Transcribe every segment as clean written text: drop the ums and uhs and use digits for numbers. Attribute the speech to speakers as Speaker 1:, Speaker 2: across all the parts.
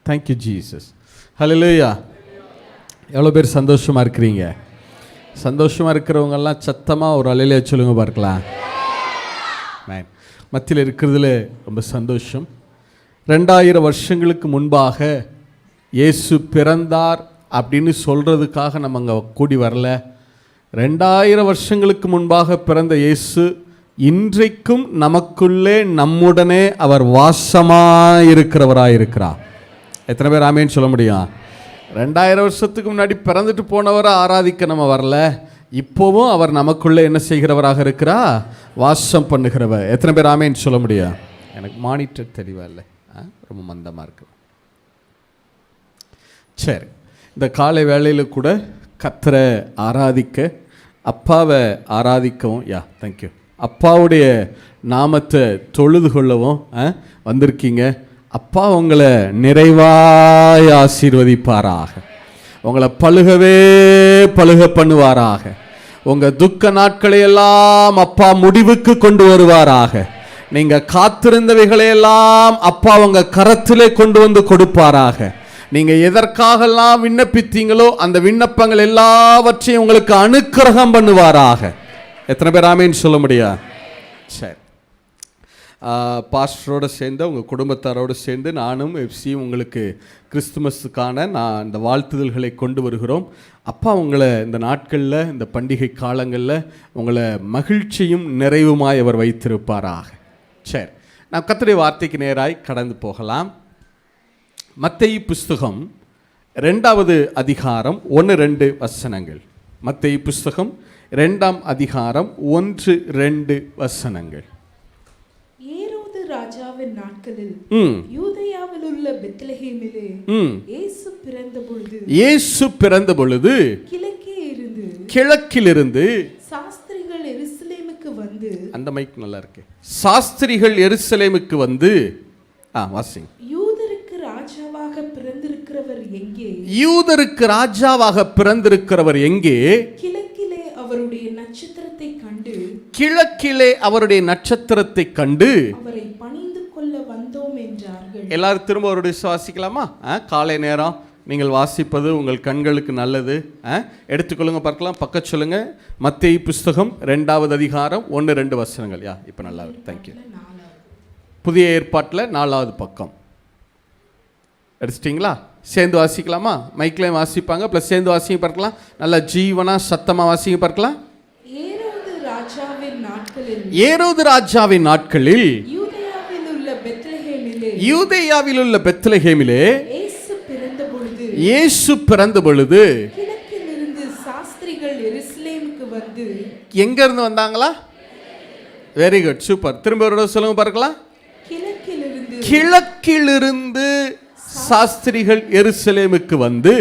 Speaker 1: Thank you Jesus. ஹல்லேலூயா. எவ்வளோ பேர் சந்தோஷமாக இருக்கிறீங்க? சந்தோஷமாக இருக்கிறவங்கெல்லாம் சத்தமாக ஒரு அல்லேலூயா சொல்லுங்க பார்க்கலாம். மத்தியில் இருக்கிறதுல ரொம்ப சந்தோஷம். 2000 வருஷங்களுக்கு முன்பாக இயேசு பிறந்தார் அப்படின்னு சொல்கிறதுக்காக நம்ம அங்கே கூடி வரல. 2000 வருஷங்களுக்கு முன்பாக பிறந்த இயேசு இன்றைக்கும் நமக்குள்ளே நம்முடனே அவர் வாசமாக இருக்கிறவராயிருக்கிறார். எத்தனை பேர் ஆமேன்னு சொல்ல முடியும்? 2000 வருஷத்துக்கு முன்னாடி பிறந்துட்டு போனவரை ஆராதிக்க நம்ம வரல. இப்போவும் அவர் நமக்குள்ளே என்ன செய்கிறவராக இருக்கிறா? வாசம் பண்ணுகிறவர். எத்தனை பேர் ஆமேன்னு சொல்ல முடியும்? எனக்கு மானிட்டர் தெளிவா இல்லை, ரொம்ப மந்தமாக இருக்கு. சரி, இந்த காலை வேளையில் கூட கர்த்தரை ஆராதிக்க, அப்பாவை ஆராதிக்கவும், தேங்க்யூ, அப்பாவுடைய நாமத்தை தொழுது கொள்ளவும் வந்திருக்கீங்க. அப்பா உங்களை நிறைவாய் ஆசீர்வதிப்பாராக, உங்களை பழுகவே பழுக பண்ணுவாராக, உங்கள் துக்க நாட்களை எல்லாம் அப்பா முடிவுக்கு கொண்டு வருவாராக, நீங்கள் காத்திருந்தவைகளையெல்லாம் அப்பா உங்கள் கரத்திலே கொண்டு வந்து கொடுப்பாராக. நீங்கள் எதற்காகலாம் விண்ணப்பித்தீங்களோ அந்த விண்ணப்பங்கள் எல்லாவற்றையும் உங்களுக்கு அனுக்கிரகம் பண்ணுவாராக. எத்தனை பேர் ஆமேன்னு சொல்ல முடியாது? சரி, பாஸ்டரோடு சேர்ந்து உங்கள் குடும்பத்தாரோடு சேர்ந்து நானும் எஃப்சியும் உங்களுக்கு கிறிஸ்துமஸுக்கான இந்த வாழ்த்துதல்களை கொண்டு வருகிறோம். அப்பா உங்களை இந்த நாட்களில், இந்த பண்டிகை காலங்களில் உங்களை மகிழ்ச்சியும் நிறைவுமாய் அவர் வைத்திருப்பாராக. சரி, நான் கர்த்தருடைய வார்த்தைக்கு நேராய் கடந்து போகலாம். மத்தேயு புஸ்தகம் 2வது அதிகாரம் 1-2 வசனங்கள். மத்தேயு புஸ்தகம் 2ஆம் அதிகாரம் 1-2 வசனங்கள்.
Speaker 2: ஏரோது ராஜாவின் நாட்களில் யூதேயாவில் உள்ள பெத்லகேமிலே இயேசு பிறந்த பொழுது கிழக்கிலிருந்து சாஸ்திரிகள் எருசலேமுக்கு வந்து, அந்த மைக் நல்லா இருக்கு, சாஸ்திரிகள் எருசலேமுக்கு வந்து, வாசிங்க. யூதருக்கு ராஜாவாக பிறந்திருக்கிறவர் எங்கே? யூதருக்கு ராஜாவாக பிறந்திருக்கிறவர் எங்கே? கிழக்கிலே அவருடைய நட்சத்திரத்தை கண்டு, கிழக்கிலே அவருடைய நட்சத்திரத்தை கண்டு அவரை பணிந்து கொள்ள வந்தோம் என்றார்கள். எல்லாரும் திரும்ப ஒரு வாசிக்கலாமா? காலை நேரம் நீங்கள் வாசிப்பது உங்கள் கண்களுக்கு நல்லது. எடுத்துக்கொள்ளுங்க, பார்க்கலாம், பக்கத்து சொல்லுங்க. மத்தேயு புஸ்தகம் 2வது அதிகாரம் 1-2 வசனங்கள். இப்போ நல்லா இருக்கு, தேங்க்யூ. புதிய ஏற்பாட்டில் 4வது பக்கம் எடுத்துட்டிங்களா? சேர்ந்து வாசிக்கலாமா? மைக்லேயும் வாசிப்பாங்க, ப்ளஸ் சேர்ந்து வாசிங்க பார்க்கலாம். நல்லா ஜீவனா சத்தமாக வாசிங்க பார்க்கலாம். ஏரோது ராஜாவின் நாட்களில் யூதேயாவில் உள்ள பெத்லகேமிலே இயேசு பிறந்த பொழுது சாஸ்திரிகள் எருசலேமுக்கு வந்து, எங்க இருந்து வந்தாங்களா? Very good, super. திரும்ப ஒரு சொல்லுங்க பார்க்கலாம். கிழக்கிலிருந்து சாஸ்திரிகள் எருசலேமுக்கு வந்து,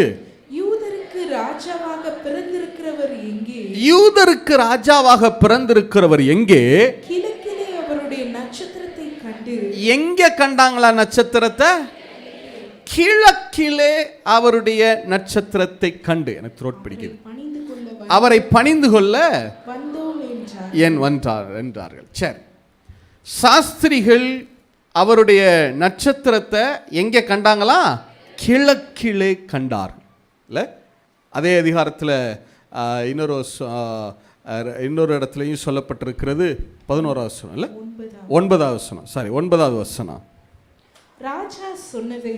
Speaker 2: யூதருக்கு ராஜாவாக பிறந்திருக்கிறவர் எங்கே? யூதருக்கு ராஜாவாக பிறந்திருக்கிறவர் எங்கே? கிழக்கிலே அவருடைய நட்சத்திரத்தை கண்டு. எங்க கண்டாங்களா நட்சத்திரத்தை? கிழக்கிலே அவருடைய நட்சத்திரத்தை கண்டு. எனக்கு த்ரோட் பிடிக்குது. அவரை பணிந்து கொள்ள ஏன் வந்தார் என்றார்கள். சரி, சாஸ்திரிகள் அவருடைய நட்சத்திரத்தை எங்கே கண்டாங்களா? கிழக்கிலே கண்டார்கள். இல்லை, அதே அதிகாரத்தில் இன்னொரு இடத்துலையும் சொல்லப்பட்டிருக்கிறது. 11வது வசனம் இல்லை, 9வது வசனம், சாரி 9வது வசனம். ராஜா சொன்னதை,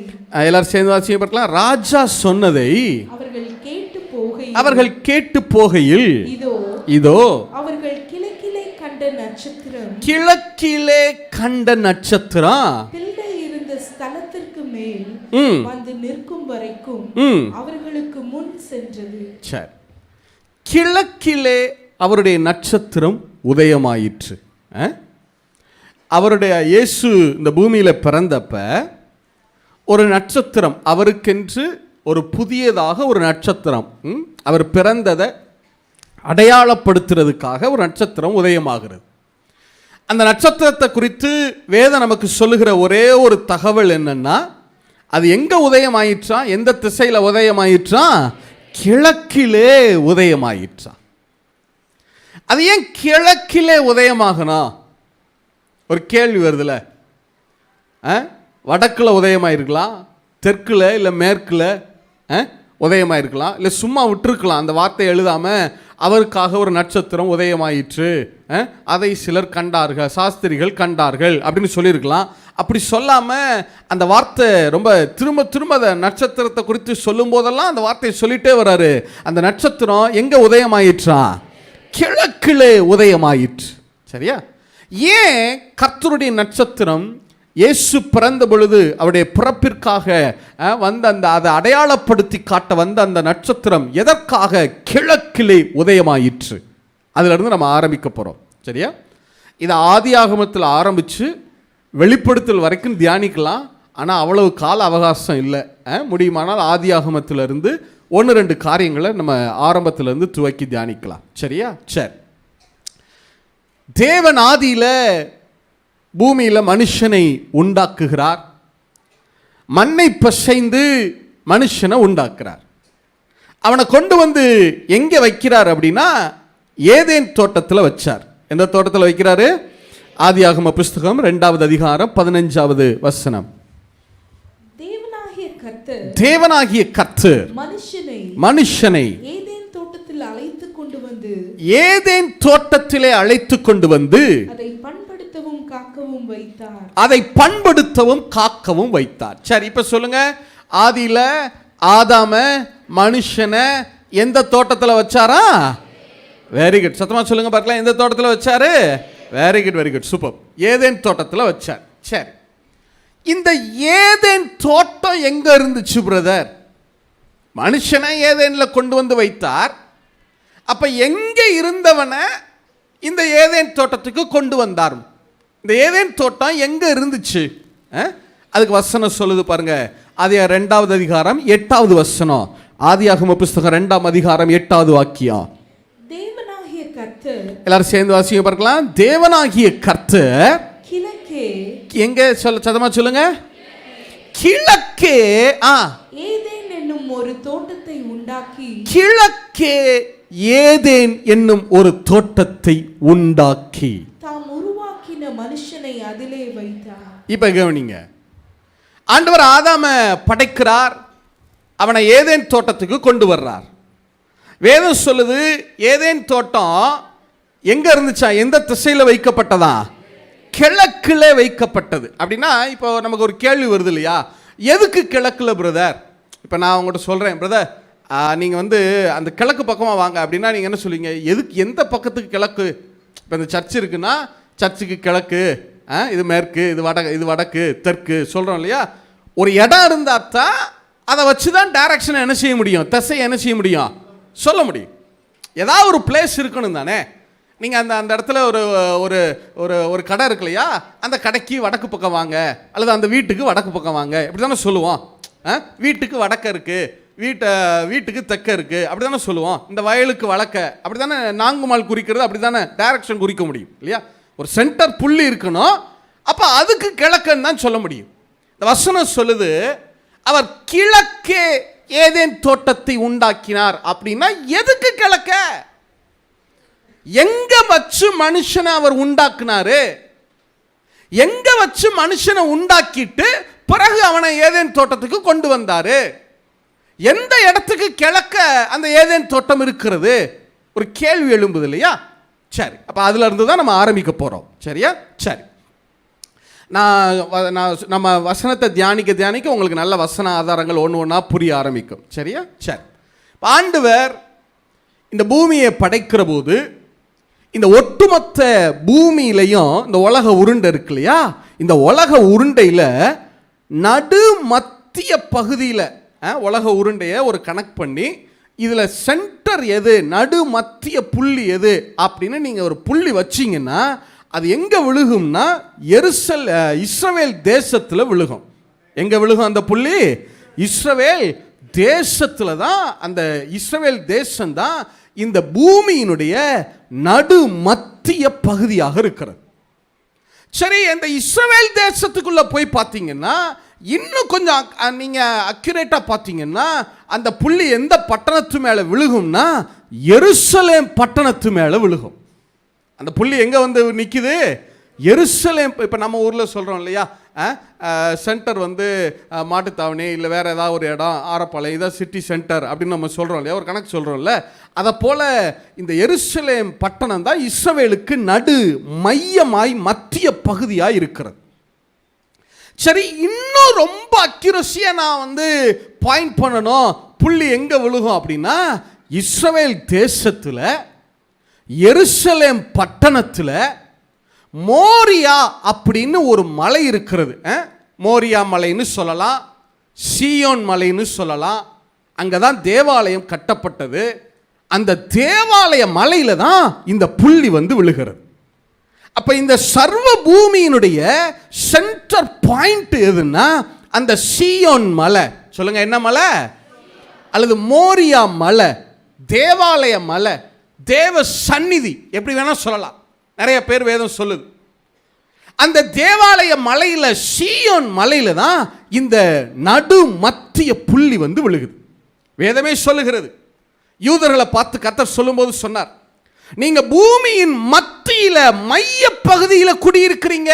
Speaker 2: எல்லாரும் சேர்ந்து வாசிக்க பார்க்கலாம். ராஜா சொன்னதை அவர்கள் கேட்டு போகையில் இதோ அவர்கள் கிழக்கிலே கண்ட நட்சத்திரம், கிழக்கிலே கண்ட நட்சத்திரம் பிள்ளை இருந்த ஸ்தலத்திற்கு மேல் வந்து நிற்கும் வரைக்கும் அவர்களுக்கு முன் சென்றது. சரி, கிழக்கிலே அவருடைய நட்சத்திரம் உதயமாயிற்று. அவருடைய இயேசு இந்த பூமியில் பிறந்தப்ப ஒரு நட்சத்திரம், அவருக்கென்று ஒரு புதியதாக ஒரு நட்சத்திரம், அவர் பிறந்ததை அடையாளப்படுத்துறதுக்காக ஒரு நட்சத்திரம் உதயமாகிறது. அந்த நட்சத்திரத்தை குறித்து வேதம் நமக்கு சொல்லுகிற ஒரே ஒரு தகவல் என்னன்னா, அது எங்க உதயமாயிற்றா? எந்த திசையில் உதயமாயிற்றா? கிழக்கிலே உதயமாயிற்றா. அது ஏன் கிழக்கிலே உதயமாகணும்? ஒரு கேள்வி வருதுல. வடக்கில் உதயமாயிருக்கலாம்,
Speaker 1: தெற்குல இல்லை மேற்குல உதயமாக இருக்கலாம், இல்லை சும்மா விட்டுருக்கலாம். அந்த வார்த்தையை எழுதாமல் அவருக்காக ஒரு நட்சத்திரம் உதயமாயிற்று, அதை சிலர் கண்டார்கள், சாஸ்திரிகள் கண்டார்கள் அப்படின்னு சொல்லியிருக்கலாம். அப்படி சொல்லாமல் அந்த வார்த்தை ரொம்ப திரும்ப திரும்ப அந்த நட்சத்திரத்தை குறித்து சொல்லும் போதெல்லாம் அந்த வார்த்தையை சொல்லிட்டே வர்றாரு. அந்த நட்சத்திரம் எங்கே உதயமாயிற்றா? கிழக்கிலே உதயமாயிற்று. சரியா? ஏன் கர்த்தருடைய நட்சத்திரம் இயேசு பிறந்த பொழுது அவருடைய பிறப்பிற்காக வந்த அதை அடையாளப்படுத்தி காட்ட வந்த அந்த நட்சத்திரம் எதற்காக கிழக்கிலே உதயமாயிற்று? அதிலிருந்து நம்ம ஆரம்பிக்க போகிறோம். சரியா? இதை ஆதியாகமத்தில் ஆரம்பித்து வெளிப்படுத்தல் வரைக்கும் தியானிக்கலாம். ஆனால் அவ்வளவு கால அவகாசம் இல்லை. முடியுமானால் ஆதியாகமத்திலிருந்து 1-2 காரியங்களை நம்ம ஆரம்பத்திலேருந்து துவக்கி தியானிக்கலாம். சரியா? சரி. தேவன் ஆதியில் பூமியில் மனுஷனை உண்டாக்குகிறார். மண்ணை பசைந்து மனுஷனை உண்டாக்குறார். அவனை கொண்டு வந்து எங்கே வைக்கிறார் அப்படின்னா ஏதேன் தோட்டத்தில் வச்சார். எந்த தோட்டத்தில் வைக்கிறாரு? ஆதியாகம புஸ்தகம் 2வது அதிகாரம் 15வது வசனம். தேவனாகிய கர்த்தர் மனுஷனை ஏதேன் தோட்டத்திலே அழைத்து கொண்டு வந்து அதை பண்படுத்தவும் காக்கவும் வைத்தார். சரி, இப்ப சொல்லுங்க, ஆதியில ஆதாம மனுஷனை எந்த தோட்டத்தில் வச்சாரா? Very good. சத்தமா சொல்லுங்க பார்க்கலாம். எந்த தோட்டத்தில் வச்சாரு? Very good, very good, super. Eden தோட்டத்தில் வச்சார். சரி, இந்த ஏதேன் தோட்டம் எங்க இருந்துச்சு பிரதர்? மனுஷனை ஏதேன்ல கொண்டு வந்து வைத்தார். அப்ப எங்க இருந்தவனை இந்த ஏதேன் தோட்டத்துக்கு கொண்டு வந்தார். இந்த ஏதேன் தோட்டம் எங்க இருந்துச்சு? அதுக்கு வசனம் சொல்லுது பாருங்க. ஆதியா 2வது அதிகாரம் 8வது வசனம். ஆதியாகம புஸ்தகம் 2ஆம் அதிகாரம் 8வது வாக்கியம்.
Speaker 2: தேவனாகிய கர்த்தர், எல்லாரும்
Speaker 1: சேர்ந்து வாசிங்க பார்க்கலாம். தேவனாகிய கர்த்தர்
Speaker 2: கிழக்கே
Speaker 1: எங்க சதமா சொல்லுங்க. கிழக்கே
Speaker 2: ஏதேன் என்னும் ஒரு தோட்டத்தை உண்டாக்கி,
Speaker 1: கிழக்கே ஏதேன் என்னும் ஒரு தோட்டத்தை உண்டாக்கி
Speaker 2: தாம் உருவாக்கின மனுஷனை அதிலே வைத்தார்.
Speaker 1: இப்ப கவனிங்க, ஆண்டவர் ஆதாம படைக்கிறார், அவனை ஏதேன் தோட்டத்துக்கு கொண்டு வர்றார். வேதம் சொல்லுது ஏதேன் தோட்டம் எங்க இருந்துச்சா? எந்த திசையில வைக்கப்பட்டதா? கிழக்குல வைக்கப்பட்டது. அப்படின்னா இப்போ நமக்கு ஒரு கேள்வி வருது இல்லையா, எதுக்கு கிழக்குல பிரதர்? இப்போ நான் உங்கள்கிட்ட சொல்றேன், பிரதர் நீங்கள் வந்து அந்த கிழக்கு பக்கமாக வாங்க அப்படின்னா நீங்கள் என்ன சொல்லுவீங்க? எதுக்கு, எந்த பக்கத்துக்கு கிழக்கு? இப்போ இந்த சர்ச் இருக்குன்னா சர்ச்சுக்கு கிழக்கு, இது மேற்கு, இது வடக்கு, தெற்கு சொல்கிறோம் இல்லையா? ஒரு இடம் இருந்தால் தான் அதை வச்சு தான் டைரக்ஷனை என்ன செய்ய முடியும், திசையை என்ன செய்ய முடியும், சொல்ல முடியும். ஏதாவது ஒரு பிளேஸ் இருக்கணும் தானே. நீங்கள் அந்த இடத்துல ஒரு ஒரு ஒரு ஒரு கடை இருக்கு இல்லையா, அந்த கடைக்கு வடக்கு பக்கம் வாங்க, அல்லது அந்த வீட்டுக்கு வடக்கு பக்கம் வாங்க, இப்படி தானே சொல்லுவோம். வீட்டுக்கு வடக்க இருக்குது, வீட்டுக்கு தெற்க இருக்குது, அப்படி தானே சொல்லுவோம். இந்த வயலுக்கு வழக்க, அப்படி தானே நாங்குமால் குறிக்கிறது, அப்படி தானே டைரக்ஷன் குறிக்க முடியும் இல்லையா? ஒரு சென்டர் புள்ளி இருக்கணும், அப்போ அதுக்கு கிழக்குன்னு தான் சொல்ல முடியும். இந்த வசனம் சொல்லுது அவர் கிழக்கே ஏதேன் தோட்டத்தை உண்டாக்கினார். அப்படின்னா எதுக்கு கிழக்க? எங்க வச்சு மனுஷனை அவர் உண்டாக்குனாரு? எங்க வச்சு மனுஷனை உண்டாக்கிட்டு பிறகு அவனை ஏதேன் தோட்டத்துக்கு கொண்டு வந்தாரு? எந்த இடத்துக்கு கிழக்க அந்த ஏதேன் தோட்டம் இருக்கிறது? ஒரு கேள்வி எழும்புது இல்லையா? சரி, அப்போ அதுல இருந்து தான் நம்ம ஆரம்பிக்க போறோம். சரியா? சரி, நம்ம வசனத்தை தியானிக்க உங்களுக்கு நல்ல வசன ஆதாரங்கள் ஒன்று ஒன்றா புரிய ஆரம்பிக்கும். சரியா? சரி, ஆண்டவர் இந்த பூமியை படைக்கிற போது இந்த ஒட்டுமொத்த பூமியிலையும் இந்த உலக உருண்டை இருக்கு இல்லையா, இந்த உலக உருண்டையில் நடு மத்திய பகுதியில் உலக உருண்டையை ஒரு கணக்கு பண்ணி இதில் சென்டர் எது, நடு மத்திய புள்ளி எது அப்படின்னு நீங்கள் ஒரு புள்ளி வச்சிங்கன்னா அது எங்கே விழுகும்னா இஸ்ரவேல் தேசத்தில் விழுகும். எங்கே விழுகும் அந்த புள்ளி? இஸ்ரவேல் தேசத்தில் தான். அந்த இஸ்ரவேல் தேசம்தான் இந்த பூமியினுடைய நடு மத்திய பகுதியாக இருக்கிறது. சரி, இந்த இஸ்ரவேல் தேசத்துக்குள்ள போய் பார்த்தீங்கன்னா இன்னும் கொஞ்சம் நீங்க அக்யூரேட்டா பார்த்தீங்கன்னா அந்த புள்ளி எந்த பட்டணத்து மேல விழுகும்னா எருசலேம் பட்டணத்து மேல விழுகும். அந்த புள்ளி எங்க வந்து நிக்குது? எருசலேம். இப்போ நம்ம ஊரில் சொல்கிறோம் இல்லையா, சென்டர் வந்து மாட்டுத்தாவணி இல்லை வேறு ஏதாவது ஒரு இடம் ஆரப்பாளையம் இதான் சிட்டி சென்டர் அப்படின்னு நம்ம சொல்கிறோம் இல்லையா, ஒரு கணக்கு சொல்கிறோம்ல. அதை போல் இந்த எருசலேம் பட்டணம் தான் இஸ்ரவேலுக்கு நடு மையமாய் மத்திய பகுதியாக இருக்கிறது. சரி, இன்னும் ரொம்ப அக்யூரஸியாக நான் வந்து பாயிண்ட் பண்ணணும், புள்ளி எங்கே விழுகும் அப்படின்னா, இஸ்ரவேல் தேசத்தில் எருசலேம் பட்டணத்தில் மோரியா அப்படின்னு ஒரு மலை இருக்கிறது. மோரியா மலைன்னு சொல்லலாம், சீயோன் மலைன்னு சொல்லலாம். அங்கே தான் தேவாலயம் கட்டப்பட்டது. அந்த தேவாலய மலையில தான் இந்த புள்ளி வந்து விழுகிறது. அப்ப இந்த சர்வ பூமியினுடைய சென்டர் பாயிண்ட் எதுன்னா அந்த சீயோன் மலை. சொல்லுங்க, என்ன மலை? அல்லது மோரியா மலை, தேவாலய மலை, தேவ சந்நிதி, எப்படி வேணா சொல்லலாம். நிறைய பேர் வேதம் சொல்லுது. அந்த தேவாலய மலையில, சீயோன் மலையில தான் இந்த நடு மத்திய புள்ளி வந்து விழுகுது. வேதமே சொல்லுகிறது. யூதர்களை பார்த்து கர்த்தர் சொல்லும்போது சொன்னார், நீங்க பூமியின் மத்தியில மைய பகுதியில குடியிருக்கிறீங்க.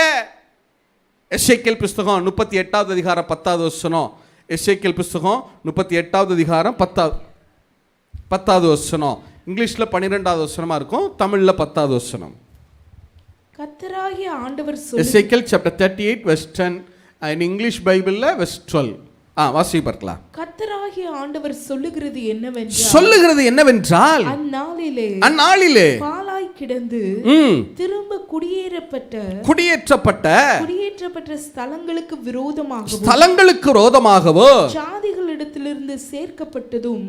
Speaker 1: எசேக்கியேல் புஸ்தகம் 38வது அதிகாரம் 10வது வசனம். எசேக்கியேல் புஸ்தகம் 38வது அதிகாரம் 10வது வசனம். இங்கிலீஷ்ல 12வது வசனமா இருக்கும், தமிழ்ல 10வது வசனம்.
Speaker 2: கர்த்தராகிய ஆண்டவர்
Speaker 1: எசேக்கியேல் chapter 38 verse 10, in English பைபிள்ல verse 12. வாசி பார்க்கலாம்.
Speaker 2: கர்த்தராகிய ஆண்டவர் சொல்லுகிறது என்னவென்றால்
Speaker 1: அந்நாளிலே
Speaker 2: பாழாய் கிடந்து திரும்ப குடியேற்றப்பட்ட ஸ்தலங்களுக்கு விரோதமாகவோ ஜாதிகளிடத்திலிருந்து சேர்க்கப்பட்டதும்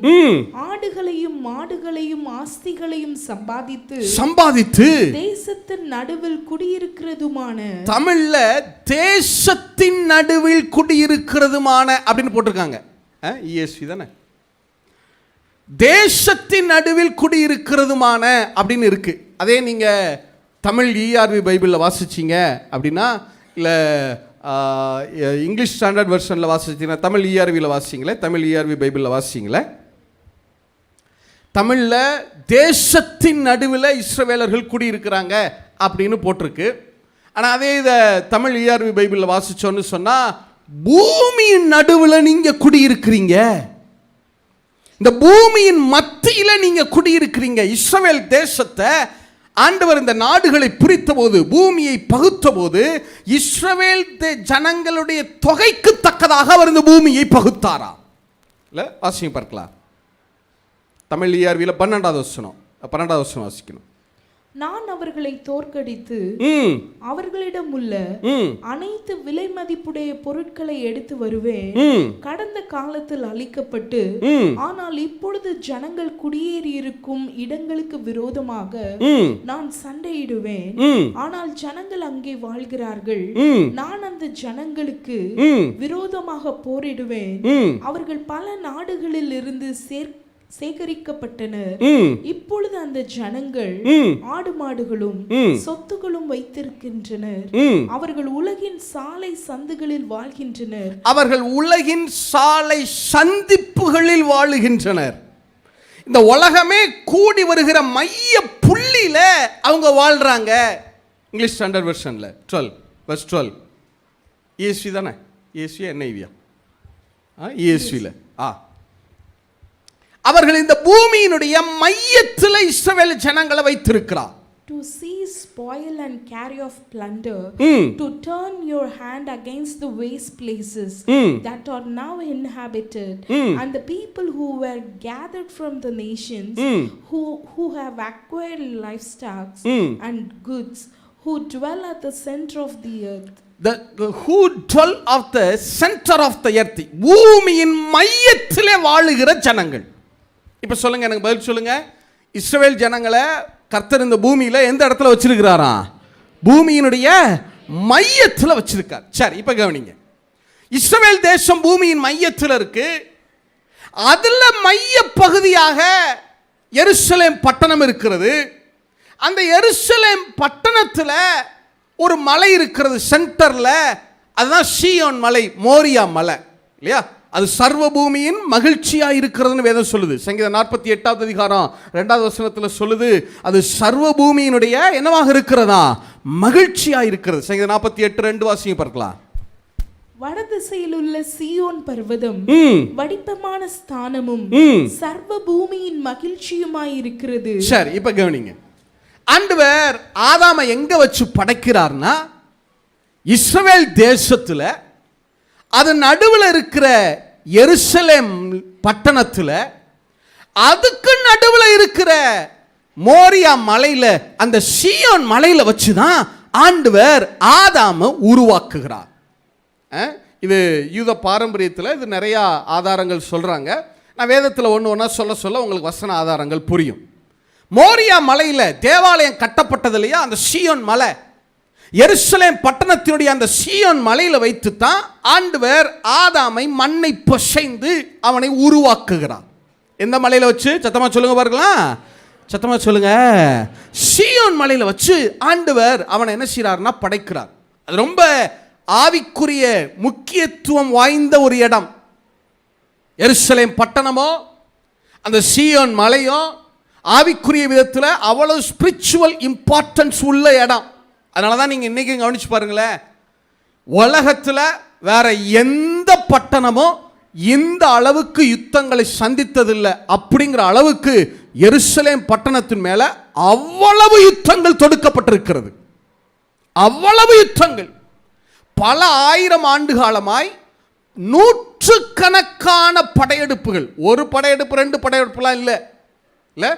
Speaker 2: ஆடுகளையும் மாடுகளையும் ஆஸ்திகளையும் சம்பாதித்து தேசத்தின் நடுவில் குடியிருக்கிறதுமான,
Speaker 1: தமிழ்ல தேசத்தின் நடுவில் குடியிருக்கிறதுமான அப்படின்னு போட்டிருக்காங்க. ESV தானே, தேசத்தின் நடுவில் குடியிருக்கிறதுமான அப்படின்னு இருக்கு. அதே நீங்க தமிழ் ERV பைபிளில் வாசிச்சீங்க அப்படின்னா, இல்லை இங்கிலீஷ் ஸ்டாண்டர்ட் வெர்ஷனில் வாசிச்சீங்கன்னா, தமிழ் ERVயில் வாசிங்களே, தமிழ் ERV பைபிளில் வாசிங்களே, தமிழில் தேசத்தின் நடுவில் இஸ்ரவேலர்கள் குடியிருக்கிறாங்க அப்படின்னு போட்டிருக்கு. ஆனால் அதே இதை தமிழ் ERV பைபிளில் வாசிச்சோன்னு சொன்னால், பூமியின் நடுவில் நீங்க குடியிருக்கிறீங்க, இந்த பூமியின் மத்தியில நீங்க குடியிருக்கிறீங்க. இஸ்ரவேல் தேசத்தை ஆண்டவர் இந்த நாடுகளை பிரித்த போது, பூமியை பகுத்த போது, இஸ்ரவேல் ஜனங்களுடைய தொகைக்கு தக்கதாக அவர் இந்த பூமியை பகுத்தாரா இல்ல? வாசிங்க பார்க்கலாம். தமிழ் ERVயில் 12வது வசனம் வாசிக்கணும்.
Speaker 2: நான் அவர்களை தோற்கடித்து அவர்களிடம் உள்ள அனைத்து விலை மதிப்புடைய பொருட்களை எடுத்து வருவேன். கடந்த காலத்தில் அழிக்கப்பட்டு ஆனால் இப்பொழுது ஜனங்கள் குடியேறி இருக்கும் இடங்களுக்கு விரோதமாக நான் சண்டையிடுவேன். ஆனால் ஜனங்கள் அங்கே வாழ்கிறார்கள். நான் அந்த ஜனங்களுக்கு விரோதமாக போரிடுவேன். அவர்கள் பல நாடுகளில் இருந்து சேகரிக்கப்பட்டனர். இப்பொழுது அந்த ஜனங்கள் ஆடு மாடுகளும் சொத்துகளும் வைத்திருக்கின்றனர். அவர்கள் உலகின் சாலை சந்துகளில் வாழ்கின்றனர்.
Speaker 1: அவர்கள் உலகின் சாலை சந்திப்புகளில் வாழுகின்றனர். இந்த உலகமே கூடி வருகிற மைய புள்ளியில அவங்க வாழ்றாங்க. இங்கிலீஷ் ஸ்டாண்டர்ட் வெர்ஷன்ல 12 verse 12. ESV தானே? ESV NIV-யா? ESV-ல அவர்கள் இந்த பூமியினுடைய மையத்தில் இஸ்ரவேல் ஜனங்களை வைத்திருக்கிறார்.
Speaker 2: To seize, spoil and carry off plunder, to turn your hand against the waste places that are now inhabited, and the people who were gathered from the nations, who have acquired livestock and goods, who dwell at the center of the earth.
Speaker 1: Who dwell of the center of the earth. பூமியின் மையத்திலே வாழுகிற ஜனங்கள். இப்ப சொல்லுங்க, எனக்கு பதில் சொல்லுங்க. இஸ்ரவேல் ஜனங்களை கர்த்தர் இந்த பூமியில எந்த இடத்துல வச்சிருக்கிறாரா? பூமியினுடைய மையத்தில் வச்சிருக்கார். சரி, இப்ப கவனிங்க. இஸ்ரவேல் தேசம் பூமியின் மையத்தில் இருக்கு. அதுல மைய பகுதியாக எருசலேம் பட்டணம் இருக்கிறது. அந்த எருசலேம் பட்டணத்தில் ஒரு மலை இருக்கிறது சென்டர்ல. அதுதான் சீயோன் மலை, மோரியா மலை இல்லையா? அது சர்வ பூமியின் மகிழ்ச்சியா இருக்கிறதுன்னு வேதம் சொல்லுது. சங்கீதம் 48வது அதிகாரம் 2வது வசனத்துல சொல்லுது, அது சர்வ பூமியினுடைய என்னவாக இருக்கிறதா? மகிழ்ச்சியா இருக்கிறது. சங்கீதம் 48:2 வாசிங்க பார்க்கலாம்.
Speaker 2: வடதிசையில் உள்ள சீயோன் பர்வதம் வடிப்பமான ஸ்தானமும் சர்வ பூமியின் மகிழ்ச்சியுமாய் இருக்கிறது.
Speaker 1: சரி, இப்ப கவனிங்க. ஆண்டவர் ஆதாமை எங்க வச்சு படைக்கிறார்னா, இஸ்ரவேல் தேசத்துல அது நடுவில் இருக்கிற எருசலேம் பட்டணத்துல, அதுக்கு நடுவில் இருக்கிற மோரியா மலையில, அந்த சீயோன் மலையில வச்சுதான் ஆண்டவர் ஆதாமை உருவாக்குகிறார். இது யூத பாரம்பரியத்தில் இது நிறைய ஆதாரங்கள் சொல்றாங்க. நான் வேதத்தில் ஒன்று ஒன்றா சொல்ல உங்களுக்கு வசன ஆதாரங்கள் புரியும். மோரியா மலையில தேவாலயம் கட்டப்பட்டது இல்லையா, அந்த சீயோன் மலை, எருசலேம் பட்டணத்தினுடைய அந்த சீயோன் மலையில வைத்து தான் ஆண்டவர் ஆதாமை மண்ணை பிசைந்து அவனை உருவாக்குகிறார். எந்த மலையில வச்சு? சத்தமா சொல்லுங்க பார்க்கலாம், சத்தமா சொல்லுங்க. சீயோன் மலையில வச்சு ஆண்டவர் அவனை என்ன செய்றார்னா படைக்கிறார். அது ரொம்ப ஆவிக்குரிய முக்கியத்துவம் வாய்ந்த ஒரு இடம். எருசலேம் பட்டணமோ அந்த சீயோன் மலையோ ஆவிக்குரிய விதத்தில் அவ்வளவு ஸ்பிரிச்சுவல் இம்பார்ட்டன்ஸ் உள்ள இடம். அதனால தான் நீங்கள் இன்னைக்கு கவனிச்சு பாருங்களேன், உலகத்தில் வேற எந்த பட்டணமோ இந்த அளவுக்கு யுத்தங்களை சந்தித்ததில்லை. அப்படிங்கிற அளவுக்கு எருசலேம் பட்டணத்தின் மேல அவ்வளவு யுத்தங்கள் தொடுக்கப்பட்டிருக்கிறது. அவ்வளவு யுத்தங்கள் பல ஆயிரம் ஆண்டு காலமாய் நூற்றுக்கணக்கான படையெடுப்புகள். ஒரு படையெடுப்பு ரெண்டு படையெடுப்புலாம் இல்லை, இல்லை,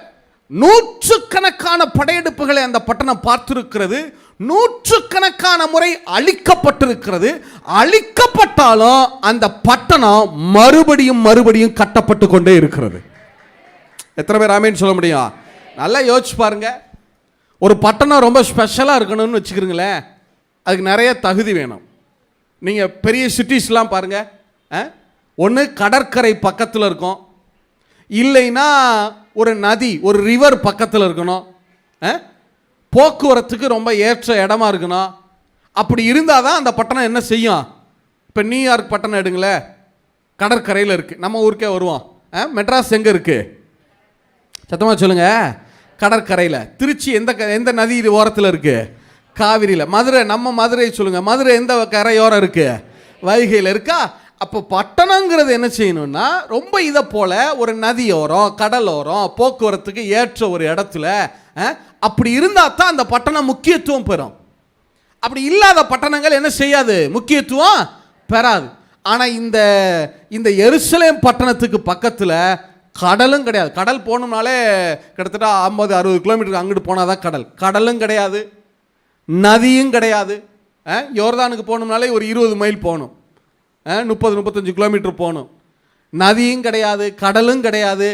Speaker 1: நூற்றுக்கணக்கான படையெடுப்புகளை அந்த பட்டணம் பார்த்திருக்கிறது. நூற்றுக்கணக்கான முறை அழிக்கப்பட்டிருக்கிறது. அழிக்கப்பட்டாலும் அந்த பட்டணம் மறுபடியும் மறுபடியும் கட்டப்பட்டு கொண்டே இருக்கிறது. எத்தனை பேர் ஆமேன்னு சொல்ல முடியும்? நல்லா யோசிச்சு பாருங்க. ஒரு பட்டணம் ரொம்ப ஸ்பெஷலாக இருக்கணும்னு வச்சுக்கிறீங்களேன், அதுக்கு நிறைய தகுதி வேணும். நீங்கள் பெரிய சிட்டிஸ்லாம் பாருங்க, ஒன்று கடற்கரை பக்கத்தில் இருக்கும், இல்லைன்னா ஒரு நதி ஒரு ரிவர் பக்கத்தில் இருக்கணும், போக்குவரத்துக்கு ரொம்ப ஏற்ற இடமா இருக்கணும். அப்படி இருந்தால் தான் அந்த பட்டணம் என்ன செய்யும். இப்போ நியூயார்க் பட்டணம் எடுங்களேன், கடற்கரையில் இருக்குது. நம்ம ஊருக்கே வருவோம். மெட்ராஸ் எங்கே இருக்குது? சத்தமாக சொல்லுங்க. கடற்கரையில். திருச்சி எந்த நதி ஓரத்தில் இருக்குது? காவிரியில். மதுரை, நம்ம மதுரை சொல்லுங்க, மதுரை எந்த கரையோரம் இருக்குது? வைகையில் இருக்கா? அப்போ பட்டணங்கிறது என்ன செய்யணும்னா ரொம்ப இதை போல ஒரு நதியோரம் கடலோரம் போக்குவரத்துக்கு ஏற்ற ஒரு இடத்துல அப்படி இருந்தால் தான் அந்த பட்டணம் முக்கியத்துவம் பெறும். அப்படி இல்லாத பட்டணங்கள் என்ன செய்யாது, முக்கியத்துவம் பெறாது. ஆனால் இந்த எருசலேம் பட்டணத்துக்கு பக்கத்தில் கடலும் கிடையாது. கடல் போகணும்னாலே கிட்டத்தட்ட 50-60 கிலோமீட்டருக்கு அங்கிட்டு போனால் தான் கடல். கடலும் கிடையாது, நதியும் கிடையாது. யோர்தானுக்கு போகணும்னாலே ஒரு 20 மைல் போகணும், 30-35 கிலோமீட்டர் போகணும். நதியும் கிடையாது, கடலும் கிடையாது,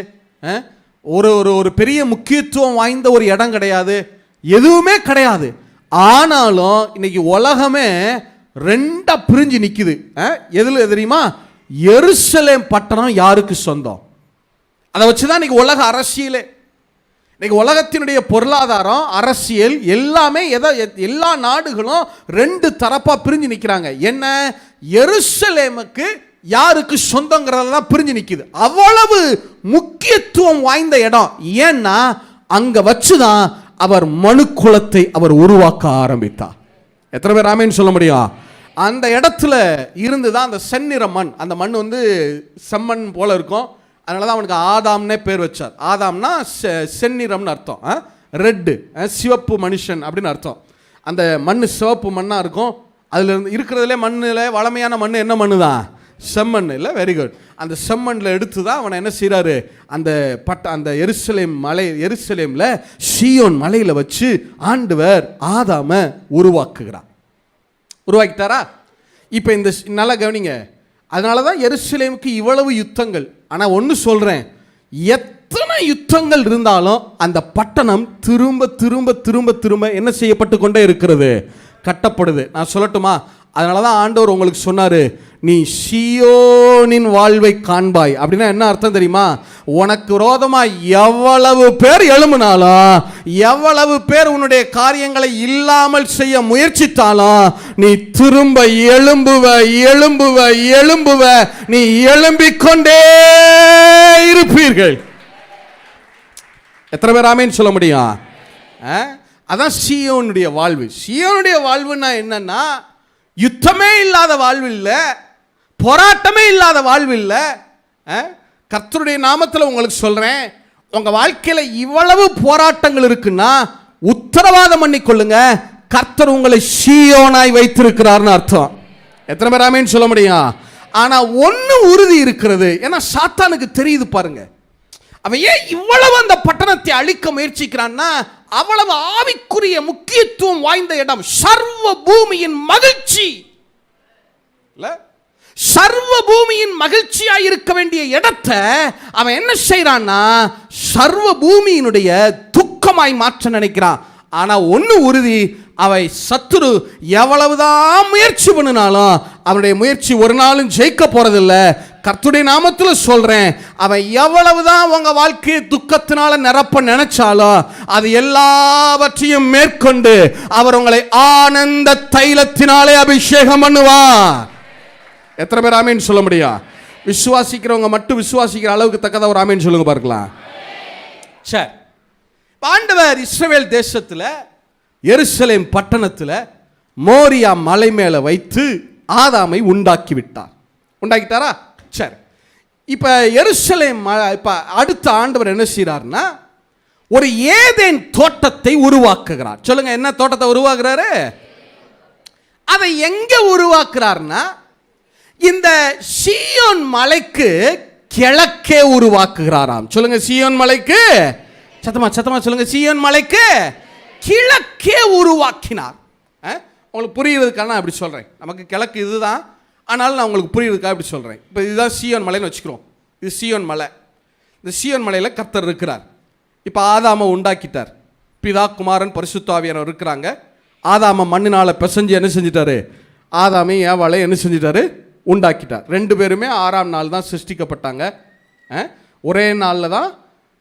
Speaker 1: ஒரு பெரிய முக்கியத்துவம் வாய்ந்த ஒரு இடம் கிடையாது, எதுவுமே கிடையாது. ஆனாலும் இன்னைக்கு உலகமே ரெண்டா பிரிஞ்சு நிற்குது. எதுல தெரியுமா? எருசலேம் பட்டணம் யாருக்கு சொந்தம்? அதை வச்சுதான் இன்னைக்கு உலக அரசியலே. இன்னைக்கு உலகத்தினுடைய பொருளாதாரம் அரசியல் எல்லாமே எல்லா நாடுகளும் ரெண்டு தரப்பா பிரிஞ்சு நிற்கிறாங்க. என்ன? எருசலேமுக்கு யாருக்கு சொந்தங்கிறத தான் பிரிஞ்சு நிற்குது. அவ்வளவு முக்கியத்துவம் வாய்ந்த இடம். ஏன்னா அங்க வச்சுதான் அவர் மனு குலத்தை அவர் உருவாக்க ஆரம்பித்தார். எத்தனை பேர் ஆமேன்னு சொல்ல முடியும்? அந்த இடத்துல இருந்துதான் அந்த செந்நிற மண், அந்த மண் செம்மண் போல இருக்கும். அதனால தான் அவனுக்கு ஆதாம்னே பேர் வச்சார். ஆதாம்னா செந்நிறம்னு அர்த்தம், ரெட்டு, சிவப்பு மனுஷன் அப்படின்னு அர்த்தம். அந்த மண் சிவப்பு மண்ணாக இருக்கும். அதில் இருந்து இருக்கிறதுலே மண்ணில் வளமையான மண் என்ன மண்ணு தான்? செம்மண். இல்லை, வெரி குட். அந்த செம்மண்ணில் எடுத்து தான் அவனை என்ன செய்கிறாரு, அந்த எருசலேமில் சீயோன் மலையில் வச்சு ஆண்டவர் ஆதாமை உருவாக்கிட்டாரா? இப்போ இந்த நல்லா கவனிங்க. அதனால தான் எருசலேமுக்கு இவ்வளவு யுத்தங்கள். ஆனால் ஒன்று சொல்கிறேன், எத்தனை யுத்தங்கள் இருந்தாலும் அந்த பட்டணம் திரும்ப திரும்ப திரும்ப திரும்ப என்ன செய்யப்பட்டு கொண்டே இருக்கிறது, கட்டப்படுது. நான் சொல்லட்டுமா? அதனால தான் ஆண்டவர் உங்களுக்கு சொன்னார், நீ சீயோனின் வாழ்வை காண்பாய். அப்படின்னா என்ன அர்த்தம் தெரியுமா? உனக்கு விரோதமாக எவ்வளவு பேர் எழும்பினாலும், எவ்வளவு பேர் உன்னுடைய காரியங்களை இல்லாமல் செய்ய முயற்சித்தாலும், நீ திரும்ப எழும்புவ எழும்புவ எழும்புவ, நீ எழும்பிக்கொண்டே இருப்பீர்கள். எத்தனை பேர் ஆமேன்னு சொல்ல முடியும்? அதான் சீயோனுடைய வாழ்வு. சீயோனுடைய வாழ்வுன்னா என்னன்னா, யுத்தமே இல்லாத வாழ்வு இல்லை, போராட்டமே இல்லாத வாழ்வு இல்லை. கர்த்தருடைய நாமத்தில் உங்களுக்கு சொல்றேன், உங்க வாழ்க்கையில இவ்வளவு போராட்டங்கள் இருக்குன்னா உத்தரவாதம் பண்ணிக்கொள்ளுங்க, கர்த்தர் உங்களை சீயோனாய் வைத்திருக்கிறார்னு அர்த்தம். எத்தனை பேர் ஆமென் சொல்ல முடியும்? ஆனா ஒன்னு உறுதி இருக்கிறது. ஏன்னா சாத்தானுக்கு தெரியுது பாருங்க, அவன் ஏன் இவ்வளவு அந்த பட்டணத்தை அழிக்க முயற்சிக்கிறான்னா, அவ்வளவு ஆவிக்குரிய முக்கியத்துவம் வாய்ந்த இடம், சர்வ பூமியின் மகிழ்ச்சி இல்ல, சர்வ பூமியின் மகிழ்ச்சியா இருக்க வேண்டிய இடத்தை அவன் என்ன செய்யறான்னா சர்வ பூமியினுடைய துக்கமாய் மாற்ற நினைக்கிறான். ஆனா ஒன்னு உறுதி, அவை சத்துரு எவ்வளவுதான் முயற்சி பண்ணினாலும் அவனுடைய முயற்சி ஒரு நாளும் ஜெயிக்க போறதில்லை. கர்த்தருடைய நாமத்தில் சொல்றேன், அவன் எவ்வளவுதான் உங்க வாழ்க்கையை துக்கத்தினால நிரப்ப நினைச்சாலும் அது எல்லாவற்றையும் மேற்கொண்டு அவர் உங்களை ஆனந்த தைலத்தினாலே அபிஷேகம் பண்ணுவார். எத்தனை பேர் ஆமேன் சொல்ல முடியும்? விசுவாசிக்கிறவங்க மட்டும் விசுவாசிக்கிற அளவுக்கு தக்கதா ஒரு ஆமேன் சொல்லுங்க பார்க்கலாம். சரி, ஆண்டவர் இஸ்ரவேல் தேசத்தில் எருசலேம் பட்டணத்தில் மோரியா மலை மேலே வைத்து ஆதாமை உண்டாக்கி விட்டார். உண்டாக்கிட்டாரா? சரி, இப்போ எருசலேம் இப்போ அடுத்த ஆண்டவர் என்ன செய்கிறார்னா ஒரு ஏதேன் தோட்டத்தை உருவாக்குகிறார். சொல்லுங்க, என்ன தோட்டத்தை உருவாக்குறாரு? அதை எங்க உருவாக்குறார்னா இந்த சீயோன் மலைக்கு கிழக்கே உருவாக்குகிறாராம். சொல்லுங்க, சீயோன் மலைக்கு, சத்தமா சத்தமா சொல்லுங்க, சீயோன் மலைக்கு கிழக்கே உருவாக்கினார். உங்களுக்கு புரியுறதுக்காக அப்படி சொல்றேன். நமக்கு கிழக்கு இதுதான், ஆனாலும் நான் உங்களுக்கு புரியுறதுக்காக அப்படி சொல்றேன். இப்போ இதுதான் சீயோன் மலைன்னு வச்சுக்கிறோம். இது சீயோன் மலை. இந்த சீயோன் மலையில் கர்த்தர் இருக்கிறார். இப்போ ஆதாமை உண்டாக்கிட்டார். பிதா குமாரன் பரிசுத்த ஆவியானவர் இருக்கிறாங்க. ஆதாமை மண்ணினால பிசைஞ்சு என்ன செஞ்சிட்டாரு? ஆதாமை ஏவாளை என்ன செஞ்சிட்டாரு? உண்டாக்கிட்டார். ரெண்டு பேருமே 6ஆம் நாள் தான் சிருஷ்டிக்கப்பட்டாங்க. ஒரே நாளில் தான்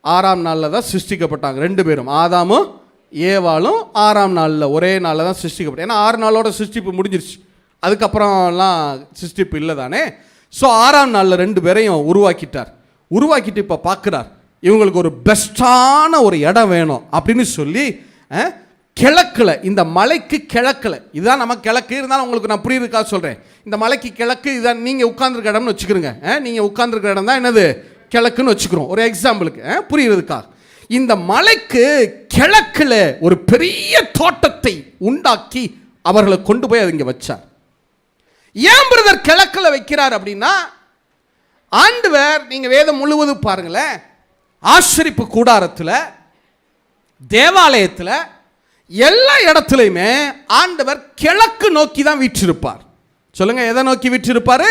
Speaker 1: 6ஆம் நாளில் தான் சிருஷ்டிக்கப்பட்டாங்க. ரெண்டு பேரும், ஆதாமும் ஏவாளும் 6ஆம் நாளில் ஒரே நாளில் தான் சிருஷ்டிக்கப்பட்டாங்க. ஏன்னா 6 நாளோட சிருஷ்டிப்பு முடிஞ்சிருச்சு, அதுக்கப்புறம்லாம் சிருஷ்டிப்பு இல்லை தானே. ஸோ 6ஆம் நாளில் ரெண்டு பேரையும் உருவாக்கிட்டார். உருவாக்கிட்டு இப்போ பார்க்குறார், இவங்களுக்கு ஒரு பெஸ்ட்டான ஒரு இடம் வேணும் அப்படின்னு சொல்லி கிழக்கில், இந்த மலைக்கு கிழக்கில், இதுதான் நம்ம கிழக்கு, இருந்தாலும் உங்களுக்கு நான் புரியுறதுக்காக சொல்கிறேன். இந்த மலைக்கு கிழக்கு இதான் நீங்கள் உட்கார்ந்துருக்க இடம்னு வச்சுக்கிறோங்க. நீங்கள் உட்கார்ந்துருக்க இடம் தான் என்னது? கிழக்குன்னு வச்சுக்கிறோம், ஒரு எக்ஸாம்பிளுக்கு புரியுறதுக்காக. இந்த மலைக்கு கிழக்கில் ஒரு பெரிய தோட்டத்தை உண்டாக்கி அவர்களை கொண்டு போய் அது இங்கே வச்சார். ஏன் பிரதர் கிழக்கில் வைக்கிறார் அப்படின்னா, ஆண்டவர், நீங்கள் வேதம் முழுவதும் பாருங்களேன், ஆசரிப்பு கூடாரத்தில், தேவாலயத்தில், எல்லா இடத்துலையுமே ஆண்டவர் கிழக்கு நோக்கி தான் வீற்றிருப்பார். சொல்லுங்க, எதை நோக்கி வீற்றிருப்பாரு?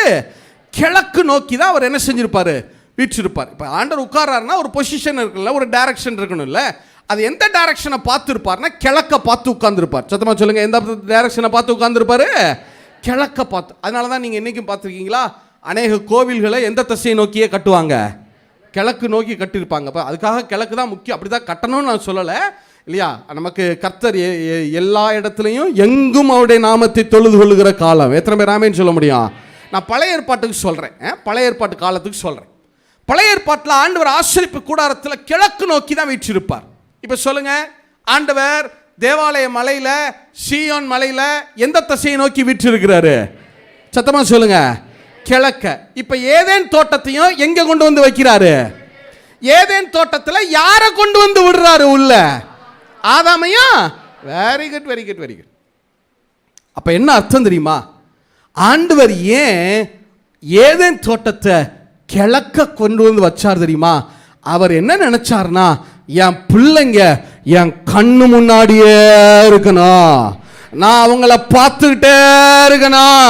Speaker 1: கிழக்கு நோக்கி தான் அவர் என்ன செஞ்சிருப்பாரு? வீற்றிருப்பார். இப்போ ஆண்டவர் உட்கார்றாருன்னா ஒரு பொசிஷன் இருக்குல்ல, ஒரு டைரக்ஷன் இருக்கணும் இல்லை? அது எந்த டைரக்ஷனை பார்த்து இருப்பார்னா கிழக்க பார்த்து உட்கார்ந்துருப்பார். சத்தமா சொல்லுங்க, எந்த டைரக்ஷனை பார்த்து உட்கார்ந்துருப்பாரு? கிழக்க பார்த்து. அதனால தான் நீங்கள் என்றைக்கும் பார்த்துருக்கீங்களா, அநேக கோவில்களை எந்த திசையை நோக்கியே கட்டுவாங்க? கிழக்கு நோக்கி கட்டியிருப்பாங்க. அப்போ அதுக்காக கிழக்கு தான் முக்கியம், அப்படி தான் கட்டணும்னு நான் சொல்லலை இல்லையா. நமக்கு கர்த்தர் எல்லா இடத்துலையும் எங்கும் அவருடைய நாமத்தை தொழுது கொள்ளுகிற காலம். எத்தனை பேர் ஆமேன்னு சொல்ல முடியும்? நான் பழைய ஏற்பாட்டுக்கு சொல்கிறேன், பழைய ஏற்பாட்டு காலத்துக்கு சொல்கிறேன். பழைய ஏற்பாட்டில் ஆண்டவர் ஆசரிப்பு கூடாரத்தில் கிழக்கு நோக்கி தான் வீற்றிருப்பார். இப்போ சொல்லுங்க, ஆண்டவர் தேவாலய மலையில், சீயோன் மலையில் எந்த திசையை நோக்கி வீற்றிருக்கிறாரு? சத்தமாக சொல்லுங்க, கிழக்க. இப்போ ஏதேன் தோட்டத்தையும் எங்கே கொண்டு வந்து வைக்கிறாரு? ஏதேன் தோட்டத்தில் யாரை கொண்டு வந்து விடுறாரு? உள்ள ஆதாமையா? Very good, very good, very good. அப்ப என்ன அர்த்தம் தெரியுமா? ஆண்டவர் ஏன் ஏதேன் தோட்டத்தை கிழக்க கொண்டு வந்து வச்சார் தெரியுமா? அவர் என்ன நினைச்சார்னா, என் பிள்ளைங்க என் கண்ணு முன்னாடியே இருக்கணும், நான் அவங்கள பார்த்துக்கிட்டே இருக்கணும்,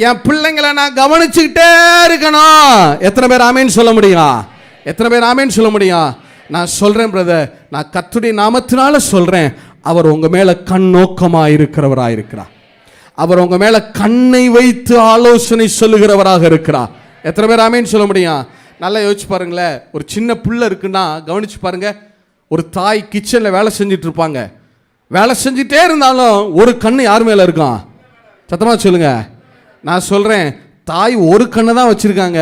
Speaker 1: என் பிள்ளைங்களை நான் கவனிச்சுக்கிட்டே இருக்கணும். எத்தனை பேர் ஆமேன்னு சொல்ல முடியும்? எத்தனை பேர் ஆமேன்னு சொல்ல முடியும்? நான் சொல்றேன் பிரதர், நான் கர்த்தருடைய நாமத்தினால சொல்றேன், அவர் உங்க மேல கண்ணோக்கமாக இருக்கிறவராக இருக்கிறார். அவர் உங்க மேல கண்ணை வைத்து ஆலோசனை சொல்லுகிறவராக இருக்கிறார். எத்தனை பேர் ஆமேன்னு சொல்ல முடியும்? நல்லா யோசிச்சு பாருங்களேன். ஒரு சின்ன புள்ள இருக்குன்னா கவனிச்சு பாருங்க. ஒரு தாய் கிச்சனில் வேலை செஞ்சுட்டு இருப்பாங்க. வேலை செஞ்சுட்டே இருந்தாலும் ஒரு கண்ணு யார் மேலே இருக்கான்? சத்தமாக சொல்லுங்க. நான் சொல்கிறேன், தாய் ஒரு கண்ணை தான் வச்சுருக்காங்க,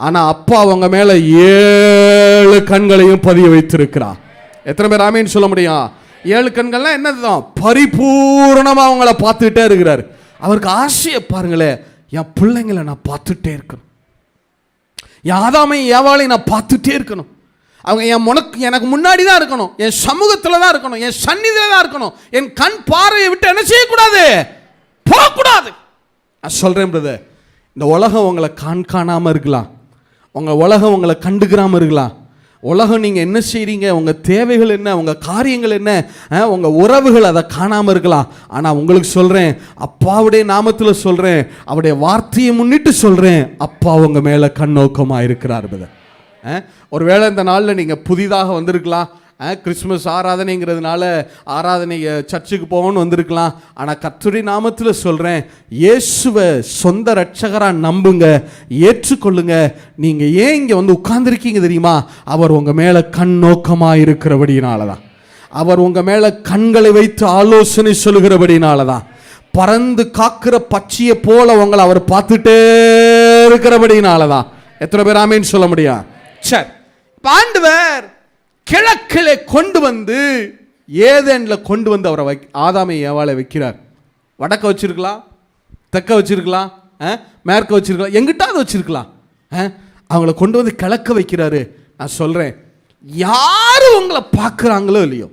Speaker 1: ஆனால் அப்பா அவங்க மேலே 7 கண்களையும் பதிய வைத்திருக்கிறார். எத்தனை பேர் ஆமேன்னு சொல்ல முடியும்? 7 கண்கள்லாம் என்னதுதான்? பரிபூர்ணமாக அவங்கள பார்த்துக்கிட்டே இருக்கிறார். அவருக்கு ஆசையை பாருங்களேன், என் பிள்ளைங்களை நான் பார்த்துட்டே இருக்கணும், என் ஆதாமையும் ஏவாளையும் நான் பார்த்துட்டே இருக்கணும், அவங்க எனக்கு முன்னாடி தான் இருக்கணும், என் சமூகத்தில் தான் இருக்கணும், என் சந்நிதியில் தான் இருக்கணும், என் கண் பார்வையை விட்டு என்ன செய்யக்கூடாது, போகக்கூடாது. நான் சொல்கிறேன் பிரதர், இந்த உலகம் உங்களை காணாமல் இருக்கலாம், உலகம் உங்களை கண்டுக்கிறாமல் இருக்கலாம், உலகம் நீங்கள் என்ன செய்கிறீங்க, உங்கள் தேவைகள் என்ன, உங்கள் காரியங்கள் என்ன, உங்கள் உறவுகள் அதை காணாமல் இருக்கலாம். ஆனால் உங்களுக்கு சொல்கிறேன், அப்பாவுடைய நாமத்தில் சொல்கிறேன், அவருடைய வார்த்தையை முன்னிட்டு சொல்கிறேன், அப்பா உங்கள் மேலே கண்ணோக்கமாக இருக்கிறார் பிரதர். ஒருவேளை இந்த நாளில் நீங்கள் புதிதாக வந்திருக்கலாம், கிறிஸ்மஸ் ஆராதனைங்கிறதுனால ஆராதனை சர்ச்சுக்கு போகணும்னு வந்திருக்கலாம். ஆனால் கர்த்தருடைய நாமத்தில் சொல்கிறேன், இயேசுவை சொந்த ரட்சகராக நம்புங்க, ஏற்றுக்கொள்ளுங்க. நீங்கள் ஏன் இங்கே வந்து உட்கார்ந்துருக்கீங்க தெரியுமா? அவர் உங்கள் மேலே கண் நோக்கமாக இருக்கிறபடினால தான், அவர் உங்கள் மேலே கண்களை வைத்து ஆலோசனை சொல்லுகிறபடினால தான், பறந்து காக்கிற பச்சையை போல உங்களை அவர் பார்த்துட்டே இருக்கிறபடினால தான். எத்தனை பேர் ஆமேன்னு சொல்ல முடியும்? சரி, ஆண்டவர் கிழக்கிலே கொண்டு வந்து ஏதேன்ல கொண்டு வந்து அவரை ஆதாமை ஏவாளை வைக்கிறார். வடக்க வச்சிருக்கலாம், தெற்க வச்சிருக்கலாம், மேற்க வச்சிருக்கலாம், எங்கிட்டாவது வச்சிருக்கலாம். அவங்கள கொண்டு வந்து கிழக்க வைக்கிறாரு. நான் சொல்றேன், யாரு உங்களை பார்க்குறாங்களோ இல்லையோ,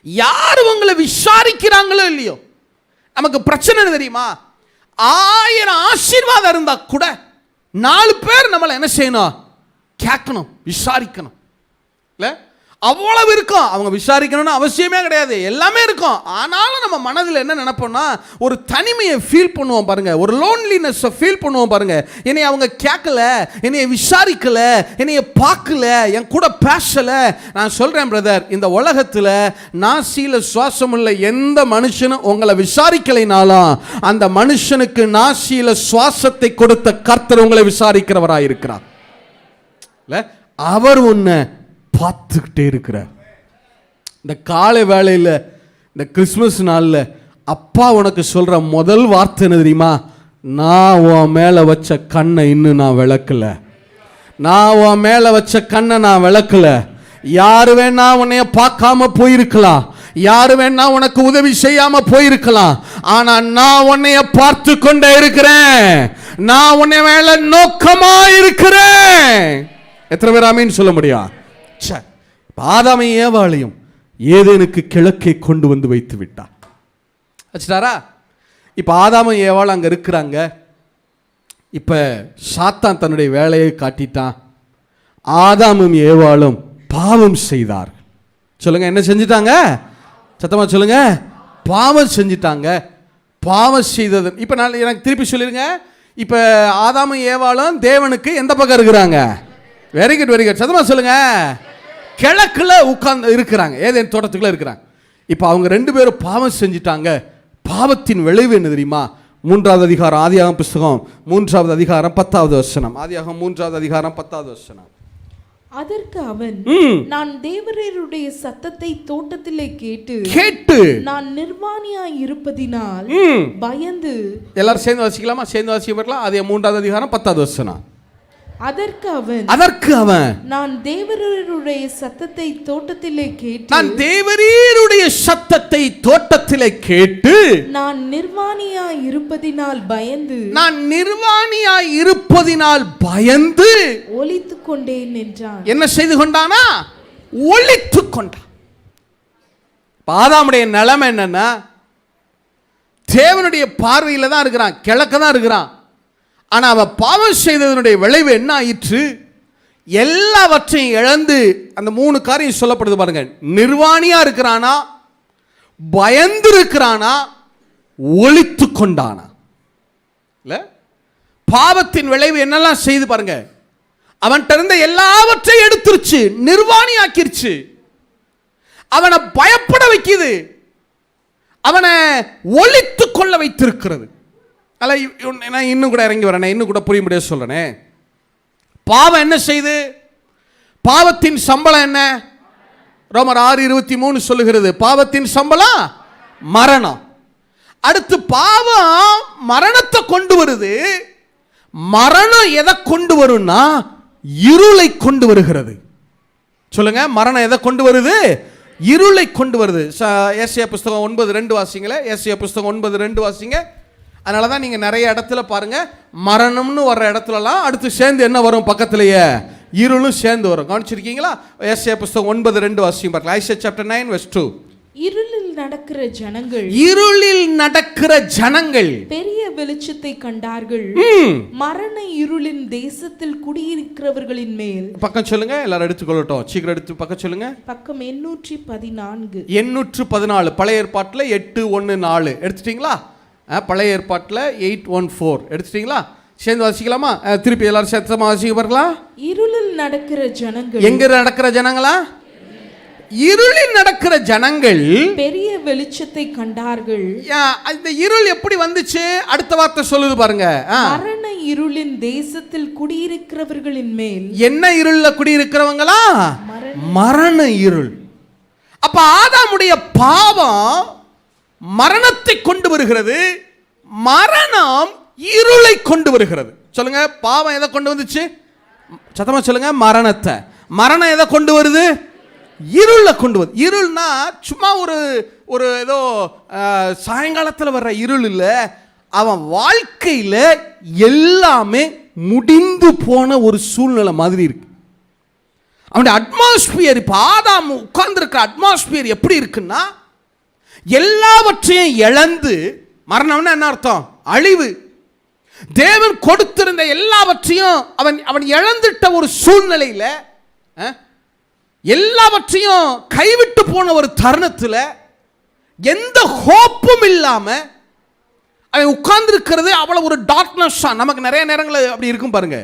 Speaker 1: யாரு உங்களை விசாரிக்கிறாங்களோ இல்லையோ, நமக்கு பிரச்சனை தெரியுமா? 1000 ஆசீர்வாதம் இருந்தா கூட 4 பேர் நம்மளை என்ன செய்யணும்? கேட்கணும், விசாரிக்கணும். இல்லை அவ்வளவு இருக்கும். அவங்க விசாரிக்கணும்னு அவசியமே கிடையாது, எல்லாமே இருக்கும். ஆனாலும் நம்ம மனதில் என்ன நினைப்போம்னா, ஒரு தனிமையை ஃபீல் பண்ணுவோம் பாருங்க, ஒரு லோன்லினஸை ஃபீல் பண்ணுவோம் பாருங்க. என்னை அவங்க கேட்கல, என்னைய விசாரிக்கல, என்னைய பார்க்கல, என் கூட பேசல. நான் சொல்றேன் பிரதர், இந்த உலகத்தில் நாசியில சுவாசம் உள்ள எந்த மனுஷனும் உங்களை விசாரிக்கலைனாலும் அந்த மனுஷனுக்கு நாசியில சுவாசத்தை கொடுத்த கர்த்தர் உங்களை விசாரிக்கிறவராயிருக்கிறார். அவர் உன்னை பார்த்துக்கிட்டே இருக்கிறார். இந்த காலை வேளையில், இந்த கிறிஸ்மஸ் நாளில் அப்பா உனக்கு சொல்கிற முதல் வார்த்தை என்ன தெரியுமா? நான் உன் மேலே வச்ச கண்ணை இன்னும் நான் விளக்கல, நான் உன் மேலே வச்ச கண்ணை நான் விளக்கல. யாரு வேணா உன்னைய பார்க்காம போயிருக்கலாம், யாரு வேணா உனக்கு உதவி செய்யாம போயிருக்கலாம், ஆனா நான் உன்னைய பார்த்து கொண்டே இருக்கிறேன், நான் உன்னை மேல நோக்கமா இருக்கிறேன். எத்தனை பேர் ஆமீன் சொல்ல முடியும்? ஆதாமை ஏவாளையும் ஏதேனுக்கு கிழக்கே கொண்டு வந்து வைத்து விட்டார். வச்சுட்டாரா? இப்ப ஆதாமை ஏவாள் அங்க இருக்கிறாங்க. இப்ப சாத்தான் தன்னுடைய வேலையை காட்டிட்டான். ஆதாமும் ஏவாளும் பாவம் செய்தார். சொல்லுங்க, என்ன செஞ்சிட்டாங்க? சத்தமா சொல்லுங்க, பாவம் செஞ்சிட்டாங்க. பாவம் செய்தது இப்ப நான் எனக்கு திருப்பி சொல்லிருங்க. இப்ப ஆதாமும் ஏவாளும் தேவனுக்கு எந்த பக்கம் இருக்கிறாங்க? Very good, very good. சத்தமா சொல்லுங்க. கிழக்குல உட்கார்ந்து இருக்கிறாங்க, ஏதேன் தோட்டத்துக்குள்ள இருக்கிறாங்க. இப்ப அவங்க 2 பேரும் பாவம் செஞ்சிட்டாங்க. பாவத்தின் விளைவு என்ன தெரியுமா? 3வது அதிகாரம், ஆதியாகமம் புஸ்தகம் 3வது அதிகாரம் 10வது வசனம். ஆதியாகமம் 3வது அதிகாரம் 10வது வசனம்.
Speaker 2: அதற்கு அவன், நான் தேவரீருடைய சத்தத்தை தோட்டத்திலே கேட்டு நான் நிர்வாணியாய் இருப்பதினால் பயந்து. எல்லாரும் சேர்ந்து வாசிக்கலாமா? சேர்ந்து வாசிக்கலாம். அதே 3வது அதிகாரம் 10வது வசனம். அதற்கு அவன் நான் தேவரீருடைய சத்தத்தை தோட்டத்திலே கேட்டு, நான் தேவரீருடைய சத்தத்தை தோட்டத்திலே கேட்டு நான் நிர்வாணியாய் இருப்பதினால் பயந்து, நான் நிர்வாணியாய் இருப்பதினால் பயந்து ஒளித்துக் கொண்டேன் என்றான். என்ன செய்து கொண்டானா? ஒளித்துக் கொண்டான். ஆதாமுடைய நிலைமை என்னன்னா, தேவனுடைய பார்வையில தான் இருக்கிறான், கிழக்க தான் இருக்கிறான். ஆனால் அவன் பாவம் செய்ததனுடைய விளைவு என்ன ஆயிற்று? எல்லாவற்றையும் இழந்து, அந்த 3 காரியம் சொல்லப்படுது பாருங்க. நிர்வாணியா இருக்கிறானா, பயந்து இருக்கிறானா, ஒளித்து கொண்டானா. இல்ல, பாவத்தின் விளைவு என்னெல்லாம் செய்து பாருங்க. அவன்கிட்ட இருந்த எல்லாவற்றையும் எடுத்துருச்சு, நிர்வாணி ஆக்கிருச்சு, அவனை பயப்பட வைக்குது, அவனை ஒளித்து கொள்ள வைத்திருக்கிறது. நான் இன்னும் கூட இறங்கி வரேன், இன்னும் கூட புரிய முடியாது சொல்றேன். பாவம் என்ன செய்து? பாவத்தின் சம்பளம் என்ன? ரோமர் 6:23 சொல்லுகிறது, பாவத்தின் சம்பளம் மரணம். அடுத்து பாவம் மரணத்தை கொண்டு வருது. மரணம் எதை கொண்டு வரும்னா, இருளை கொண்டு வருகிறது. சொல்லுங்க, மரணம் எதை கொண்டு வருது?
Speaker 1: இருளை கொண்டு வருது. ஏசாயா புஸ்தகம் 9:2 வாசிங்களே. ஏசாயா புஸ்தகம் 9:2 வாசிங்க. அதனால தான் நீங்கள் நிறைய இடத்துல பாருங்க, மரணம்னு வர்ற இடத்துலலாம் அடுத்து சேர்ந்து என்ன வரும், பக்கத்துலேயே இருளும் சேர்ந்து வரும். கவனிச்சிருக்கீங்களா? ஏசாயா புஸ்தகம் 9:2 வாசிங்க பாருங்க. Isaiah chapter 9:2.
Speaker 2: இருளில் நடக்கிற ஜனங்கள்,
Speaker 1: இருளில் நடக்கிற ஜனங்கள்
Speaker 2: பெரிய வெளிச்சத்தை கண்டார்கள். மரண இருளின் தேசத்தில் குடியிருக்கிறவர்களின் மேல். பக்கம் சொல்லுங்க, எல்லாரும் எடுத்துக்கொள்ளட்டும், சீக்கிரம் எடுத்து பக்கம் சொல்லுங்க. பக்கம் 814.
Speaker 1: 814 பழைய ஏற்பாட்டில் 8:1-4 எடுத்துட்டீங்களா? பழைய ஏற்பாட்டில் 8:1-4 எடுத்துட்டீங்களா? சேர்ந்து வாசிக்கலாமா? திருப்பி எல்லாரும் சேர்த்து வாசிக்க பாருங்களா.
Speaker 2: இருளில் நடக்கிற ஜனங்கள்,
Speaker 1: எங்க நடக்கிற ஜனங்களா? இருளில் நடக்கிற ஜனங்கள்
Speaker 2: பெரிய வெளிச்சத்தை கண்டார்கள்.
Speaker 1: இந்த இருள் எப்படி வந்துச்சு? அடுத்த வார்த்தை சொல்லுது பாருங்க.
Speaker 2: மரண இருளின் தேசத்தில் குடியிருக்கிறவர்களின் மேல்.
Speaker 1: என்ன இருள்ல குடியிருக்கிறவங்களா? மரண இருள். அப்ப ஆதாமுடைய பாவம் மரணத்தை கொண்டு வருகிறது, மரணம் இருளை கொண்டு வருகிறது. சொல்லுங்க, பாவம் எதை கொண்டு வந்துச்சு? சத்தமா சொல்லுங்க, மரணத்தை. மரணம் எதை கொண்டு வருது? இருளை கொண்டு வருது. இருள்னா சும்மா ஒரு ஏதோ சாயங்காலத்தில் வர்ற இருள் இல்லை. அவன் வாழ்க்கையில் எல்லாமே முடிந்து போன ஒரு சூழ்நிலை மாதிரி இருக்கு. அவனுடைய அட்மாஸ்பியர், இப்போ ஆதாம் உட்கார்ந்துருக்கிற அட்மாஸ்பியர் எப்படி இருக்குன்னா, எல்லாவற்றையும் இழந்து, மரணம்னா என்ன அர்த்தம்? அழிவு. தேவன் கொடுத்திருந்த எல்லாவற்றையும் அவன் இழந்துட்ட ஒரு சூழ்நிலையில், எல்லாவற்றையும் கைவிட்டு போன ஒரு தருணத்தில், எந்த ஹோப்பும் இல்லாம அவன் உட்கார்ந்துருக்கிறது அவ்வளவு ஒரு டார்க்னஸ். நமக்கு நிறைய நேரங்கள் அப்படி இருக்கும் பாருங்க.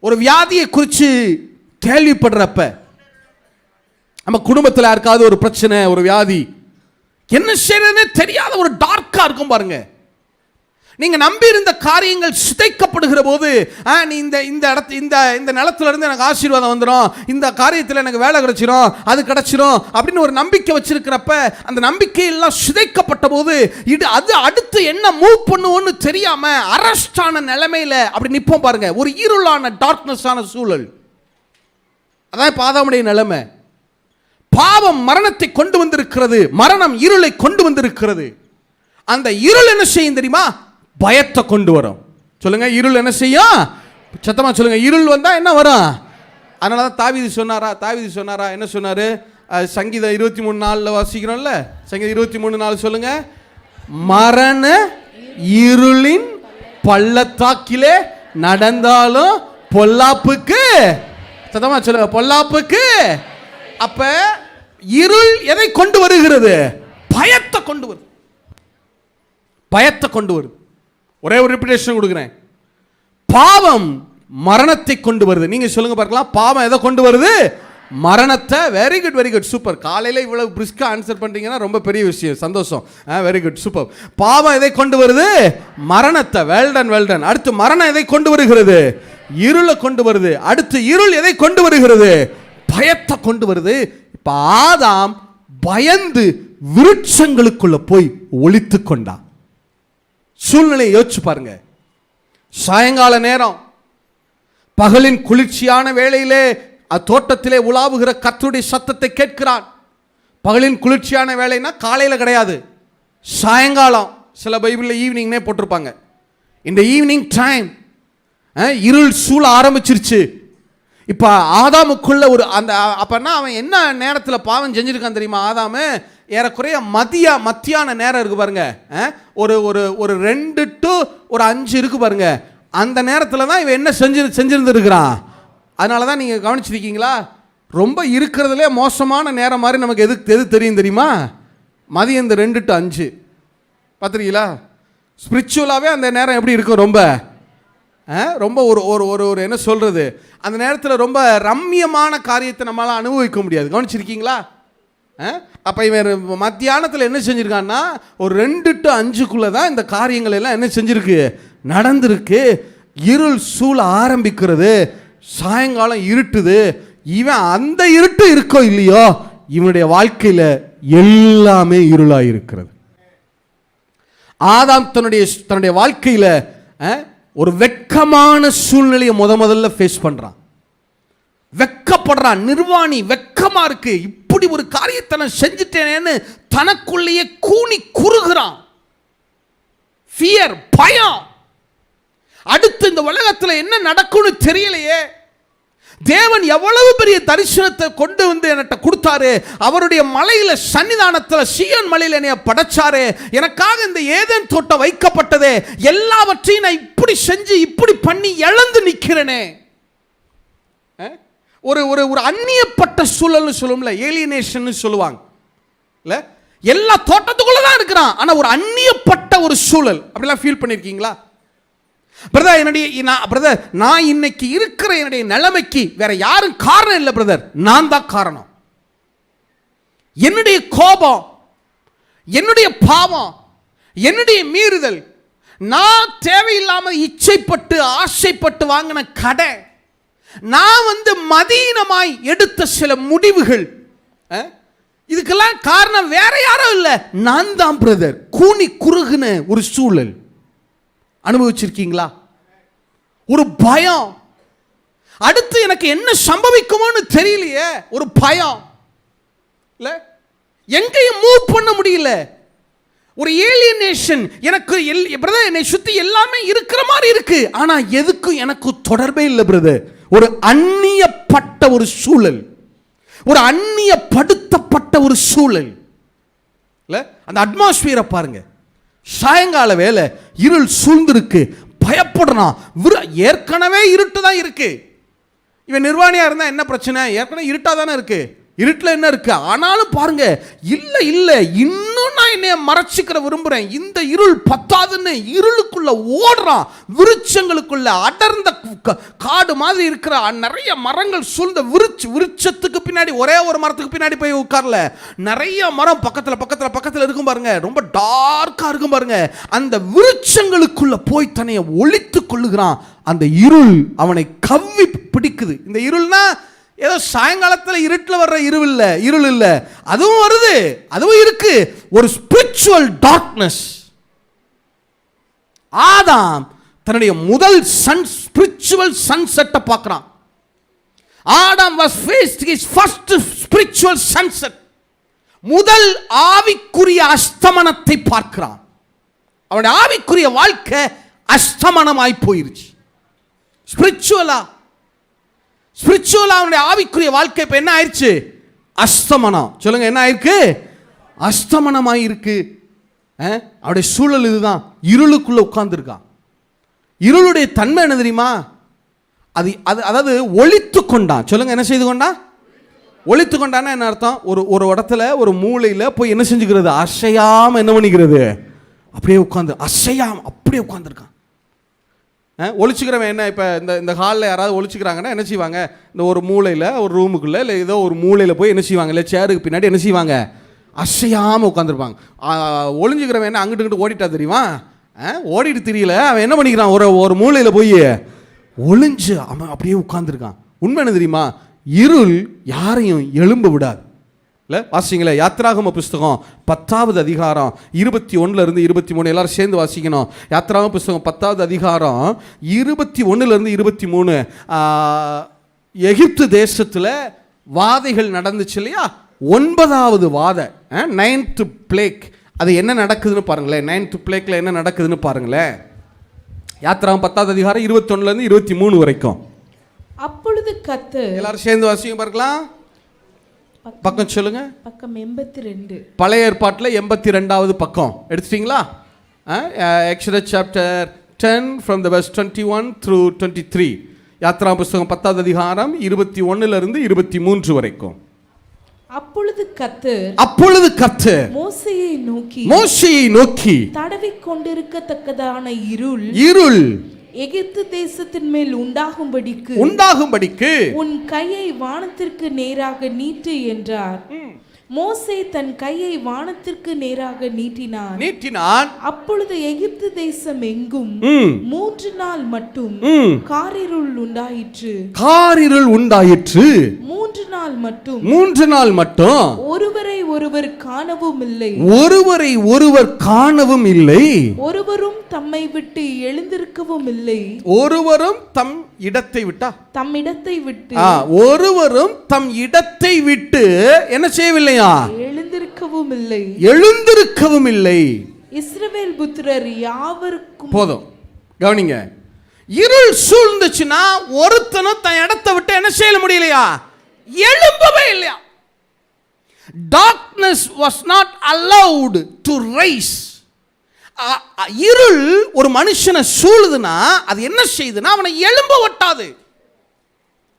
Speaker 1: ஒரு வியாதியை குறித்து கேள்விப்படுறப்ப, நம்ம குடும்பத்தில் யாருக்காவது ஒரு பிரச்சனை, ஒரு வியாதி, என்ன செய்யறதுன்னே தெரியாத ஒரு டார்க்கா இருக்கும் பாருங்க. நீங்க நம்பி இருந்த காரியங்கள் சிதைக்கப்படுகிற போது, நீ இந்த நிலத்துல இருந்து எனக்கு ஆசீர்வாதம் வந்துடும், இந்த காரியத்தில் எனக்கு வேலை கிடைச்சிடும், அது கிடைச்சிடும் அப்படின்னு ஒரு நம்பிக்கை வச்சிருக்கிறப்ப, அந்த நம்பிக்கை எல்லாம் சிதைக்கப்பட்ட போது அது அடுத்து என்ன மூவ் பண்ணுவோன்னு தெரியாம அரஸ்டான நிலைமையில அப்படி நிற்போம் பாருங்க. ஒரு இருளான டார்க்னஸ் ஆன சூழல். அதான் ஆதாமுடைய நிலைமை. பாவம் மரணத்தை கொண்டு வந்திருக்கிறது, மரணம் இருளை கொண்டு வந்திருக்கிறது. அந்த இருள் என்ன செய்யும் தெரியுமா? பயத்தை கொண்டு வரும். சொல்லுங்க, இருள் என்ன செய்யும்? சத்தமா சொல்லுங்க, இருள் வந்தா என்ன வரும்? அதனால தான் தாவீது சொன்னாரா என்ன சொன்னாரு? சங்கீதம் 23:4 வாசிக்கிறோம்ல. சங்கீதம் 23:4 சொல்லுங்க. மரண இருளின் பள்ளத்தாக்கிலே நடந்தாலும் பொல்லாப்புக்கு, சத்தமா சொல்லுங்க, பொல்லாப்புக்கு. அப்ப இருள் எதை கொண்டு வருகிறது? பயத்தை கொண்டு வருது. பயத்தை கொண்டு வருது. ஒரே ஒரு ரிப்பிட்டேஷன் கொடுக்குறேன். பாவம் மரணத்தை கொண்டு வருது. நீங்க சொல்லுங்க பார்க்கலாம், பாவம் எதை கொண்டு வருது? மரணத்தை. Very good, very good, super. காலையில் இவ்வளவு பிரிஸ்கா ஆன்சர் பண்றீங்கன்னா ரொம்ப பெரிய விஷயம், சந்தோஷம். Very good, super. பாவம் எதை கொண்டு வருது? மரணத்தை. Well done, well done. அடுத்து மரணம் எதை கொண்டு வருகிறது? இருளை கொண்டு வருது. அடுத்து இருள் எதை கொண்டு வருகிறது? பயத்தை கொண்டு வருது. இப்ப ஆதாம் பயந்து விருட்சங்களுக்குள்ள போய் ஒளித்து கொண்டான். சூழ்நிலையை யோசிச்சு பாருங்க. சாயங்கால நேரம், பகலின் குளிர்ச்சியான வேளையிலே தோட்டத்திலே உலாவுகிற கர்த்தருடைய சத்தத்தை கேட்கிறான். பகலின் குளிர்ச்சியான வேலைன்னா காலையில் கிடையாது, சாயங்காலம். சில பைபிளில் ஈவினிங்னே போட்டிருப்பாங்க. இந்த ஈவினிங் டைம் இருள் சூழ ஆரம்பிச்சிருச்சு. இப்போ ஆதாமுக்குள்ள ஒரு அந்த அப்பன்னா அவன் என்ன நேரத்தில் பாவம் செஞ்சிருக்கான் தெரியுமா? ஆதாமு ஏறக்குறைய மத்தியான நேரம் இருக்கு பாருங்க. ஒரு 2 to 5 இருக்கு பாருங்க. அந்த நேரத்தில் தான் இவன் என்ன செஞ்சிருந்துருக்கிறான். அதனால தான் நீங்கள் கவனிச்சிருக்கீங்களா, ரொம்ப இருக்கிறதுலே மோசமான நேரம் மாதிரி நமக்கு எது தெரியும் தெரியுமா? மதியம் இந்த 2 to 5 பார்த்துருக்கீங்களா? ஸ்பிரிச்சுவலாகவே அந்த நேரம் எப்படி இருக்கும்? ரொம்ப ஒரு என்ன சொல்கிறது, அந்த நேரத்தில் ரொம்ப ரம்மியமான காரியத்தை நம்மளால் அனுபவிக்க முடியாது. கவனிச்சிருக்கீங்களா? அப்போ இவன் மத்தியானத்தில் என்ன செஞ்சுருக்கான்னா, ஒரு 2 to 5 தான் இந்த காரியங்கள் எல்லாம் என்ன செஞ்சுருக்கு, நடந்திருக்கு. இருள் சூழ ஆரம்பிக்கிறது, சாயங்காலம் இருட்டுது. இவன் அந்த இருட்டு இருக்கோ இல்லையோ, இவனுடைய வாழ்க்கையில் எல்லாமே இருளாக இருக்கிறது. ஆதாம் தன்னுடைய வாழ்க்கையில் ஒரு வெட்கமான சூழ்நிலையை முதல்ல ஃபேஸ் பண்ணுறான். வெட்கப்படுறான். நிர்வாணி, வெட்கமா இருக்கு, இப்படி இப்படி ஒரு காரியத்தை நான் செஞ்சுட்டேனேன்னு தனக்குள்ளேயே கூனி குறுகிறான். ஃபியர், பயம். அடுத்து இந்த உலகத்தில் என்ன நடக்கும்னு தெரியலையே. தேவன் எவ்வளவு பெரிய தரிசனத்தை கொண்டு வந்து என்கிட்ட கொடுத்தாரு. அவருடைய மலையில சன்னிதானத்தில் சீயோன் மலையில என்னைய படைச்சாரு. எனக்காக இந்த ஏதேன் தோட்டம் வைக்கப்பட்டதே. எல்லாவற்றையும் நான் இப்படி செஞ்சு இப்படி பண்ணி இழந்து நிற்கிறேனே. ஒரு ஒரு ஒரு அந்நியப்பட்ட சூழல்னு சொல்லுவோம்ல, ஏலியனேஷன் சொல்லுவாங்க இல்ல. எல்லா தோட்டத்துக்குள்ள தான் இருக்கிறான், ஆனா ஒரு அந்நியப்பட்ட ஒரு சூழல். அப்படிலாம் ஃபீல் பண்ணிருக்கீங்களா? பிரதர், நான் இன்னைக்கு இருக்கிற என்னுடைய நிலைமைக்கு வேற யாரும் காரணம் இல்லை பிரதர், நான் தான் காரணம். என்னுடைய கோபம், என்னுடைய பாவம், என்னுடைய மீறுதல், நான் தேவையில்லாமல் இச்சைப்பட்டு ஆசைப்பட்டு வாங்கின கடை, நான் மதீனமாய் எடுத்த சில முடிவுகள், இதுக்கெல்லாம் காரணம் வேற யாரும் இல்லை, நான் தான் பிரதர். கூனி குறுகுன ஒரு சூழல் அனுபவிச்சிருக்கீங்களா? ஒரு பயம், அடுத்து எனக்கு என்ன சம்பவிக்குமோன்னு தெரியலையே, ஒரு பயம் இல்ல, எங்கேயும் மூவ் பண்ண முடியல, ஒரு ஏலியனேஷன். எனக்கு பிரதர் என்னை சுத்தி எல்லாமே இருக்கிற மாதிரி இருக்கு, ஆனா எதுக்கும் எனக்கு தொடர்பே இல்லை பிரதர். ஒரு அந்நியப்பட்ட ஒரு சூழல், ஒரு அந்நியப்படுத்தப்பட்ட ஒரு சூழல் இல்ல. அந்த அட்மாஸ்பியரை பாருங்க. சாயங்கால வேலை, இருள் சூழ்ந்திருக்கு, பயப்படுறான். ஏற்கனவே இருட்டு தான் இருக்கு. இவன் நிர்வாணியா இருந்தா என்ன பிரச்சனை? ஏற்கனவே இருட்டா தானே இருக்கு. இருட்டில் என்ன இருக்கு? ஆனாலும் பாருங்க, இல்ல இல்ல இன்னும் நான் என்னைய மறைச்சிக்கிற விரும்புறேன், இந்த இருள் பத்தாதுன்னு இருளுக்குள்ள ஓடுறான். விருட்சங்களுக்குள்ள அடர்ந்த காடு மாதிரி இருக்கிற நிறைய மரங்கள் சூழ்ந்த விருட்சத்துக்கு பின்னாடி, ஒரே ஒரு மரத்துக்கு பின்னாடி போய் உட்கார்ல, நிறைய மரம் பக்கத்துல பக்கத்துல பக்கத்துல இருக்கும் பாருங்க, ரொம்ப டார்க்கா இருக்கும் பாருங்க. அந்த விருட்சங்களுக்குள்ள போய் தன்னைய ஒளித்து கொள்ளுகிறான். அந்த இருள் அவனை கவ்வி பிடிக்குது. இந்த இருள்னா ஏதோ சாயங்காலத்தில் இருட்டில் வர்ற இருள் இல்லை, அதுவும் வருது, அதுவும் இருக்கு. ஒரு ஸ்பிரிச்சுவல் டார்க்னஸ். ஆதாம் தன்னுடைய முதல் ஸ்பிரிச்சுவல் சன்செட்டை பார்க்கிறான். ஆதாம் was faced his first spiritual sunset. முதல் ஆவிக்குரிய அஸ்தமனத்தை பார்க்கிறான். அவனுடைய ஆவிக்குரிய வாழ்க்கை அஸ்தமனமாய் போயிருச்சு. ஸ்பிரிச்சுவலா அவனுடைய ஆவிக்குரிய வாழ்க்கை இப்ப என்ன ஆயிடுச்சு? அஸ்தமனம். சொல்லுங்க, என்ன ஆயிருக்கு? அஸ்தமனமாய் இருக்கு. அவருடைய சூழல் இதுதான். இருளுக்குள்ள உட்கார்ந்துருக்கான். இருளுடைய தன்மை என்ன தெரியுமா? அதாவது ஒளித்து கொண்டான். சொல்லுங்க, என்ன செய்து கொண்டான்? ஒளித்து கொண்டான்னா என்ன அர்த்தம்? ஒரு இடத்துல ஒரு மூலையில போய் என்ன செஞ்சுக்கிறது? அசையாம என்ன பண்ணிக்கிறது? அப்படியே உட்கார்ந்து அசையாம அப்படியே உட்கார்ந்துருக்கான். ஒழிச்சுக்கிறவன் என்ன? இப்போ இந்த ஹாலில் யாராவது ஒழிச்சுக்கிறாங்கன்னா என்ன செய்வாங்க? இந்த ஒரு மூலையில், ஒரு ரூமுக்குள்ளே, இல்லை ஏதோ ஒரு மூலையில் போய் என்ன செய்வாங்க? இல்லை சேருக்கு பின்னாடி என்ன செய்வாங்க? அசையாமல் உட்காந்துருப்பாங்க. ஒளிஞ்சுக்கிறவன் என்ன அங்கிட்டு இங்கிட்டு ஓடிட்டா தெரியுமா? ஓடிட்டு தெரியல, அவன் என்ன பண்ணிக்கிறான்? ஒரு மூலையில் போய் ஒளிஞ்சு அவன் அப்படியே உட்காந்துருக்கான். உண்மை என்ன தெரியுமா? இருள் யாரையும் எழும்ப விடாது. இல்லை வாசிங்களே, யாத்ராகம புஸ்தகம் 10வது அதிகாரம் 21 23, எல்லாரும் சேர்ந்து வாசிக்கணும். யாத்ராகம புஸ்தகம் 10வது அதிகாரம் 21 23. எகிப்து தேசத்தில் வாதைகள் நடந்துச்சு இல்லையா? 9வது வாதை, 9th plague. அது என்ன நடக்குதுன்னு பாருங்களேன். 9th plagueல என்ன நடக்குதுன்னு பாருங்களேன். யாத்ராகமம் 10வது அதிகாரம் 21 23 வரைக்கும்.
Speaker 2: அப்பொழுது கர்த்தர், எல்லாரும் சேர்ந்து வாசிங்க பார்க்கலாம். பக்கம் சொல்லுங்க. பக்கம் 82. பழைய ஏற்பாட்டில் 82வது பக்கம் எடுத்துட்டீங்களா? Exodus chapter 10 from the verse 21 through 23. யாத்ராகம புஸ்தகம் 10வது அதிகாரம் 21 23 வரைக்கும். அப்பொழுது கர்த்தர் மோசேயை நோக்கி தடவிக் கொண்டிருக்கத்தக்கதான இருள் எகிப்து தேசத்தின் மேல் உண்டாகும்படிக்கு உன் கையை வானத்திற்கு நேராக நீட்டு என்றார். மோசே தன் கையை வானத்திற்கு நேராக நீட்டினான். அப்பொழுது எகிப்து தேசம் எங்கும் 3 நாள் மட்டும் காரிருள் உண்டாயிற்று. 3 நாள் மட்டும் ஒருவரை ஒருவர் காணவும் இல்லை,
Speaker 1: ஒருவரை ஒருவர் காணவும் இல்லை,
Speaker 2: ஒருவரும் தம்மை விட்டு எழுந்திருக்கவும் இல்லை,
Speaker 1: ஒருவரும் தம் இடத்தை விட்டா
Speaker 2: தம் இடத்தை விட்டு
Speaker 1: ஒருவரும் தம் இடத்தை விட்டு என்ன செய்யவில்லையா,
Speaker 2: எழுந்திருக்கவும் இல்லை,
Speaker 1: எழுந்திருக்கவும் இல்லை.
Speaker 2: இஸ்ரவேல் புத்திரர் யாவருக்கும்
Speaker 1: போதும் கவனிங்க. இருள் சூழ்ந்துச்சுன்னா ஒருத்தனும் தன் இடத்தை விட்டு என்ன செய்ய முடியலையா, எழும்பவே இல்லையா. Darkness was not allowed to rise. இருள் ஒரு மனுஷனை சூழுதுன்னா அது என்ன செய்யுதுன்னா அவனை எழும்ப ஒட்டாது.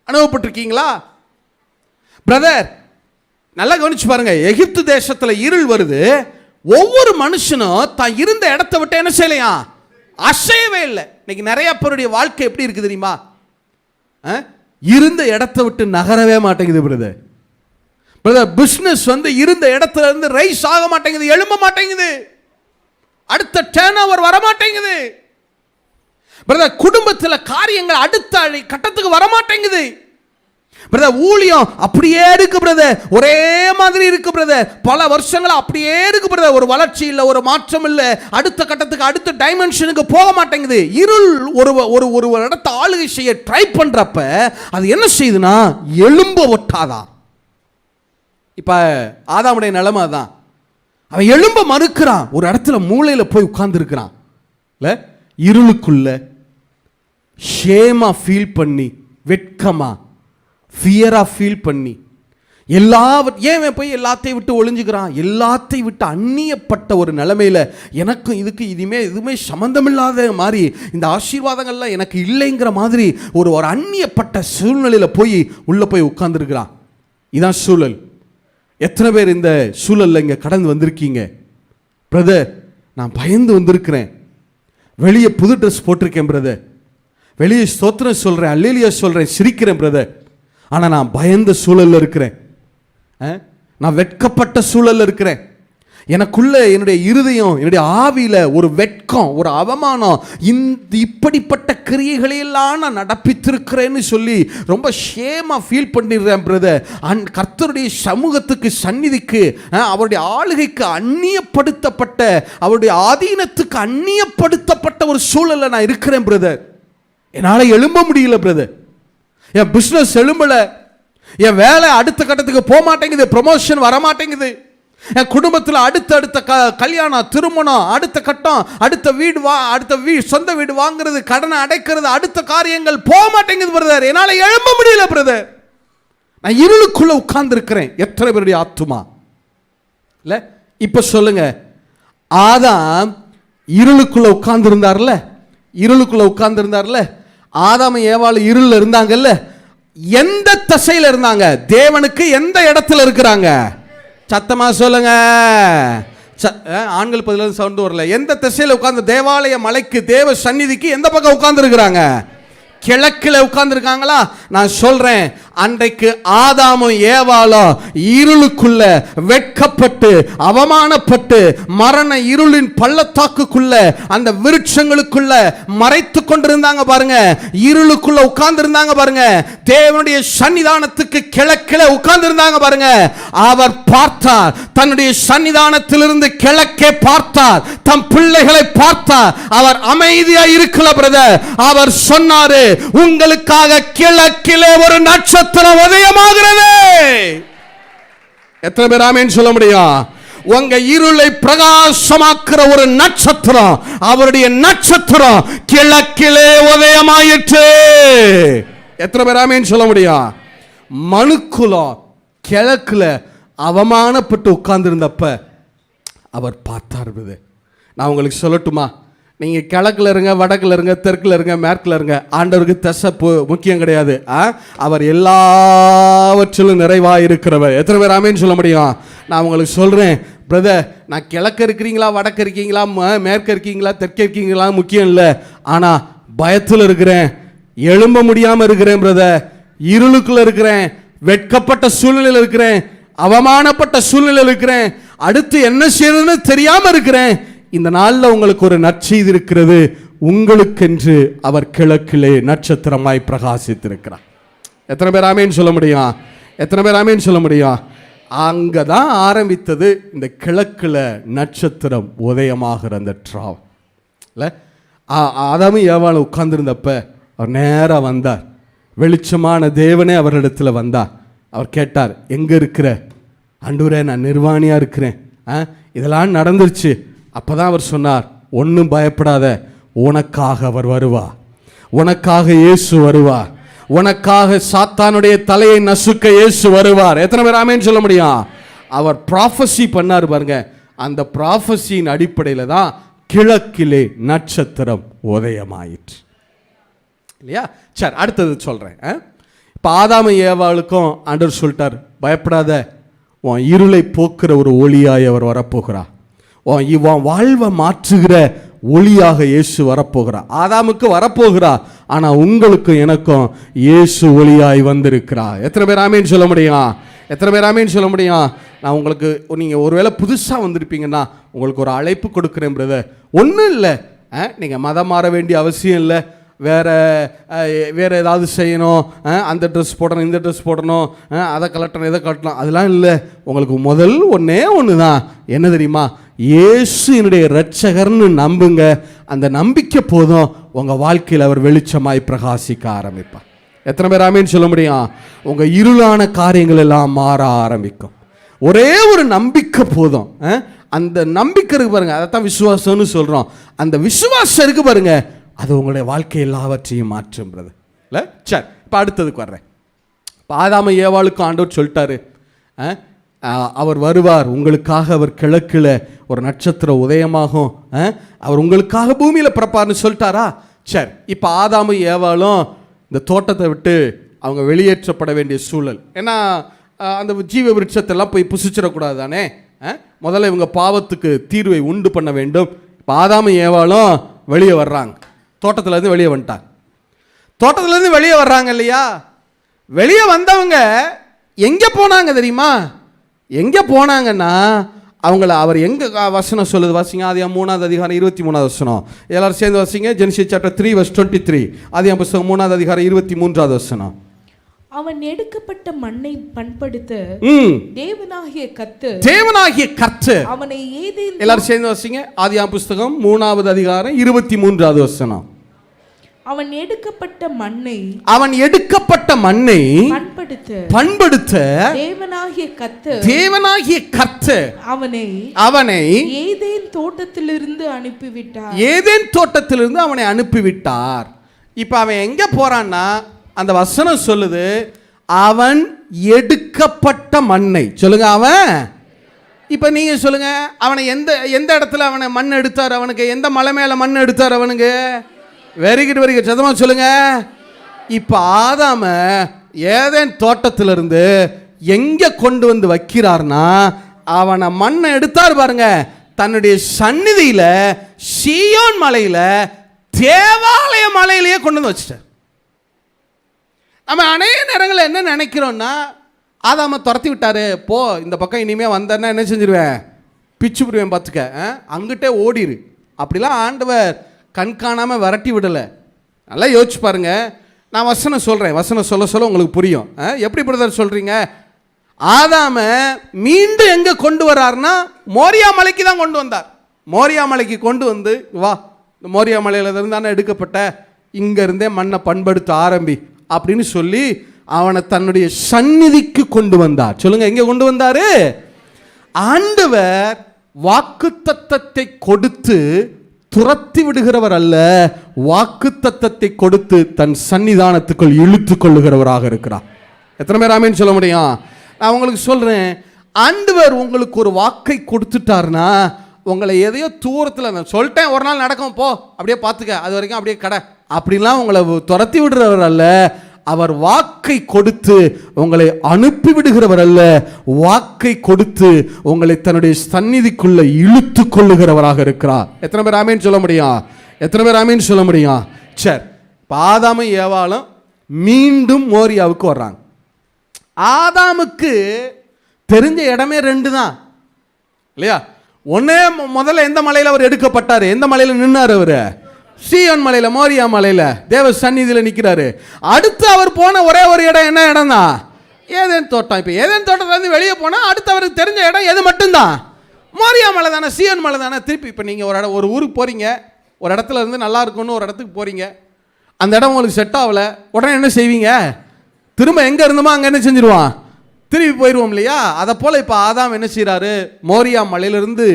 Speaker 1: அனுபவப்பட்டிருக்கீங்களா பிரதர்? நல்லா கவனிச்சு பாருங்க. எகிப்து தேசத்துல இருள் வருது, ஒவ்வொரு மனுஷனும் தான் இருந்த இடத்தை விட்டு என்ன செய்யலையா, அசையவே இல்லை. இன்னைக்கு நிறைய பேருடைய வாழ்க்கை எப்படி இருக்கு தெரியுமா? இருந்த இடத்தை விட்டு நகரவே மாட்டேங்குது பிரதர். பிரதர் பிசினஸ் இருந்த இடத்துல இருந்து ரைஸ் ஆக மாட்டேங்குது, எழும்ப மாட்டேங்குது, அடுத்த டர்ன் ஓவர் வர மாட்டேங்குது. பிரதர் குடும்பத்தில் காரியங்கள் அடுத்த கட்டத்துக்கு வர மாட்டேங்குது. பிரதர் ஊழியம் அப்படியே இருக்கு பிரதர், ஒரே மாதிரி இருக்கு பிரதர், பல வருஷங்களா அப்படியே இருக்கு பிரதர், ஒரு வளர்ச்சி இல்லை, ஒரு மாற்றம் இல்லை, அடுத்த கட்டத்துக்கு அடுத்த டைமென்ஷனுக்கு போக மாட்டேங்குது. இருள் ஒரு ஒரு ஒரு இடத்தை ஆளுகை செய்ய ட்ரை பண்றப்ப அது என்ன செய்யுதுன்னா எழும்ப ஒட்டாதான். இப்ப ஆதாமுடைய நிலைமை தான், அவன் எழும்ப மறுக்கிறான், ஒரு இடத்துல மூளையில போய் உட்கார்ந்து இருக்கிறான். இல்ல இருளுக்குள்ள ஷேமா ஃபீல் பண்ணி, வெட்கமா ஃபியரா ஃபீல் பண்ணி, ஏன் போய் எல்லாத்தையும் விட்டு ஒளிஞ்சுக்கிறான், எல்லாத்தையும் விட்டு அந்நியப்பட்ட ஒரு நிலைமையில எனக்கும் இதுக்கு எதுவுமே சம்பந்தமில்லாத மாதிரி, இந்த ஆசீர்வாதங்கள்லாம் எனக்கு இல்லைங்கிற மாதிரி ஒரு அந்நியப்பட்ட சூழ்நிலையில போய் உள்ள போய் உட்கார்ந்துருக்கிறான். இதான் சூழல். எத்தனை பேர் இந்த சூழல்ல இங்க கடந்து வந்திருக்கீங்க? பிரதர் நான் பயந்து வந்திருக்கிறேன், வெளியே புது ட்ரெஸ் போட்டிருக்கேன் பிரதர், வெளியே ஸ்தோத்திரம் சொல்றேன், அல்லேலூயா சொல்றேன், சிரிக்கிறேன் பிரதர், ஆனா நான் பயந்த சூழல்ல இருக்கிறேன், நான் வெட்கப்பட்ட சூழல்ல இருக்கிறேன், எனக்குள்ள என்னுடைய இருதயம் என்னுடைய ஆவியில ஒரு வெட்கம், ஒரு அவமானம், இப்படிப்பட்ட கிரியைகளெல்லாம் நான் நடப்பித்திருக்கிறேன்னு சொல்லி ரொம்ப ஷேமா ஃபீல் பண்ணிடுறேன் பிரதர். கர்த்தருடைய சமூகத்துக்கு, சந்நிதிக்கு, அவருடைய ஆளுகைக்கு அந்நியப்படுத்தப்பட்ட, அவருடைய ஆதீனத்துக்கு அந்நியப்படுத்தப்பட்ட ஒரு சூழல்ல நான் இருக்கிறேன் பிரதர். என்னால் எழும்ப முடியல பிரதர், என் பிசினஸ் எழும்பல, என் வேலை அடுத்த கட்டத்துக்கு போக மாட்டேங்குது, ப்ரமோஷன் வர மாட்டேங்குது, என் குடும்பத்தில் அடுத்த கல்யாணம், திருமணம், அடுத்த கட்டம், அடுத்த வீடு, சொந்த வீடு வாங்குறது, கடனை அடைக்கிறது, அடுத்த காரியங்கள் போக மாட்டேங்குது பிரதர். என்னால் எழும்ப முடியல பிரதர். நான் இருளுக்குள்ள உட்கார்ந்து இருக்கிறேன். எத்தனை பேருடைய ஆத்துமா இல்ல? இப்ப சொல்லுங்க, ஆதாம் இருளுக்குள்ள உட்கார்ந்து இருந்தார்ல, ஆதாம் ஏவாள் இருள் இருந்தாங்கல்ல, எந்த திசையில இருந்தாங்க? தேவனுக்கு எந்த இடத்துல இருக்கிறாங்க? சத்தமா சொல்லுங்க. ஆண்கள் பதில சவுண்ட் வரல. எந்த திசையில உட்கார்ந்து? தேவாலய மலைக்கு, தேவ சந்நிதிக்கு எந்த பக்கம் உட்கார்ந்து இருக்கிறாங்க? கிழக்கில் உட்கார்ந்து இருக்காங்களா? நான் சொல்றேன், அன்றைக்கு ஆதாமும் ஏவாளும் இருளுக்குள்ள வெட்கப்பட்டு, அவமானப்பட்டு, மரண இருளின் பள்ளத்தாக்குக்குள்ள, அந்த விருட்சங்களுக்குள்ள மறைத்து கொண்டிருந்தாங்க பாருங்க. இருளுக்குள்ள உட்கார்ந்து இருந்தாங்க பாருங்க. தேவனுடைய சன்னிதானத்துக்கு கிழக்கில் உட்கார்ந்து இருந்தாங்க பாருங்க. அவர் பார்த்தார், தன்னுடைய சன்னிதானத்திலிருந்து கிழக்கே பார்த்தார், தம் பிள்ளைகளை பார்த்தார். அவர் அமைதியா இருக்கல பிரதர். அவர் சொன்னாரு, உங்களுக்காக கிழக்கிலே ஒரு நட்சத்திரம் உதயமாகிறது. எத்தனை பேர் ஆமென் சொல்ல முடியும்? உங்க இருளை பிரகாசமாக்குற ஒரு நட்சத்திரம், அவருடைய நட்சத்திரம் கிழக்கிலே உதயமாயிற்று. எத்தனை பேர் ஆமென் சொல்ல முடியும்? மனுக்குலம் கிழக்குல அவமானப்பட்டு உட்கார்ந்து இருந்தப்ப அவர் பார்த்தார். நான் உங்களுக்கு சொல்லட்டுமா, நீங்க கிழக்குல இருங்க, வடக்குல இருங்க, தெற்குல இருங்க, மேற்குல இருங்க, ஆண்டவருக்கு திசை முக்கியம் கிடையாது. அவர் எல்லாவற்றிலும் நிறைவாக இருக்கிறவர். எத்தனை பேர் ஆமென் சொல்ல முடியும்? நான் உங்களுக்கு சொல்றேன் பிரதர், நான் கிழக்கு இருக்கிறீங்களா, வடக்கு இருக்கீங்களா, மேற்கு இருக்கீங்களா, தெற்க இருக்கீங்களா முக்கியம் இல்லை. ஆனா பயத்தில் இருக்கிறேன், எழும்ப முடியாம இருக்கிறேன் பிரதர், இருளுக்குள்ள இருக்கிறேன், வெட்கப்பட்ட சூழ்நிலையில் இருக்கிறேன், அவமானப்பட்ட சூழ்நிலையில் இருக்கிறேன், அடுத்து என்ன செய்யறதுன்னு தெரியாம இருக்கிறேன். இந்த நாளில் உங்களுக்கு ஒரு நற்செய்தி இருக்கிறது. உங்களுக்கென்று அவர் கிழக்கிலே நட்சத்திரமாய் பிரகாசித்திருக்கிறார். எத்தனை பேர் ஆமென் சொல்ல முடியும்? எத்தனை பேர் ஆமென் சொல்ல முடியும்? அங்கே தான் ஆரம்பித்தது இந்த கிழக்கில் நட்சத்திரம் உதயமாகிற அந்த ட்ராவல் இல்லை. ஆதாமும் ஏவாளும் உட்கார்ந்துருந்தப்ப அவர் நேராக வந்தார். வெளிச்சமான தேவனே அவரிடத்தில் வந்தார். அவர் கேட்டார், எங்கே இருக்கிற? ஆண்டவரே, நான் நிர்வாணியாக இருக்கிறேன், இதெல்லாம் நடந்துருச்சு. அப்போ தான் அவர் சொன்னார், ஒன்றும் பயப்படாத, உனக்காக அவர் வருவார், உனக்காக இயேசு வருவார், உனக்காக சாத்தானுடைய தலையை நசுக்க இயேசு வருவார். எத்தனை பேர் ஆமென் சொல்ல முடியும்? அவர் ப்ராஃபஸி பண்ணார் பாருங்க. அந்த ப்ராஃபஸியின் அடிப்படையில் தான் கிழக்கிலே நட்சத்திரம் உதயமாயிற்று இல்லையா? சரி, அடுத்தது சொல்கிறேன். இப்போ ஆதாம ஏவாளுக்கும் ஆண்டவர் சொல்லிட்டார், பயப்படாத, உன் இருளை போக்குற ஒரு ஒளியாய் அவர் வரப்போகிறார், உன் வாழ்வை மாற்றுகிற ஒளியாக இயேசு வரப்போகிறார். ஆதாமுக்கு வரப்போகிறார், ஆனால் உங்களுக்கும் எனக்கும் இயேசு ஒளியாய் வந்திருக்கிறார். எத்தனை பேர் ஆமேன்னு சொல்ல முடியும்? எத்தனை பேர் ஆமேன்னு சொல்ல முடியும்? நான் உங்களுக்கு, நீங்கள் ஒருவேளை புதுசாக வந்திருப்பீங்கன்னா உங்களுக்கு ஒரு அழைப்பு கொடுக்குறேன் பிரதர். ஒன்றும் இல்லை, நீங்கள் மதம் மாற வேண்டிய அவசியம் இல்லை. வேறு ஏதாவது செய்யணும், அந்த ட்ரெஸ் போடணும், இந்த ட்ரெஸ் போடணும், அதை கலட்டணும், இதை கலட்டணும், அதெல்லாம் இல்லை. உங்களுக்கு முதல் ஒன்றே ஒன்று தான். என்ன தெரியுமா? இயேசு என்னுடைய இரட்சகர்னு நம்புங்க. அந்த நம்பிக்கை போதும், உங்கள் வாழ்க்கையில் அவர் வெளிச்சமாய் பிரகாசிக்க ஆரம்பிப்பார். எத்தனை பேர் ஆமேன்னு சொல்ல முடியும்? உங்கள் இருளான காரியங்கள் எல்லாம் மாற ஆரம்பிக்கும். ஒரே ஒரு நம்பிக்கை போதும். அந்த நம்பிக்கை இருக்கு பாருங்க, அதைத்தான் விசுவாசம்னு சொல்கிறோம். அந்த விசுவாசம் இருக்கு பாருங்க, அது உங்களுடைய வாழ்க்கை எல்லாவற்றையும் மாற்றும்ன்றது இல்லை. சரி, இப்போ அடுத்ததுக்கு வர்றேன். இப்போ ஆதாம ஏவாளுக்கும் ஆண்டவர் சொல்லிட்டாரு, அவர் வருவார், உங்களுக்காக அவர் கிழக்கில் ஒரு நட்சத்திரம் உதயமாகும், அவர் உங்களுக்காக பூமியில் பிறப்பார்னு சொல்லிட்டாரா? சரி, இப்போ ஆதாம ஏவாளும் இந்த தோட்டத்தை விட்டு அவங்க வெளியேற்றப்பட வேண்டிய சூழல். ஏன்னா அந்த ஜீவ விருட்சத்தெல்லாம் போய் புசிச்சிடக்கூடாது தானே. முதல்ல இவங்க பாவத்துக்கு தீர்வை உண்டு பண்ண வேண்டும். இப்போ ஆதாம ஏவாளும் வெளியே வர்றாங்க, தோட்டத்திலேருந்து வெளியே வந்துட்டாங்க. தோட்டத்திலேருந்து வெளியே வர்றாங்க இல்லையா? வெளியே வந்தவங்க எங்கே போனாங்க தெரியுமா? எங்கே போனாங்கன்னா அவர் எங்கே வசனம் சொல்லுது வாசிங்க. ஆதியாகமம் 3வது அதிகாரம் 23வது வசனம். எல்லாரும் சேர்ந்து வாசிங்க. Genesis chapter 3 verse 23. ஆதியாகமம் புத்தகம் 3வது அதிகாரம் 23வது வசனம்.
Speaker 2: அவன் எடுக்கப்பட்ட மண்ணை பண்படுத்த தேவனாகிய கர்த்தர் அவனை ஏதேன்.
Speaker 1: எல்லாரும் சேர்ந்து வாசிங்க. ஆதியாகமம் புத்தகம் 3வது அதிகாரம் 23வது வசனம்.
Speaker 2: அவன் எடுக்கப்பட்ட மண்ணை பண்படுத்த தேவனாகிய கர்த்தர் அவனை ஏதேன் தோட்டத்திலிருந்து
Speaker 1: அனுப்பிவிட்டார். இப்போ அவன் எங்க போறான்னா, அந்த வசனம் சொல்லுது, அவன் எடுக்கப்பட்ட மண்ணை. சொல்லுங்க, அவன். இப்போ நீங்க சொல்லுங்க, அவனை எந்த இடத்துல அவனை மண் எடுத்தார்? அவனுக்கு எந்த மலை மேல மண் எடுத்தார்? அவனுக்கு வெரி குட் சதமா சொல்லுங்க. இப்போ ஆதாம ஏதேன் தோட்டத்திலிருந்து எங்க கொண்டு வந்து வைக்கிறார்னா, அவனை மண்ணை எடுத்தார் பாருங்க, தன்னுடைய சந்நிதியில சீயோன் மலையில தேவாலய மலையிலேயே கொண்டு வந்து வச்சிட்டார். நம்ம அநேக நேரங்களில் என்ன நினைக்கிறோம்னா, ஆதாம துரத்தி விட்டாரு, போ இந்த பக்கம் இனிமே வந்தேன்னா என்ன செஞ்சிருவேன், பிச்சு விடுவேன், பார்த்துக்க, அங்கிட்டே ஓடிரு. அப்படிலாம் ஆண்டவர் கண்காணாமல் விரட்டி விடலை. நல்லா யோசிச்சு பாருங்க. நான் வசனம் சொல்கிறேன், வசனம் சொல்ல உங்களுக்கு புரியும். எப்படி பிரதர் சொல்கிறீங்க? ஆதாம மீண்டும் எங்கே கொண்டு வர்றாருன்னா, மோரியா மலைக்கு தான் கொண்டு வந்தார். மோரியா மலைக்கு கொண்டு வந்து, வா, இந்த மோரியா மலையில இருந்து தானே எடுக்கப்பட்ட, இங்கேருந்தே மண்ணை பண்படுத்த ஆரம்பி அப்படின்னு சொல்லி அவனை தன்னுடைய சந்நிதிக்கு கொண்டு வந்தார். சொல்லுங்க, எங்கே கொண்டு வந்தாரு? ஆண்டவர் வாக்குத்தத்தத்தை கொடுத்து துரத்தி விடுகிறவர் அல்ல, வாக்குத்தத்தத்தை கொடுத்து தன் சன்னிதானத்துக்குள் இழுத்து கொள்ளுகிறவராக இருக்கிறார். எத்தனை பேர் ஆமேன்னு சொல்ல முடியும்? நான் உங்களுக்கு சொல்றேன், ஆண்டவர் உங்களுக்கு ஒரு வாக்கை கொடுத்துட்டாருன்னா, உங்களை எதையோ தூரத்தில், நான் சொல்லிட்டேன் ஒரு நாள் நடக்கும், போ அப்படியே பார்த்துக்க, அது வரைக்கும் அப்படியே கடை, அப்படின்லாம் உங்களை துரத்தி விடுறவர் அல்ல. அவர் வாக்கை கொடுத்து உங்களை அனுப்பி விடுகிறவர் அல்ல, வாக்கை கொடுத்து உங்களை தன்னுடைய சந்நிதிக்குள்ள இழுத்து கொள்ளுகிறவராக இருக்கிறார். எத்தனை பேர் ஆமேன்னு சொல்ல முடியும்? எத்தனை பேர் ஆமேன்னு சொல்ல முடியும்? சரி, ஆதாமும் ஏவாளும் மீண்டும் மோரியாவுக்கு வர்றாங்க. ஆதாமுக்கு தெரிஞ்ச இடமே 2 தான் இல்லையா? ஒன்னே முதல்ல எந்த மலையில் அவர் எடுக்கப்பட்டார்? எந்த மலையில் நின்னார்? அவர் சீயோன் மலையில, மோரியா மலையில தேவ சந்நிதியில நிக்கிறாரு. அடுத்து அவர் போன ஒரே ஒரு இடம் என்ன இடம் தான்? ஏதேன் தோட்டம். இப்போ ஏதேன் தோட்டத்துலேருந்து வெளியே போனால் அடுத்தவருக்கு தெரிஞ்ச இடம் எது மட்டும்தான்? மோரியா மலை தானே, சீயோன் மலை தானே. திருப்பி இப்போ நீங்கள் ஒரு ஊருக்கு போகிறீங்க, ஒரு இடத்துல இருந்து நல்லா இருக்குன்னு ஒரு இடத்துக்கு போகிறீங்க, அந்த இடம் உங்களுக்கு செட் ஆகலை, உடனே என்ன செய்வீங்க? திரும்ப எங்கே இருந்தோமோ அங்கே என்ன செஞ்சிருவான்? திரும்பி போயிடுவோம் இல்லையா? அதை போல் இப்போ ஆதாம் என்ன செய்கிறாரு? மோரியா மலையிலேருந்து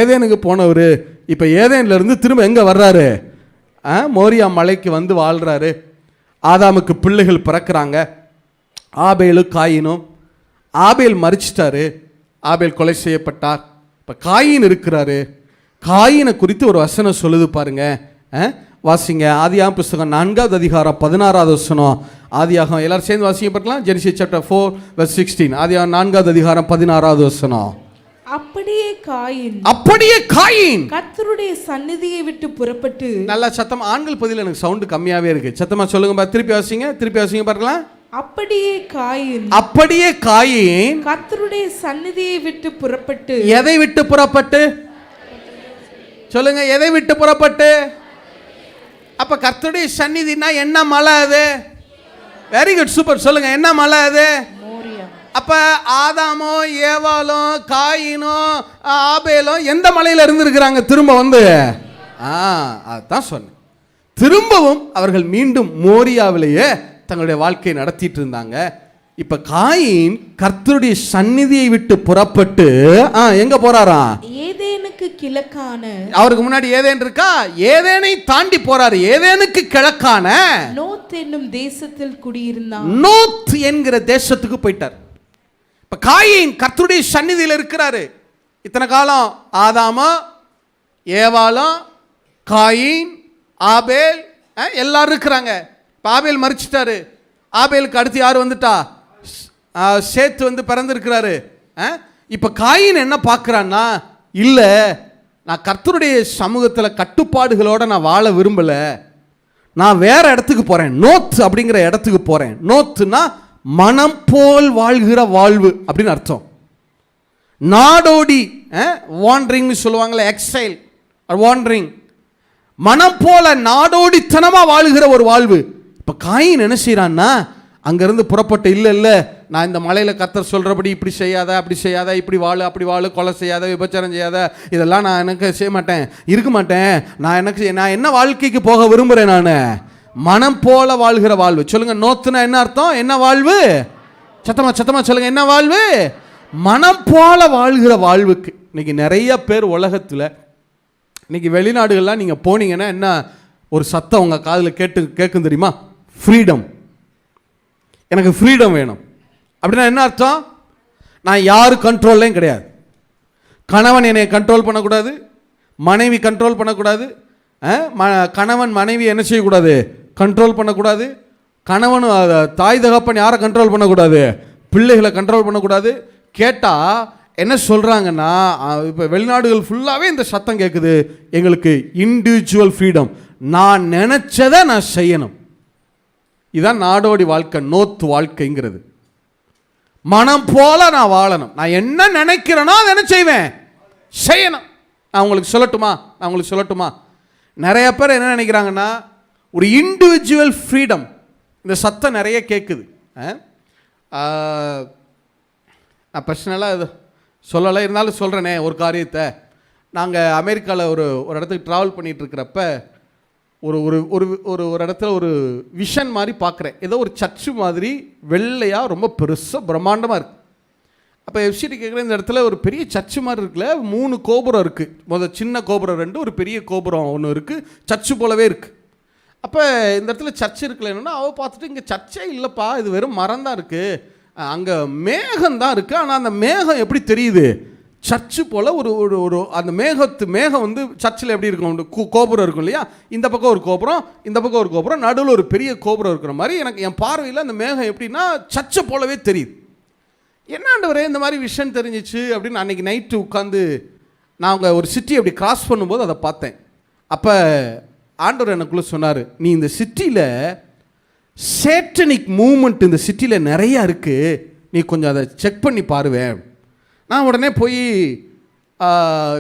Speaker 1: ஏதேனுக்கு போனவர் இப்போ ஏதேன்லேருந்து திரும்ப எங்கே வர்றாரு? மோரியா மலைக்கு வந்து வாழ்கிறாரு. ஆதாமுக்கு பிள்ளைகள் பிறக்கிறாங்க, ஆபேலும் காயினும். ஆபேல் மரிச்சிட்டாரு, ஆபேல் கொலை செய்யப்பட்டார். இப்போ காயின் இருக்கிறாரு. காயினை குறித்து ஒரு வசனம் சொல்லுது பாருங்க, வாசிங்க. ஆதியாகமம் புஸ்தகம் 4வது அதிகாரம் 16வது வசனம். ஆதியாகமம் எல்லாரும் சேர்ந்து வாசிங்க பார்க்கலாம். Genesis chapter 4:16. ஆதியாகமம் 4வது அதிகாரம் 16வது வசனம்.
Speaker 2: அப்படியே காயின் கர்த்தருடைய சந்நிதியை விட்டு புறப்பட்டு.
Speaker 1: நல்ல சத்தம், ஆண்கள் பதில் எனக்கு சவுண்ட் கம்மியாவே இருக்கு, சத்தமா சொல்லுங்க. திருப்பி வாசிங்க பார்க்கலாம்.
Speaker 2: அப்படியே காயின் கர்த்தருடைய சந்நிதியை விட்டு புறப்பட்டு.
Speaker 1: எதை விட்டு புறப்பட்டு சொல்லுங்க? எதை விட்டு புறப்பட்டு? அப்ப கர்த்தருடைய சந்நிதினா என்ன மலை அது? Very good, super. சொல்லுங்க, என்ன மலை அது? அப்ப ஆதாமோ ஏவாலும் காயினும் ஆபேலும் எந்த மலையில இருந்திருக்கிறாங்க? திரும்ப வந்து அதான் சொன்னேன், திரும்பவும் அவர்கள் மீண்டும் மோரியாவிலேயே தங்களுடைய வாழ்க்கையை நடத்திட்டு இருந்தாங்க. இப்ப காயின் கர்த்தருடைய சந்நிதியை விட்டு புறப்பட்டு எங்க போறாராம்?
Speaker 2: ஏதேனுக்கு கிழக்கான.
Speaker 1: அவருக்கு முன்னாடி ஏதேன் இருக்கா? ஏதேனை தாண்டி போறாரு. ஏதேனுக்கு கிழக்கான
Speaker 2: நோத் என்னும் தேசத்தில் குடியிருந்தான்.
Speaker 1: நோத் என்கிற தேசத்துக்கு போயிட்டார். இப்ப காயின் கர்த்தருடைய சந்நிதியில் இருக்கிறாரு. இத்தனை காலம் ஆதாமா, ஏவாலும், காயின், ஆபேல் எல்லாரும் இருக்கிறாங்க. ஆபேல் மரிச்சிட்டாரு. ஆபேலுக்கு அடுத்து யார் வந்துட்டா? சேத்து வந்து பிறந்திருக்கிறாரு. இப்ப காயின் என்ன பார்க்கிறான்னா, இல்ல நான் கர்த்தருடைய சமூகத்தில் கட்டுப்பாடுகளோட நான் வாழ விரும்பல, நான் வேற இடத்துக்கு போறேன், நோத் அப்படிங்கிற இடத்துக்கு போறேன். நோத்துனா மனம் போல் வாழ்கிற வாழ்வு அப்படின்னு அர்த்தம். நாடோடி வாண்டரிங் சொல்லுவாங்களே, எக்ஸைல் வாண்டரிங், மனம் போல நாடோடித்தனமா வாழுகிற ஒரு வாழ்வு. இப்ப காயின் என்ன செய்யறான்னா, அங்கிருந்து புறப்பட்டு இல்ல நான் இந்த மலையில கர்த்தர் சொல்றபடி இப்படி செய்யாத, அப்படி செய்யாத, இப்படி வாழு, அப்படி வாழு, கொலை செய்யாத, விபச்சாரம் செய்யாத, இதெல்லாம் நான் எனக்கு செய்ய மாட்டேன், இருக்க மாட்டேன். நான் என்ன வாழ்க்கைக்கு போக விரும்புறேன்? நான் மனம் போல வாழ்கிற வாழ்வு. சொல்லுங்க, நோத்துனா என்ன அர்த்தம்? என்ன வாழ்வு? சத்தமா சொல்லுங்க, என்ன வாழ்வு? மனம் போல வாழ்கிற வாழ்வுக்கு. இன்னைக்கு நிறைய பேர் உலகத்தில், இன்னைக்கு வெளிநாடுகள்லாம் நீங்க போனீங்கன்னா என்ன ஒரு சத்தம் உங்க காதில் கேட்கும் தெரியுமா? ஃப்ரீடம். எனக்கு ஃப்ரீடம் வேணும் அப்படின்னா என்ன அர்த்தம்? நான் யாரு கண்ட்ரோல்லையும் கிடையாது. கணவன் என்னை கண்ட்ரோல் பண்ணக்கூடாது, மனைவி கண்ட்ரோல் பண்ணக்கூடாது, கணவன் மனைவி என்ன செய்யக்கூடாது? கண்ட்ரோல் பண்ணக்கூடாது. கணவன் தாய் தகப்பன் யாரை கண்ட்ரோல் பண்ணக்கூடாது? பிள்ளைகளை கண்ட்ரோல் பண்ணக்கூடாது. கேட்டால் என்ன சொல்கிறாங்கன்னா, இப்போ வெளிநாடுகள் ஃபுல்லாகவே இந்த சத்தம் கேட்குது, எங்களுக்கு இண்டிவிஜுவல் ஃப்ரீடம், நான் நினச்சதை நான் செய்யணும். இதுதான் நாடோடி வாழ்க்கை, நோத்து வாழ்க்கைங்கிறது. மனம் போல நான் வாழணும், நான் என்ன நினைக்கிறேனோ அதை என்ன செய்வேன்? செய்யணும். நான் உங்களுக்கு சொல்லட்டுமா? நிறைய பேர் என்ன நினைக்கிறாங்கன்னா, ஒரு இண்டிவிஜுவல் ஃப்ரீடம், இந்த சத்தம் நிறைய கேட்குது. நான் பர்சனலாக இது சொல்லலை, இருந்தாலும் சொல்கிறேனே ஒரு காரியத்தை. நாங்கள் அமெரிக்காவில் ஒரு இடத்துக்கு ட்ராவல் பண்ணிகிட்டு இருக்கிறப்ப ஒரு ஒரு ஒரு ஒரு ஒரு இடத்துல ஒரு விஷன் மாதிரி பார்க்குறேன். ஏதோ ஒரு சர்ச்சு மாதிரி வெள்ளையாக ரொம்ப பெருசாக பிரம்மாண்டமாக இருக்குது. அப்போ எஃப்சிடி கேட்குறேன், இந்த இடத்துல ஒரு பெரிய சர்ச்சு மாதிரி இருக்குல்ல, 3 கோபுரம் இருக்குது, சின்ன கோபுரம் 2, ஒரு பெரிய கோபுரம் 1 இருக்குது, சர்ச்சு போலவே இருக்குது. அப்போ இந்த இடத்துல சர்ச் இருக்குல்ல, என்னன்னா அவள் பார்த்துட்டு, இங்கே சர்ச்சே இல்லைப்பா, இது வெறும் மரம் தான் இருக்குது, அங்கே மேகம் தான் இருக்குது, ஆனால் அந்த மேகம் எப்படி தெரியுது? சர்ச்சு போல் ஒரு ஒரு அந்த மேகம் வந்து சர்ச்சில் எப்படி இருக்கும்? கோபுரம் இருக்கும் இல்லையா, இந்த பக்கம் ஒரு கோபுரம், இந்த பக்கம் ஒரு கோபுரம், நடுவில் ஒரு பெரிய கோபுரம் இருக்கிற மாதிரி எனக்கு என் பார்வையில் அந்த மேகம் எப்படின்னா சர்ச்சை போலவே தெரியுது. என்னாண்டவரே இந்த மாதிரி விஷயம் தெரிஞ்சிச்சு அப்படின்னு அன்றைக்கி நைட்டு உட்காந்து நாங்கள் ஒரு சிட்டி அப்படி கிராஸ் பண்ணும்போது அதை பார்த்தேன். அப்போ ஆண்டவர் எனக்குள்ளே சொன்னார், நீ இந்த சிட்டியில் சேட்டனிக் மூவ்மெண்ட் இந்த சிட்டியில் நிறையா இருக்குது, நீ கொஞ்சம் அதை செக் பண்ணி பாருவேன். நான் உடனே போய்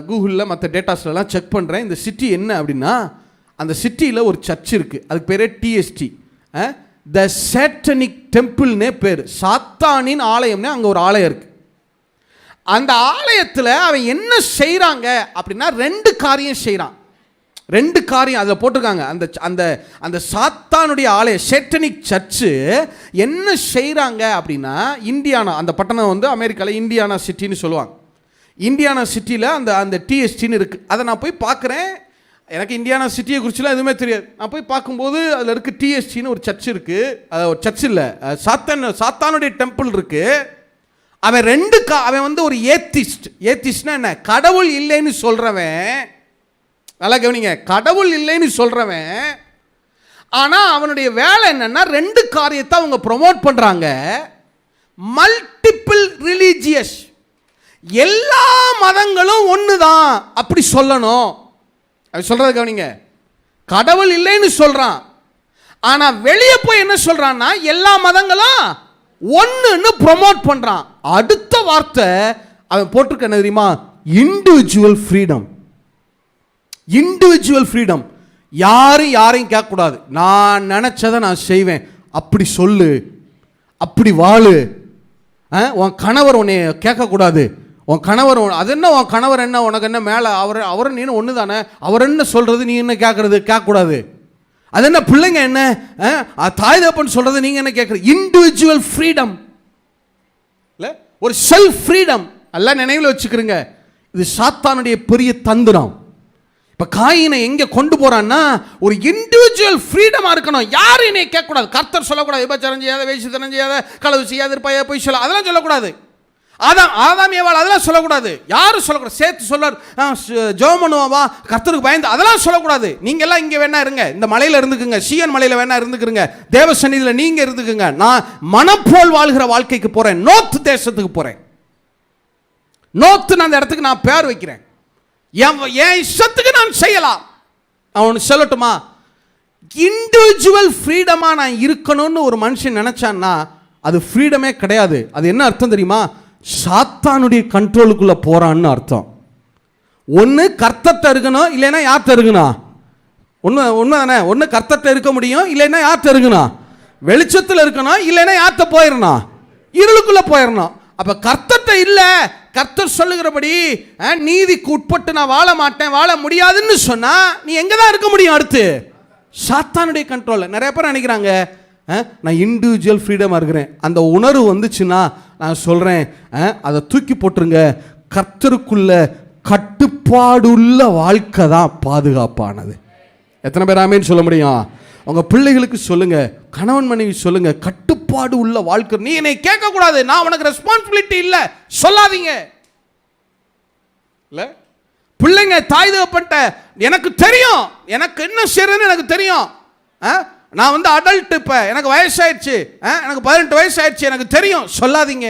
Speaker 1: கூகுளில் மற்ற டேட்டாஸ்லாம் செக் பண்ணுறேன். இந்த சிட்டி என்ன அப்படின்னா, அந்த சிட்டியில் ஒரு சர்ச் இருக்குது, அதுக்கு பேரே டிஎஸ்டி, த சேட்டனிக் டெம்பிள்னே பேர். சாத்தானின் ஆலயம்னே அங்கே ஒரு ஆலயம் இருக்கு. அந்த ஆலயத்தில் அவன் என்ன செய்கிறாங்க அப்படின்னா 2 காரியம் செய்கிறான். 2 காரியம் அதில் போட்டிருக்காங்க. அந்த அந்த அந்த சாத்தானுடைய ஆலயம் சேட்டனிக் சர்ச்சு என்ன செய்கிறாங்க அப்படின்னா, இந்தியானா, அந்த பட்டணம் வந்து அமெரிக்காவில் இந்தியானா சிட்டின்னு சொல்லுவாங்க. இந்தியானா சிட்டியில் அந்த அந்த டிஎஸ்டின்னு இருக்குது. அதை நான் போய் பார்க்குறேன். எனக்கு இந்தியானா சிட்டியை குறிச்சுலாம் எதுவுமே தெரியாது. நான் போய் பார்க்கும்போது அதில் இருக்க டிஎஸ்டின்னு ஒரு சர்ச் இருக்குது. அது ஒரு சர்ச் இல்லை, சாத்தானுடைய டெம்பிள் இருக்குது. அவன் அவன் வந்து ஒரு ஏத்திஸ்ட்னா என்ன, கடவுள் இல்லைன்னு சொல்கிறவன். நல்லா கவனிங்க, கடவுள் இல்லைன்னு சொல்கிறவன். ஆனால் அவனுடைய வேலை என்னன்னா 2 காரியத்தை அவங்க ப்ரொமோட் பண்ணுறாங்க. மல்டிபிள் ரிலீஜியஸ், எல்லா மதங்களும் ஒன்று தான் அப்படி சொல்லணும். அது சொல்றது கவனிங்க, கடவுள் இல்லைன்னு சொல்றான். ஆனா வெளியே போய் என்ன சொல்றான்னா எல்லா மதங்களும் ஒன்றுன்னு ப்ரொமோட் பண்றான். அடுத்த வார்த்தை அவன் போட்டிருக்க என்ன தெரியுமா, இண்டிவிஜுவல் ஃப்ரீடம். இண்டிவிஜுவல் ஃப்ரீடம், யாரையும் கேட்கக்கூடாது, நான் நினைச்சதை நான் செய்வேன், அப்படி சொல்லு, அப்படி வாழு. உன் கணவர் உன்னை கேட்கக்கூடாது, உன் கணவர் அது என்ன, உன் கணவர் என்ன, உனக்கு என்ன மேலே, அவர் நீ ஒன்று தானே, அவர் என்ன சொல்கிறது நீ என்ன கேட்குறது, கேட்கக்கூடாது. அது என்ன பிள்ளைங்க என்ன தாய் தகப்பன் சொல்கிறது நீங்கள் என்ன கேட்குறது. இண்டிவிஜுவல் ஃப்ரீடம் இல்லை, ஒரு செல்ஃப் ஃப்ரீடம். எல்லாம் நினைவில் வச்சுக்கிறீங்க. இது சாத்தானுடைய பெரிய தந்திரம். இப்போ காயினை எங்கே கொண்டு போகிறான்னா ஒரு இண்டிவிஜுவல் ஃப்ரீடமாக இருக்கணும். யாரும் என்னை கேட்கக்கூடாது. கர்த்தர் சொல்லக்கூடாது விபச்சாரம் செய்யாத, வேசித்தனம் செய்யாத, களவு செய்யாத, போய் சொல்ல, அதெல்லாம் சொல்லக்கூடாது. ஆதாம் ஏவாள் அதெல்லாம் சொல்லக்கூடாது. யாரும் சொல்லக்கூடாது. சேர்த்து சொல்லார் ஜெபம் பண்ணுவாவா கர்த்தருக்கு பயந்து, அதெல்லாம் சொல்லக்கூடாது. நீங்கள் எல்லாம் இங்கே வேணா இருங்க, இந்த மலையில் இருந்துக்குங்க, சீயன் மலையில் வேணா இருந்துக்குங்க, தேவ சந்நிதியில் நீங்கள் இருந்துக்குங்க. நான் மனப்போல் வாழ்கிற வாழ்க்கைக்கு போகிறேன், நோர்த் தேசத்துக்கு போகிறேன். நோர்த்துன்னு அந்த இடத்துக்கு நான் பேர் வைக்கிறேன். என் இஷ்டத்துக்கு நான் செய்யலாம். நான் ஒன்று சொல்லட்டுமா, இண்டிவிஜுவல் ஃப்ரீடமாக நான் இருக்கணும்னு ஒரு மனுஷன் நினச்சான்னா அது ஃப்ரீடமே கிடையாது. அது என்ன அர்த்தம் தெரியுமா, சாத்தானுடைய கண்ட்ரோலுக்குள்ளே போகிறான்னு அர்த்தம். ஒன்று கர்த்தர்ட்ட இருக்கணும், இல்லைன்னா யார்கிட்ட இருக்கணும். உண்மை தானே, ஒன்று கர்த்தர்ட்ட இருக்க முடியும், இல்லைன்னா யார்கிட்ட இருக்கணும், வெளிச்சத்தில் இருக்கணும், இல்லைன்னா யார்கிட்ட போயிடணும், இருளுக்குள்ளே போயிடணும். அப்போ கர்த்தர்ட்ட இல்லை, கர்த்தர் சொல்லுகிறபடி நீதிக்கு உட்பட்டு நான் வாழ மாட்டேன், வாழ முடியாதுன்னு சொன்னால் நீ எங்கே தான் இருக்க முடியும். அடுத்து சாத்தானுடைய கண்ட்ரோலில். நிறைய பேர் நினைக்கிறாங்க நான் இண்டிவிஜுவல் ஃப்ரீடமாக இருக்கிறேன். அந்த உணர்வு வந்துச்சுன்னா நான் சொல்கிறேன், அதை தூக்கி போட்டுருங்க. கர்த்தருக்குள்ள கட்டுப்பாடுள்ள வாழ்க்கை தான் பாதுகாப்பானது. எத்தனை பேர் ஆமேன்னு சொல்ல முடியும்? உங்கள் பிள்ளைகளுக்கு சொல்லுங்க, கணவன் மனைவி சொல்லுங்க, கட்டுப்பாடு உள்ள வாழ்க்கை. நீ என்னை கேட்கக்கூடாது, நான் உனக்கு ரெஸ்பான்சிபிலிட்டி இல்லை சொல்லாதீங்க. இல்லை பிள்ளைங்க தாய் தகப்பன்ட்ட எனக்கு தெரியும், எனக்கு என்ன செய்யறதுன்னு எனக்கு தெரியும், நான் வந்து அடல்ட், இப்போ எனக்கு வயசாயிடுச்சு, எனக்கு 18 வயசு ஆயிடுச்சு, எனக்கு தெரியும் சொல்லாதீங்க.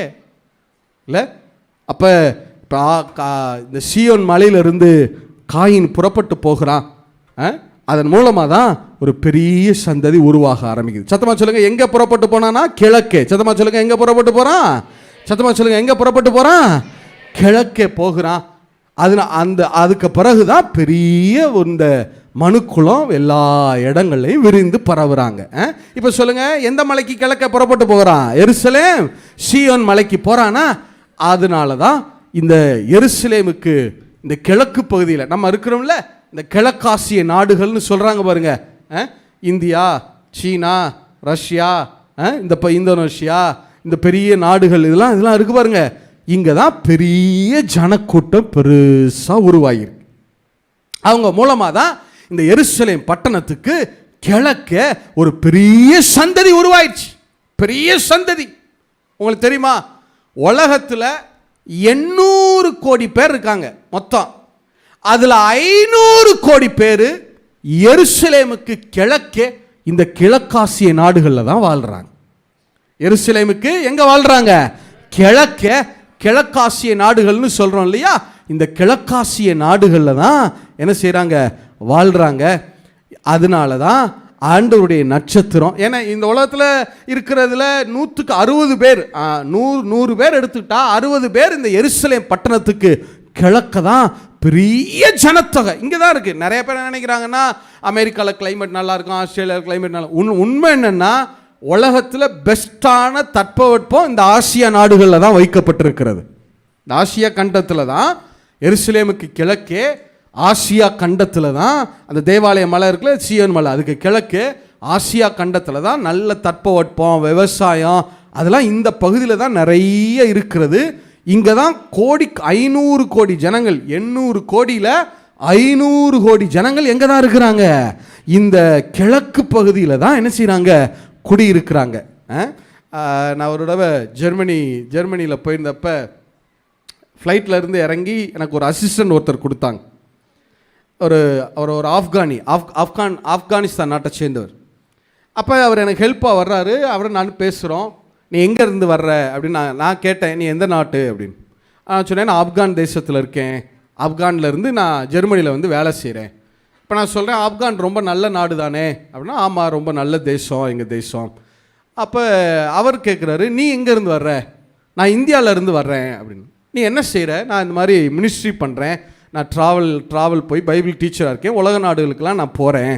Speaker 1: இல்லை அப்போ இப்போ இந்த சீயோன் மலையிலிருந்து காயின் புறப்பட்டு போகிறான். அதன் மூலமாக தான் ஒரு பெரிய சந்ததி உருவாக ஆரம்பிக்குது. சத்தமாக சொல்லுங்க, எங்கே புறப்பட்டு போனான்னா கிழக்கே. சத்தமாக சொல்லுங்க, எங்கே புறப்பட்டு போகிறான். சத்தமாக சொல்லுங்க, எங்கே புறப்பட்டு போகிறான், கிழக்கே போகிறான். அதுக்கு பிறகுதான் பெரிய இந்த மனுக்குளம் எல்லா இடங்களையும் விரிந்து பரவுறாங்க. இப்போ சொல்லுங்க, எந்த மலைக்கு கிழக்க புறப்பட்டு போகிறான்? எருசலேம் சீயோன் மலைக்கு போறானா? அதனால தான் இந்த எருசலேமுக்கு இந்த கிழக்கு பகுதியில் நம்ம இருக்கிறோம்ல, இந்த கிழக்காசிய நாடுகள்னு சொல்றாங்க பாருங்க. இந்தியா, சீனா, ரஷ்யா, இந்த இந்தோனேஷியா, இந்த பெரிய நாடுகள் இதெல்லாம் இருக்கு பாருங்க. இங்கே தான் பெரிய ஜனக்கூட்டம் பெருசாக உருவாகிருக்கு. அவங்க மூலமாக தான் இந்த எருசலேம் பட்டணத்துக்கு கிழக்க ஒரு பெரிய சந்ததி உருவாயிடுச்சு. பெரிய சந்ததி. உங்களுக்கு தெரியுமா, உலகத்தில் 800 கோடி பேர் இருக்காங்க மொத்தம். அதில் 500 கோடி பேர் எருசலேமுக்கு கிழக்கே இந்த கிழக்காசிய நாடுகளில் தான் வாழ்கிறாங்க. எருசலேமுக்கு எங்கே வாழ்கிறாங்க? கிழக்காசிய நாடுகள்னு சொல்கிறோம் இல்லையா? இந்த கிழக்காசிய நாடுகளில் தான் என்ன செய்கிறாங்க? வாழ்கிறாங்க. அதனால தான் ஆண்டவருடைய நட்சத்திரம். ஏன்னா இந்த உலகத்தில் இருக்கிறதுல 160 பேர், 100 பேர் எடுத்துக்கிட்டா 60 பேர் இந்த எருசலேம் பட்டணத்துக்கு கிழக்க தான் பெரிய ஜனத்தொகை இங்கே தான் இருக்குது. நிறைய பேர் நினைக்கிறாங்கன்னா அமெரிக்காவில் கிளைமேட் நல்லா இருக்கும், ஆஸ்திரேலியாவில் கிளைமேட் நல்லா. உண்மை என்னென்னா உலகத்தில் பெஸ்ட்டான தட்பவெட்பம் இந்த ஆசியா நாடுகளில் தான் வைக்கப்பட்டிருக்கிறது. இந்த ஆசியா கண்டத்தில் தான், எருசலேமுக்கு கிழக்கே ஆசியா கண்டத்தில் தான் அந்த தேவாலய மலை இருக்குல்ல, சீயோன் மலை, அதுக்கு கிழக்கு ஆசியா கண்டத்தில் தான் நல்ல தட்பவெட்பம், விவசாயம் அதெல்லாம் இந்த பகுதியில் தான் நிறைய இருக்கிறது. இங்கே தான் 500 கோடி ஜனங்கள், 800 கோடியில் 500 கோடி ஜனங்கள் எங்கே தான் இருக்கிறாங்க? இந்த கிழக்கு பகுதியில் தான் என்ன செய்கிறாங்க? குடியிருக்கிறாங்க. நான் ஒரு தடவை ஜெர்மனியில் போயிருந்தப்ப ஃப்ளைட்டில் இருந்து இறங்கி எனக்கு ஒரு அசிஸ்டன்ட் ஒருத்தர் கொடுத்தாங்க. அவர் ஒரு ஆப்கானிஸ்தான் நாட்டை சேர்ந்தவர். அப்போ அவர் எனக்கு ஹெல்ப்பாக வர்றாரு. அவரை நான் பேசுகிறோம். நீ எங்கேருந்து வர்ற அப்படின்னு நான் கேட்டேன். நீ எந்த நாட்டு அப்படின்னு. நான் சொன்னேன், நான் ஆப்கான் தேசத்தில் இருக்கேன். ஆப்கான்லேருந்து நான் ஜெர்மனியில் வந்து வேலை செய்கிறேன். இப்போ நான் சொல்கிறேன், ஆப்கான் ரொம்ப நல்ல நாடு தானே அப்படின்னா, ஆமாம் ரொம்ப நல்ல தேசம் எங்கள் தேசம். அப்போ அவர் கேட்குறாரு, நீ எங்கேருந்து வர்ற? நான் இந்தியாவிலேருந்து வர்றேன் அப்படின்னு. நீ என்ன செய்கிற? நான் இந்த மாதிரி மினிஸ்ட்ரி பண்ணுறேன். நான் ட்ராவல் போய் பைபிள் டீச்சராக இருக்கேன். உலக நாடுகளுக்கெல்லாம் நான் போகிறேன்.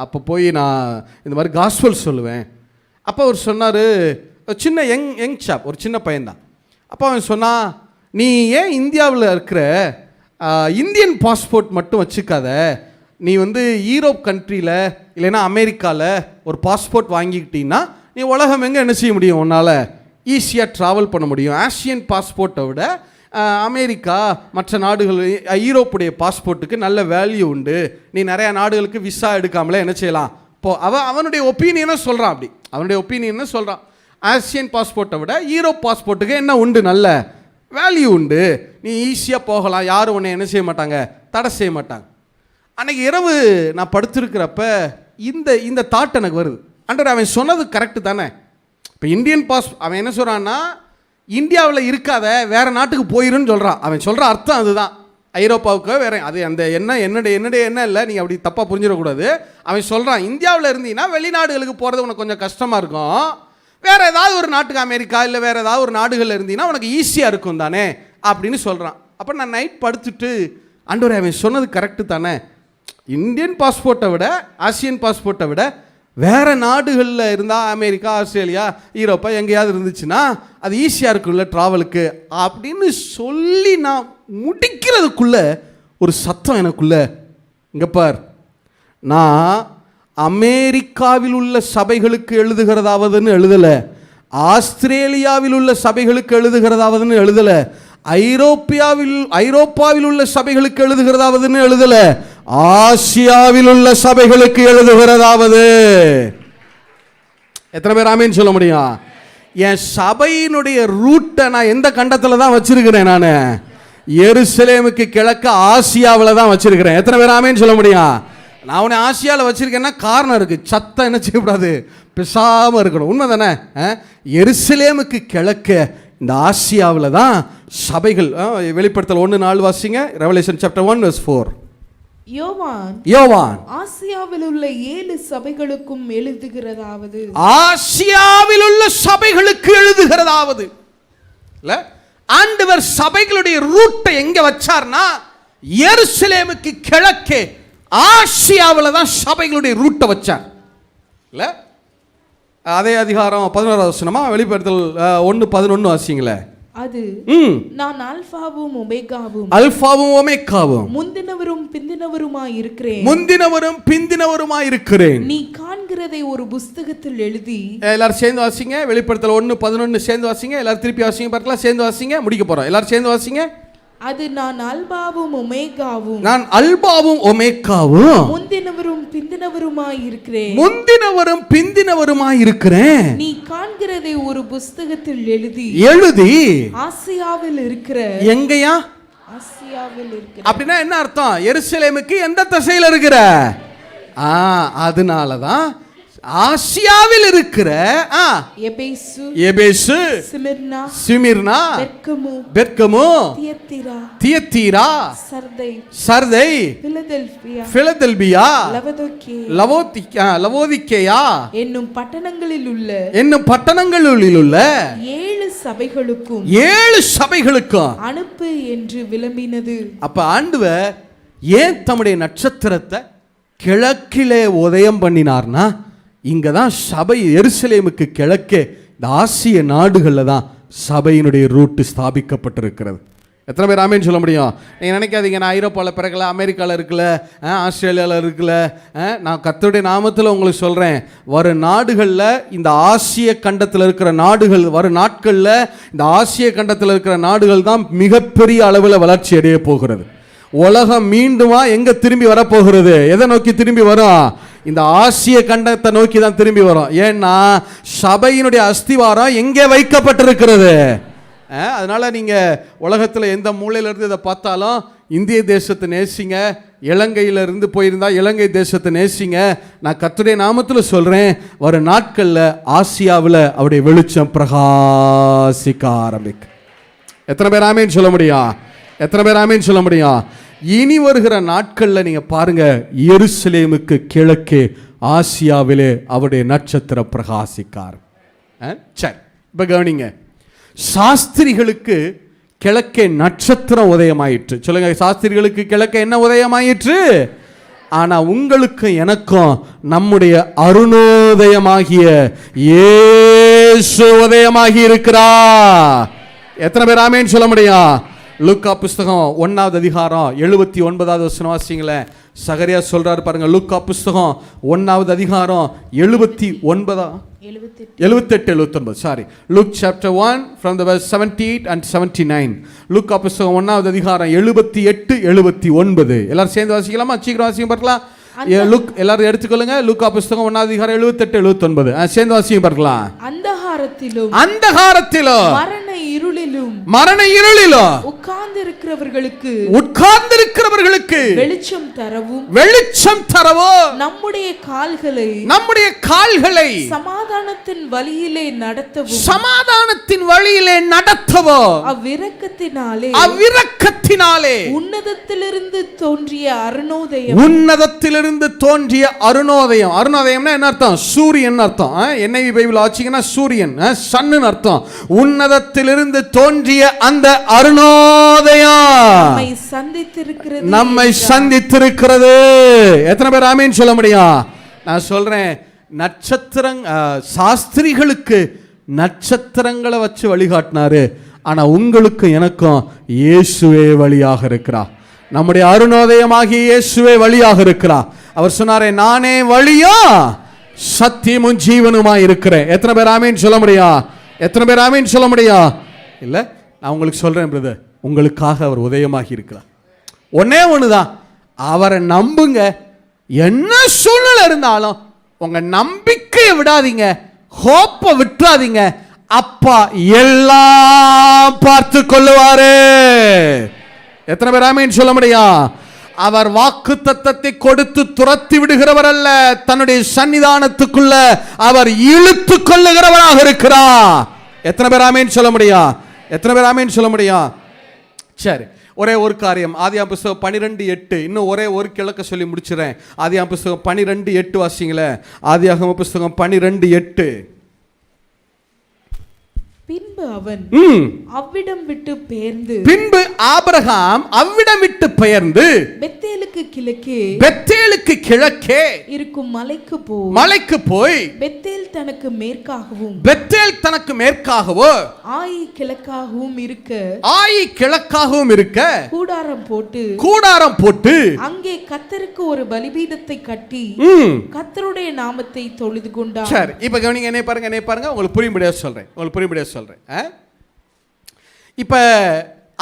Speaker 1: அப்போ போய் நான் இந்த மாதிரி காஸ்பல் சொல்லுவேன். அப்போ அவர் சொன்னார், சின்ன யங் சாப், ஒரு சின்ன பையன்தான். அப்போ அவன் சொன்னான், நீ ஏன் இந்தியாவில் இருக்கிற இந்தியன் பாஸ்போர்ட் மட்டும் வச்சுக்காத, நீ வந்து யூரோப் கண்ட்ரியில் இல்லைன்னா அமெரிக்காவில் ஒரு பாஸ்போர்ட் வாங்கிக்கிட்டீங்கன்னா நீ உலகம் எங்கே என்ன செய்ய முடியும்? உன்னால் ஈஸியாக ட்ராவல் பண்ண முடியும். ஆசியன் பாஸ்போர்ட்டை விட அமெரிக்கா மற்ற நாடுகள் யூரோப்புடைய பாஸ்போர்ட்டுக்கு நல்ல வேல்யூ உண்டு. நீ நிறையா நாடுகளுக்கு விசா எடுக்காமலே என்ன செய்யலாம்? அவனுடைய ஒப்பீனியனை சொல்கிறான். அப்படி அவனுடைய ஒப்பீனியனை சொல்கிறான். ஆசியன் பாஸ்போர்ட்டை விட யூரோப் பாஸ்போர்ட்டுக்கு என்ன உண்டு? நல்ல வேல்யூ உண்டு. நீ ஈஸியாக போகலாம். யாரும் உன்னை என்ன செய்ய மாட்டாங்க? தடை செய்ய மாட்டாங்க. அன்றைக்கி இரவு நான் படுத்திருக்கிறப்ப இந்த தாட் எனக்கு வருது. அண்டர் அவன் சொன்னது கரெக்டு தானே? இப்போ இந்தியன் அவன் என்ன சொல்கிறான்னா, இந்தியாவில் இருக்காத வேறு நாட்டுக்கு போயிருன்னு சொல்கிறான். அவன் சொல்கிற அர்த்தம் அதுதான். ஐரோப்பாவுக்கு வேறு அது அந்த என்னுடைய எண்ணம் இல்லை, நீங்கள் அப்படி தப்பாக புரிஞ்சிடக்கூடாது. அவன் சொல்கிறான், இந்தியாவில் இருந்தீங்கன்னா வெளிநாடுகளுக்கு போகிறது உனக்கு கொஞ்சம் கஷ்டமாக இருக்கும். வேறு ஏதாவது ஒரு நாட்டுக்கு, அமெரிக்கா இல்லை வேறு ஏதாவது ஒரு நாடுகளில் இருந்தீங்கன்னா உனக்கு ஈஸியாக இருக்கும் தானே அப்படின்னு சொல்கிறான். அப்போ நான் நைட் படுத்துட்டு, ஆண்டவரே அவன் சொன்னது கரெக்டு தானே, இந்தியன் பாஸ்போர்ட்டை விட ஆசியன் பாஸ்போர்ட்டை விட வேறு நாடுகளில் இருந்தால் அமெரிக்கா, ஆஸ்திரேலியா, யூரோப்பா எங்கேயாவது இருந்துச்சுன்னா அது ஈஸியாக இருக்குல்ல ட்ராவலுக்கு அப்படின்னு சொல்லி நான் முடிக்கிறதுக்குள்ள ஒரு சத்தம் எனக்குள்ள, இங்கே பார், நான் அமெரிக்காவில் உள்ள சபைகளுக்கு எழுதுகிறதாவதுன்னு எழுதலை, ஆஸ்திரேலியாவில் உள்ள சபைகளுக்கு எழுதுகிறதாவதுன்னு எழுதலை, ஐரோப்பாவில் உள்ள சபைகளுக்கு எழுதுகிறதாவதுன்னு எழுதலை, ஆசியாவில் உள்ள சபைகளுக்கு எழுதுகிறதாவது. எத்தனை பேர் ஆமீன் சொல்ல முடியும்? என் சபையினுடைய ரூட்டை நான் எந்த கண்டத்தில் தான் வச்சிருக்கிறேன்? நான் எருசலேமுக்கு கிழக்கு ஆசியாவில் தான் வச்சிருக்கிறேன். எத்தனை பேர் ஆமீன் சொல்ல முடியும்? நான் உன்னை ஆசியாவில் வச்சிருக்கேன்னா காரணம் இருக்குது. சத்தம் என்ன செய்யக்கூடாது? பேசாமல் இருக்கணும். உண்மை தானே? எருசலேமுக்கு கிழக்கு இந்த ஆசியாவில் தான் சபைகள். வெளிப்படுத்தல் 1:4 வாசிங்க. Revelation chapter 1:4. யோவான்
Speaker 2: ஆசியாவில் உள்ள 7 சபைகளுக்கும் எழுதுகிறதாவது,
Speaker 1: ஆசியாவில் உள்ள சபைகளுக்கு எழுதுகிறதாவது. இல்ல, ஆண்டவர் சபைகளுடைய ரூட்டை எங்க வச்சார்னா எருசலேமுக்கு கிழக்கே ஆசியாவில் தான் சபைகளுடைய ரூட்டை வச்சார். இல்ல, அதே அதிகாரம் 11 வசனமா வெளிப்படுத்தல் 1:11 வாசிங்களே.
Speaker 2: அது நான் அல்பாவும்
Speaker 1: ஒமேகாவும்
Speaker 2: முந்தினவரும்
Speaker 1: பிந்தினவருமாய் இருக்கிறேன்.
Speaker 2: நீ காண்கிறதை ஒரு புஸ்தகத்தில் எழுதி.
Speaker 1: எல்லாரும் சேர்ந்து வாசிங்க. வெளிப்படுத்தல் 1:11 சேர்ந்து வாசிங்க. எல்லாரும் திருப்பி வாசிங்க பார்க்கலாம். சேர்ந்து வாசிங்க. முடிக்க போறோம். எல்லாரும் சேர்ந்து வாசிங்க.
Speaker 2: அது நான் அல்பாவும்
Speaker 1: ஒமேகாவும்
Speaker 2: முந்தினவரும்
Speaker 1: பிந்தினவருமாய் இருக்கிறேன்.
Speaker 2: நீ காண்கிறதை ஒரு புஸ்தகத்தில் எழுதி ஆசியாவில் இருக்கிற.
Speaker 1: எங்கயா?
Speaker 2: ஆசியாவில் இருக்கிற.
Speaker 1: அப்படின்னா என்ன அர்த்தம்? எருசலேமுக்கு எந்த திசையில் இருக்கிற? அதனாலதான் ஆசியாவில் இருக்கிற எபேசு, சிமிர்னா, பெர்கமு, தியத்தீரா, சர்தை, பிலதெல்பியா, லவோதிக்கேயா என்னும் பட்டணங்களில் உள்ள 7 சபைகளுக்கும்
Speaker 2: அனுப்பு என்று விளம்பினது.
Speaker 1: அப்ப ஆண்டவர் ஏன் தம்முடைய நட்சத்திரத்தை கிழக்கிலே உதயம் பண்ணினார்னா, இங்கே தான் சபை எருசலேமுக்கு கிழக்கே இந்த ஆசிய நாடுகளில் தான் சபையினுடைய ரூட்டு ஸ்தாபிக்கப்பட்டிருக்கிறது. எத்தனை பேர் ஆமேன்னு சொல்ல முடியும்? நீங்கள் நினைக்காதீங்க, நான் ஐரோப்பாவில் பிறக்கல, அமெரிக்காவில் இருக்கல, ஆஸ்திரேலியாவில் இருக்கல. நான் கர்த்தருடைய நாமத்தில் உங்களுக்கு சொல்கிறேன், வரும் நாடுகளில் இந்த ஆசிய கண்டத்தில் இருக்கிற நாடுகள், வரும் நாட்களில் இந்த ஆசிய கண்டத்தில் இருக்கிற நாடுகள் தான் மிகப்பெரிய அளவில் வளர்ச்சி அடைய போகிறது. உலகம் மீண்டுமா எங்கே திரும்பி வரப்போகிறது? எதை நோக்கி திரும்பி வரும்? இந்த ஆசிய கண்டத்தை நோக்கி தான் திரும்பி வரும். ஏன்னா சபையினுடைய அஸ்திவாரம் எங்கே வைக்கப்பட்டிருக்கிறது. அதனால் நீங்கள் உலகத்தில் எந்த மூலையிலேருந்து இதை பார்த்தாலும் இந்திய தேசத்தை நேசிங்க, இலங்கையிலிருந்து போயிருந்தால் இலங்கை தேசத்தை நேசிங்க. நான் கர்த்தருடைய நாமத்தில் சொல்கிறேன், வரும் நாட்களில் ஆசியாவில் அவருடைய வெளிச்சம் பிரகாசிக்க ஆரம்பிக்கும். எத்தனை பேர் ஆமேன்னு சொல்ல முடியும்? எத்தனை பேர் ஆமேன்னு சொல்ல முடியும்? இனி வருகிற நாட்களில் நீங்கள் பாருங்கள், எருசலேமுக்கு கிழக்கே ஆசியாவிலே அவருடைய நட்சத்திரம் பிரகாசிக்கார். சரி, இப்போ கவனிங்க, சாஸ்திரிகளுக்கு கிழக்கே நட்சத்திரம் உதயமாயிற்று. சொல்லுங்க, சாஸ்திரிகளுக்கு கிழக்கே என்ன உதயமாயிற்று? ஆனா உங்களுக்கு எனக்கும் நம்முடைய அருணோதயமாகிய இயேசு உதயமாகி இருக்கிறார். எத்தனை பேர் ஆமேன்னு சொல்ல முடியும்? லூக்கா புஸ்தகம் 1வது அதிகாரம் 79வது வசனம் வாசிங்களேன். சகரியா சொல்றாரு பாருங்க. லூக்கா புஸ்தகம் 1வது அதிகாரம் 78 sorry, Luke chapter 1 from the verse 78 and 79. லூக்கா புஸ்தகம் 1வது அதிகாரம் 78 79. எல்லாரும் சேர்ந்து வாசிக்கலாமா? சீக்கிரம் வாசிங்க பார்க்கலாம். எல்லாரும் எடுத்துக்கொள்ளுங்க. லூக்கா புஸ்தகம் 1வது அதிகாரம் 78 79 சேர்ந்து வாசிங்க பார்க்கலாம்.
Speaker 2: அந்தகாரத்திலும்
Speaker 1: மரண இருளிலும்
Speaker 2: உட்கார்ந்திருக்கிறவர்களுக்கு வெளிச்சம் தரவும் நம்முடைய கால்களை சமாதானத்தின் வழியிலே நடத்தவும் அவ்விரக்கத்தினாலே உன்னதத்திலிருந்து தோன்றிய அருணோதயம். அருணோதயம்னா என்ன அர்த்தம்? சூரியன் அர்த்தம். NIV பைபிள் ஆச்சுங்கன்னா சூரியன், சன்னு அர்த்தம். உன்னதத்திலிருந்து தோன்றிய அந்த அருணோதயம் நம்மை சந்தித்திருக்கிறது. எத்தனை பேர் ஆமீன் சொல்ல முடியும்? நான் சொல்றேன், சாஸ்திரிகளுக்கு நட்சத்திரங்களை வச்சு வழிகாட்டினாரு. ஆனா உங்களுக்கு எனக்கும் இயேசுவே வழியாக இருக்கிறார். நம்முடைய அருணோதயமாகிய இயேசுவே வழியாக இருக்கிறார். அவர் சொன்னாரே, நானே வழியும் சத்தியமும் ஜீவனுமாய் இருக்கிறேன். எத்தனை பேர் ஆமீன் சொல்ல முடியும்? எத்தனை பேர் ஆமீன் சொல்ல முடியும்? இல்லை, நான் உங்களுக்கு சொல்றேன் பிரதர், உங்களுக்காக அவர் உதயமாகி இருக்கிறார். ஒன்னே ஒண்ணுதான், அவரை நம்புங்க. என்ன சூழ்நிலை இருந்தாலும் உங்க நம்பிக்கையை விடாதீங்க, ஹோப்பை விட்டுறாதீங்க. அப்பா எல்லாம் பார்த்து கொள்ளுவாரு. எத்தனை பேர் ஆமீன் சொல்ல முடியும்? அவர் வாக்கு தத்தத்தை கொடுத்து துரத்தி விடுகிறவர் அல்ல, தன்னுடைய சன்னிதானத்துக்குள்ள அவர் இழுத்து கொள்ளுகிறவராக இருக்கிறார். எத்தனை பேர் ஆமீன் சொல்ல முடியும்? எத்தனை பேர் ஆமீன் சொல்ல முடியும்? சரி, ஒரே ஒரு காரியம், ஆதியாகமம் புஸ்தகம் 12:8. இன்னும் ஒரே ஒரு கிழக்க சொல்லி முடிச்சுறேன். ஆதியாகமம் புஸ்தகம் 12:8 வாசிங்களேன். ஆதியாகமம் புஸ்தகம் 12:8. பின்பு ஆபிரகாம் அவ்விடம் விட்டு பெயர்ந்து பெத்தேலுக்கு கிழக்கே இருக்கும் மலைக்கு போய் பெத்தேல் தனக்கு மேற்காகவோ ஆயி கிழக்காகவும் இருக்க கூடாரம் போட்டு அங்கே கர்த்தருக்கு ஒரு பலிபீடத்தை கட்டி கர்த்தருடைய நாமத்தை தொழுது கொண்டார். சரி, இப்ப கவனிங்க, என்ன பாருங்க, உங்களுக்கு புரியும்படியா சொல்றேன். இப்ப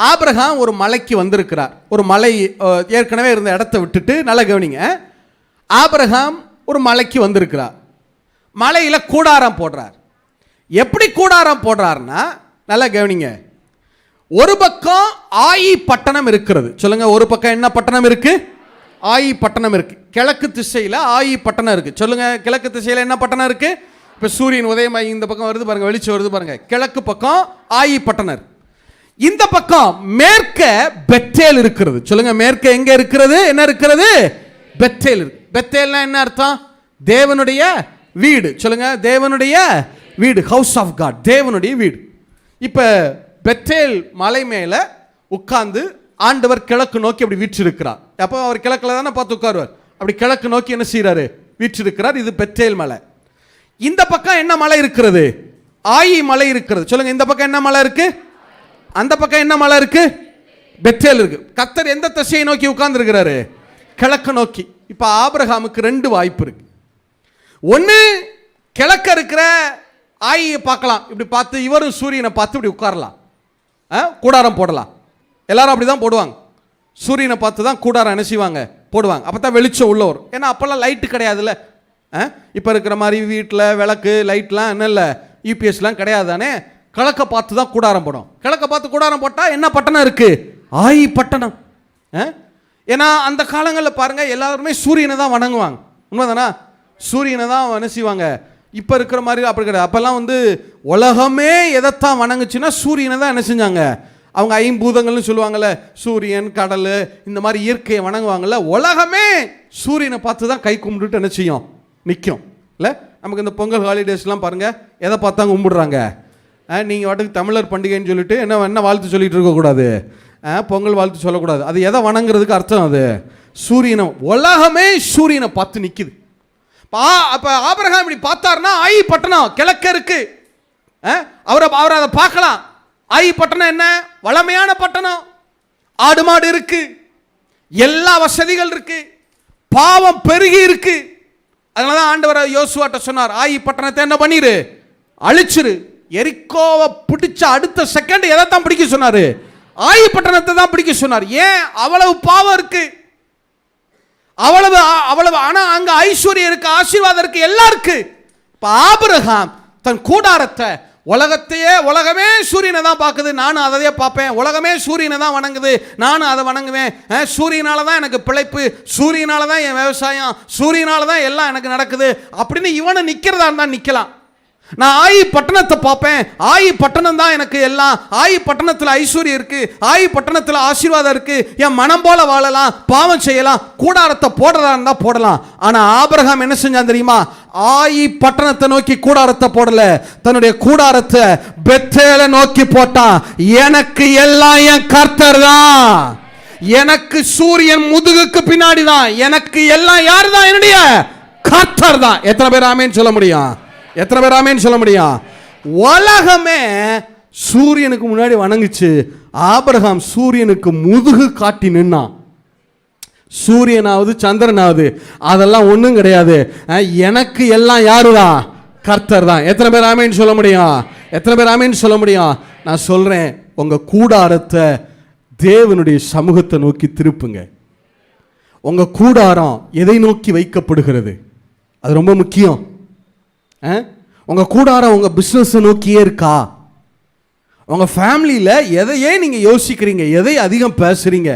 Speaker 2: ஆபிரகாம் ஒரு மலைக்கு வந்திருக்கிறார். ஒரு மலை ஏற்கனவே இருந்த இடத்தை விட்டுட்டு, நல்லா கவனிங்க, ஆபிரகாம் ஒரு மலைக்கு வந்திருக்கிறார். மலையில கூடாரம் போடுறார். எப்படி கூடாரம் போடுறார்னா, நல்லா கவனிங்க, ஒரு பக்கம் ஆயி பட்டணம் இருக்கிறது. சொல்லுங்க, ஒரு பக்கம் என்ன பட்டணம் இருக்கு? ஆயி பட்டணம் இருக்கு. கிழக்கு திசையில ஆயி பட்டணம் இருக்கு. சொல்லுங்க, கிழக்கு திசையில என்ன பட்டணம் இருக்கு? இப்ப சூரியன் உதயமாகி இந்த பக்கம் வருது பாருங்க, வெளிச்சம் வருது பாருங்க. கிழக்கு பக்கம் ஆயி பட்டணம். இந்த பக்கம் மேற்க பெத்தேல் இருக்கிறது. சொல்லுங்க, மேற்க எங்க இருக்கிறது? என்ன இருக்கிறது? பெத்தேல் இருக்கு. பெத்தேல்னா என்ன அர்த்தம்? தேவனுடைய வீடு. சொல்லுங்க, தேவனுடைய வீடு, ஹவுஸ் ஆஃப் காட், தேவனுடைய வீடு. இப்ப பெத்தேல் மலை மேல உட்கார்ந்து ஆண்டவர் கிழக்கு நோக்கி அப்படி வீற்றிருக்கிறார். அப்போ அவர் கிழக்குல தானே பார்த்து உட்காருவார். அப்படி கிழக்கு நோக்கி என்ன செய்யறாரு? வீற்றிருக்கிறார். இது பெத்தேல் மலை.
Speaker 1: இந்த பக்கம் என்ன மலை இருக்கிறது? ஆயி மலை இருக்கிறது. சொல்லுங்க, இந்த பக்கம் என்ன மலை இருக்கு? அந்த பக்கம் என்ன மலை இருக்கு? பெத்தேல் இருக்கு. கர்த்தர் எந்த திசையை நோக்கி உட்கார்ந்து இருக்கிறாரு? கிழக்க நோக்கி. இப்ப ஆபிரகாமுக்கு 2 வாய்ப்பு இருக்கு. ஒன்று, கிழக்க இருக்கிற ஆயை பார்க்கலாம், இப்படி பார்த்து இவரும் சூரியனை பார்த்து இப்படி உட்காரலாம், கூடாரம் போடலாம். எல்லாரும் அப்படி தான் போடுவாங்க. சூரியனை பார்த்து தான் கூடாரம் என்ன செய்வாங்க? போடுவாங்க. அப்போ தான் வெளிச்சம் உள்ள வரும். ஏன்னா அப்போல்லாம் லைட்டு கிடையாதுல்ல. இப்போ இருக்கிற மாதிரி வீட்டில் விளக்கு லைட்லாம் என்ன இல்லை, யூபிஎஸ்லாம் கிடையாது தானே. கிழக்க பார்த்து தான் கூடாரம் போடும். கிழக்க பார்த்து கூடாரம் போட்டால் என்ன பட்டணம் இருக்குது? ஆயி பட்டணம். ஏன்னா அந்த காலங்களில் பாருங்கள், எல்லாருமே சூரியனை தான் வணங்குவாங்க. உண்மைதானா? சூரியனை தான் என்ன செய்வாங்க. இப்போ இருக்கிற மாதிரி அப்படி கிடையாது. அப்போல்லாம் வந்து உலகமே எதைத்தான் வணங்குச்சுன்னா சூரியனை தான் என்ன செஞ்சாங்க. அவங்க 5 பூதங்கள்னு சொல்லுவாங்கள்ல, சூரியன், கடல், இந்த மாதிரி இயற்கையை வணங்குவாங்கள்ல. உலகமே சூரியனை பார்த்து தான் கை கும்பிட்டுட்டு என்ன செய்யும், நிற்கும் இல்லை. நமக்கு இந்த பொங்கல் ஹாலிடேஸ்லாம் பாருங்கள், எதை பார்த்தாங்க கும்பிடுறாங்க. நீங்கள் வாட்டுக்கு தமிழர் பண்டிகைன்னு சொல்லிட்டு என்ன வாழ்த்து சொல்லிட்டு இருக்கக்கூடாது, பொங்கல் வாழ்த்து சொல்லக்கூடாது. அது எதை வணங்குறதுக்கு அர்த்தம்? அது சூரியனை. உலகமே சூரியனை பார்த்து நிற்குது. அப்போ ஆபிரகாம் இப்படி பார்த்தாருன்னா ஆயி பட்டணம் கிழக்க இருக்கு. அவர் அதை பார்க்கலாம். ஆயி பட்டணம் என்ன? வளமையான பட்டணம். ஆடு மாடு இருக்கு, எல்லா வசதிகள் இருக்கு, பாவம் பெருகி இருக்கு. அதனாலதான் ஆண்டவர் யோசுவாட்ட சொன்னார், ஆயி பட்டணத்தை என்ன பண்ணிரு, அழிச்சிரு. எரிக்கோவை பிடிச்ச அடுத்த செகண்ட் எதைத்தான் பிடிக்க சொன்னாரு? ஆயி பட்டணத்தை தான் பிடிக்க சொன்னார். ஏன்? அவ்வளவு பாவம் இருக்கு, அவ்வளவு. ஆனா அங்க ஐஸ்வர்யம் இருக்கு, ஆசீர்வாதம் இருக்கு, எல்லாம் இருக்கு. இப்ப ஆபிரகாம் தன் கூடாரத்தை, உலகமே சூரியனை தான் பார்க்குது, நானும் அதையே பார்ப்பேன். உலகமே சூரியனை தான் வணங்குது, நானும் அதை வணங்குவேன். சூரியனால தான் எனக்கு பிழைப்பு, சூரியனால தான் என் விவசாயம், சூரியனால தான் எல்லாம் எனக்கு நடக்குது அப்படின்னு இவனை நிற்கிறதா இருந்தால் நிற்கலாம். நான் ஆயி பட்டணத்தை பார்ப்பேன், ஆயி பட்டணம் தான் எனக்கு எல்லாம், ஆயி பட்டணத்தில் ஐஸ்வர்யம் இருக்கு, ஆயி பட்டணத்தில் ஆசீர்வாதம் இருக்கு, என் மனம் போல வாழலாம், பாவம் செய்யலாம், கூடாரத்தை போடுறதா இருந்தா போடலாம். ஆனா ஆபிரகாம் என்ன செஞ்சான் தெரியுமா? ஆயி பட்டணத்தை நோக்கி கூடாரத்தை போடல, தன்னுடைய கூடாரத்தை பெத்தேல நோக்கி போட்டான். எனக்கு எல்லாம் என் கர்த்தர் தான், எனக்கு சூரியன் முதுகுக்கு பின்னாடி தான், எனக்கு எல்லாம் யாரு தான்? என்னுடைய கர்த்தர் தான். எத்தனை பேர் ஆமேன்னு சொல்ல முடியும்? எத்தனை பேர் ஆமேன்னு சொல்ல முடியும்? உலகமே சூரியனுக்கு முன்னாடி வணங்குச்சு, ஆபிரகாம் சூரியனுக்கு முதுகு காட்டி நின்னான். சூரியனாவது சந்திரனாவது அதெல்லாம் ஒன்றும் கிடையாது, எனக்கு எல்லாம் யாருதான்? கர்த்தர் தான். எத்தனை பேர் ஆமேன்னு சொல்ல முடியும்? எத்தனை பேர் ஆமேன்னு சொல்ல முடியும்? நான் சொல்றேன், உங்க கூடாரத்தை தேவனுடைய சமூகத்தை நோக்கி திருப்புங்க. உங்க கூடாரம் எதை நோக்கி வைக்கப்படுகிறது? அது ரொம்ப முக்கியம். உங்க கூடாரம் உங்க பிசினஸ் நோக்கியே இருக்கா? உங்க ஃபேமிலியில எதையே நீங்க யோசிக்கிறீங்க, எதை அதிகம் பேசுறீங்க?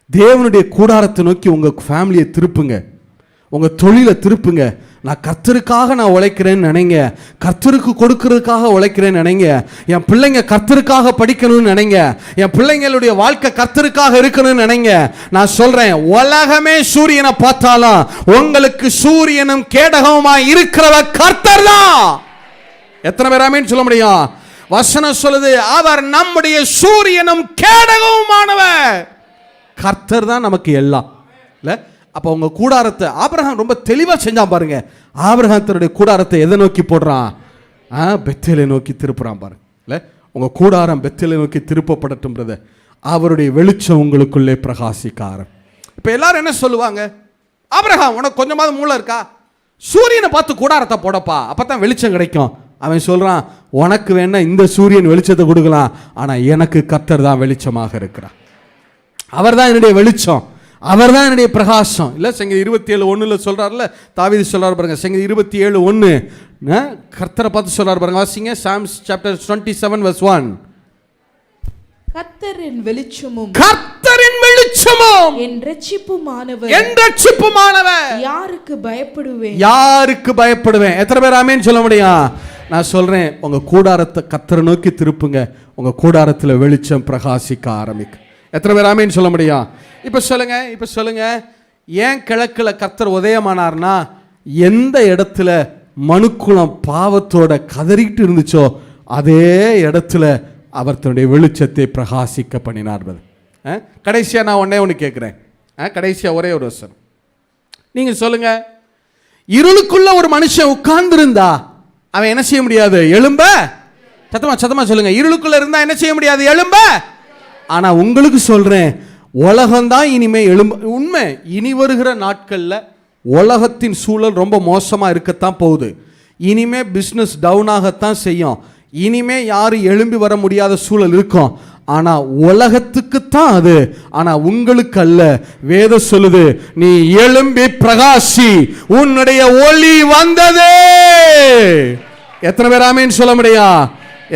Speaker 1: தேவனுடைய கூடாரத்தை நோக்கி உங்க ஃபேமிலியை திருப்புங்க, உங்க தொழிலை திருப்புங்க. நான் கர்த்தருக்காக நான் உழைக்கிறேன்னு நினைங்க, கர்த்தருக்கு கொடுக்கறதுக்காக உழைக்கிறேன்னு நினைங்க. என் பிள்ளைங்க கர்த்தருக்காக படிக்கணும்னு நினைங்க, என் பிள்ளைங்களுடைய வாழ்க்கை கர்த்தருக்காக இருக்கணும்னு நினைங்க. நான் சொல்றேன், உலகமே சூரியனை பார்த்தாலும் உங்களுக்கு சூரியனும் கேடகமா இருக்கிறவர் கர்த்தர் தான். எத்தனை பேர் ஆமென் சொல்ல முடியும்? வசனம் சொல்லுது, அவர் நம்முடைய சூரியனும் கேடகமானவர். கர்த்தர் தான் நமக்கு எல்லாம் இல்ல. அப்போ உங்க கூடாரத்தை ஆபிரகாம் ரொம்ப தெளிவா செஞ்சான் பாருங்க. ஆபிரகாம் தன்னுடைய கூடாரத்தை எதை நோக்கி போடுறான்? பெத்தேலை நோக்கி திருப்புறான் பாருங்க. இல்ல, உங்க கூடாரம் பெத்தேலை நோக்கி திருப்பப்படட்டும்ன்றத அவருடைய வெளிச்சம் உங்களுக்குள்ளே பிரகாசிக்காரம். இப்ப எல்லாரும் என்ன சொல்லுவாங்க? ஆபிரகாம், உனக்கு கொஞ்சமாவது மூளை இருக்கா? சூரியனை பார்த்து கூடாரத்தை போடப்பா, அப்பதான் வெளிச்சம் கிடைக்கும். அவன் சொல்றான், உனக்கு வேணா இந்த சூரியன் வெளிச்சத்தை கொடுக்கலாம், ஆனா எனக்கு கர்த்தர் தான் வெளிச்சமாக இருக்கிறார். அவர் தான் என்னுடைய வெளிச்சம், அவர் தான் என்னுடைய பிரகாசம். இல்லை, சங்கீதம் 27:1 சொல்றாருல, தாவீது சொல்றாரு பாருங்க. சங்கீதம் 27:1 கர்த்தரை பார்த்து சொல்றாரு பாருங்க. வாசிங்க, சாம்ஸ் சாப்டர் 27:1.
Speaker 2: கர்த்தரின் வெளிச்சமும்,
Speaker 1: கர்த்தரின் வெளிச்சமும்
Speaker 2: என் இரட்சிப்புமானவர்,
Speaker 1: என் இரட்சிப்புமானவர்.
Speaker 2: யாருக்கு பயப்படுவேன்?
Speaker 1: யாருக்கு பயப்படுவேன்? எத்தனை பேர் ஆமென் சொல்ல முடியும்? நான் சொல்றேன், உங்க கூடாரத்தை கர்த்தரை நோக்கி திருப்புங்க, உங்க கூடாரத்தில் வெளிச்சம் பிரகாசிக்க ஆரம்பிக்கும். எத்தனை பேர் ஆமென் சொல்ல முடியும்? இப்ப சொல்லுங்க, ஏன் கிழக்குல கர்த்தர் உதயமானார்னா, எந்த இடத்துல மனுக்குலம் பாவத்தோட கதறிட்டு இருந்துச்சோ அதே இடத்துல அவர் தன்னுடைய வெளிச்சத்தை பிரகாசிக்க பண்ணினார். கடைசியா நான் ஒண்ணே ஒன்று கேட்குறேன். கடைசியா ஒரே ஒரு வசனம் நீங்க சொல்லுங்க, இருளுக்குள்ள ஒரு மனுஷன் உட்கார்ந்து இருந்தா அவன் என்ன செய்ய முடியாது? எழும்ப. சத்தமா சொல்லுங்க. இருளுக்குள்ள இருந்தா என்ன செய்ய முடியாது? எழும்ப. ஆனா உங்களுக்கு சொல்றேன், உலகம்தான் இனிமே எழும்ப. உண்மை, இனி வருகிற நாட்கள்ல உலகத்தின் சூழல் ரொம்ப மோசமா இருக்கத்தான் போகுது. இனிமே பிஸ்னஸ் டவுன் ஆகத்தான் செய்யும். இனிமே யாரும் எழும்பி வர முடியாத சூழல் இருக்கும். ஆனா உலகத்துக்குத்தான் அது, ஆனா உங்களுக்கு அல்ல. வேதம் சொல்லுது, நீ எழும்பி பிரகாசி, உன்னுடைய ஒளி வந்தது. எத்தனை பேர் ஆமேன் சொல்ல முடியும்?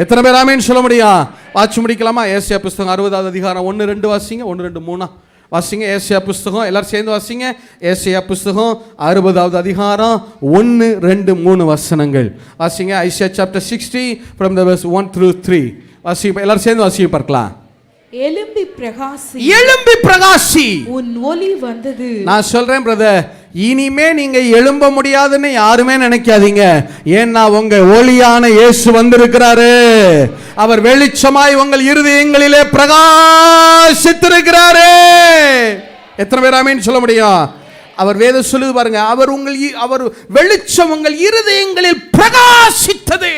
Speaker 1: எத்தனை பேர் ஆமேன் சொல்ல முடியும்? வாட்சி முடிக்கலாமா? ஏசாயா புஸ்தகம் 60வது அதிகாரம் 1-2 வாசிங்க. 1-2-3 வாசிங்க. ஏசாயா புஸ்தகம் எல்லாரும் சேர்ந்து வாசிங்க. ஏசாயா புஸ்தகம் 60வது அதிகாரம் 1-2-3 வசனங்கள் வாசிங்க. Isaiah chapter 60 from the verse 1-3 வாசிங்க. எல்லாரும் சேர்ந்து வாசிங்க பார்க்கலாம்.
Speaker 2: எழும்பி பிரகாசி,
Speaker 1: எழும்பி பிரகாசி,
Speaker 2: உன் ஒளி வந்தது.
Speaker 1: நான் சொல்றேன் பிரதர், இனிமே நீங்க எழும்ப முடியாதுன்னு யாருமே நினைக்காதீங்க. ஏன்னா உங்க ஒளியான இயேசு வந்திருக்கிறாரு. அவர் வெளிச்சமாய் உங்கள் இருதயங்களிலே பிரகாசித்திருக்கிறாரு. எத்தனை பேர் ஆமென் சொல்ல முடியும்? அவர் வேதம் சொல்லுது பாருங்க, அவர் வெளிச்சம் உங்கள் இருதயங்களில் பிரகாசித்தது.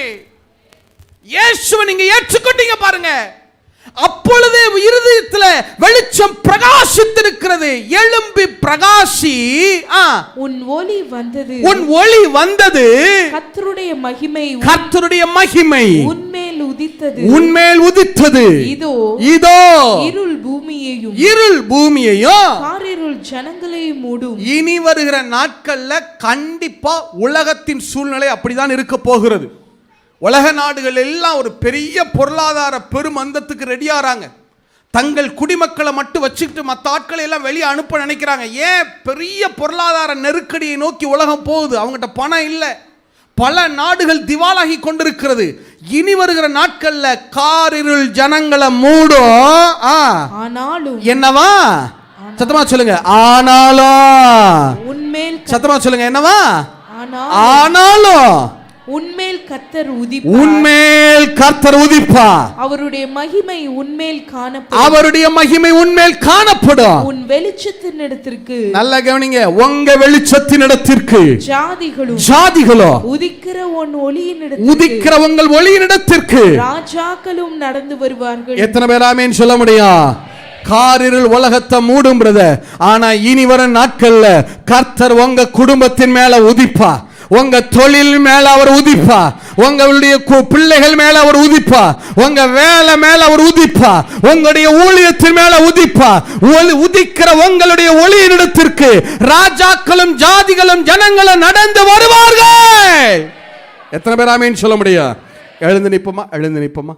Speaker 1: இயேசுவை நீங்க ஏற்றுக்கொண்டீங்க பாருங்க, அப்பொழுதே இருதயத்துல வெளிச்சம் பிரகாசித்திருக்கிறது. எழும்பி பிரகாசி,
Speaker 2: உன் ஒளி வந்தது.
Speaker 1: உன் ஒளி வந்தது.
Speaker 2: கர்த்தருடைய மகிமை,
Speaker 1: கர்த்தருடைய மகிமை
Speaker 2: உன்மேல் உதித்தது.
Speaker 1: உன்மேல் உதித்தது.
Speaker 2: இதோ
Speaker 1: இதோ
Speaker 2: இருள் பூமியையும்,
Speaker 1: இருள் பூமியையும்,
Speaker 2: காரிருள் ஜனங்களையும் மூடும்.
Speaker 1: இனி வருகிற நாட்கள்ல கண்டிப்பா உலகத்தின் சூழ்நிலை அப்படிதான் இருக்க போகிறது. உலக நாடுகள் எல்லாம் ஒரு பெரிய பொருளாதார பெருமந்தத்துக்கு ரெடியாகிறாங்க. தங்கள் குடிமக்களை மட்டும் வச்சுக்கிட்டு மற்ற ஆட்களை எல்லாம் வெளியே அனுப்ப நினைக்கிறாங்க. ஏன்? பெரிய பொருளாதார நெருக்கடியை நோக்கி உலகம் போகுது. அவங்ககிட்ட பணம் இல்லை. பல நாடுகள் திவாலாகி கொண்டிருக்கிறது. இனி வருகிற நாட்கள்ல காரிருள் ஜனங்களை மூடும்.
Speaker 2: ஆனாலும்
Speaker 1: என்னவா? சத்தமா சொல்லுங்க. ஆனாலும்
Speaker 2: உன்மேல்,
Speaker 1: சத்தமா சொல்லுங்க. என்னவா?
Speaker 2: ஆனாலும் உன்மேல் கர்த்தர் உதிப்பார்.
Speaker 1: உன்மேல் கர்த்தர் உதிப்பார்.
Speaker 2: அவருடைய மகிமை உன்மேல் காணப்படும்.
Speaker 1: அவருடைய மகிமை உன்மேல் காணப்படும்.
Speaker 2: உன் வெளிச்சத்தின் இடத்திற்கு,
Speaker 1: நல்ல கவனிங்க, உங்க வெளிச்சத்தின் இடத்திற்கு ஜாதிகளோ
Speaker 2: உதிக்கிற உன் ஒளியின் இடத்திற்கு,
Speaker 1: உதிக்கிற உங்கள் ஒளியின் இடத்திற்கு
Speaker 2: ராஜாக்களும் நடந்து வருவார்கள்.
Speaker 1: எத்தனை பேர் ஆமென் சொல்ல முடியும்? காரிருள் உலகத்தை மூடும் பிரதர். ஆனா இனி வர நாட்கள்ல கர்த்தர் உங்க குடும்பத்தின் மேல உதிப்பா, உங்க தொழில் மேல அவர் உதிப்பா, உங்களுடைய பிள்ளைகள் மேல அவர் உதிப்பா, உங்க வேலை மேல அவர் உதிப்பா, உங்களுடைய ஊழியத்தின் மேல உதிப்பா. உதிக்கிற உங்களுடைய ஒளியினிடத்திற்கு ராஜாக்களும் ஜாதிகளும் ஜனங்களும் நடந்து வருவார்கள். எத்தனை பேர் ஆமென் சொல்ல முடியும்? எழுந்து நிப்போமா? எழுந்து நிப்போமா?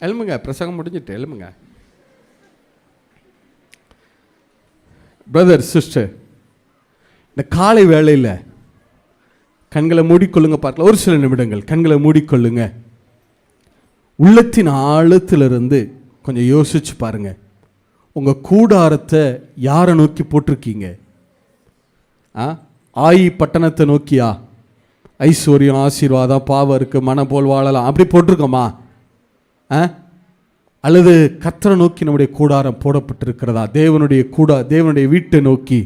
Speaker 1: எழுமுங்க. பிரசங்கம் முடிஞ்சிட்டு எழுமுங்க. பிரதர் சிஸ்டர், இந்த காலை வேளையில் கண்களை மூடிக்கொள்ளுங்க. பார்க்கலாம், ஒரு சில நிமிடங்கள் கண்களை மூடிக்கொள்ளுங்க. உள்ளத்தின் ஆழத்திலிருந்து கொஞ்சம் யோசிச்சு பாருங்க. உங்கள் கூடாரத்தை யாரை நோக்கி போட்டிருக்கீங்க? ஆயி பட்டணத்தை நோக்கியா? ஐஸ்வர்யம், ஆசீர்வாதம், பாவம் இருக்கு, மனம் போல் வாழலாம், அப்படி போட்டிருக்கோமா? அல்லது கர்த்தரை நோக்கி நம்முடைய கூடாரம் போடப்பட்டிருக்கிறதா? தேவனுடைய வீட்டை நோக்கி,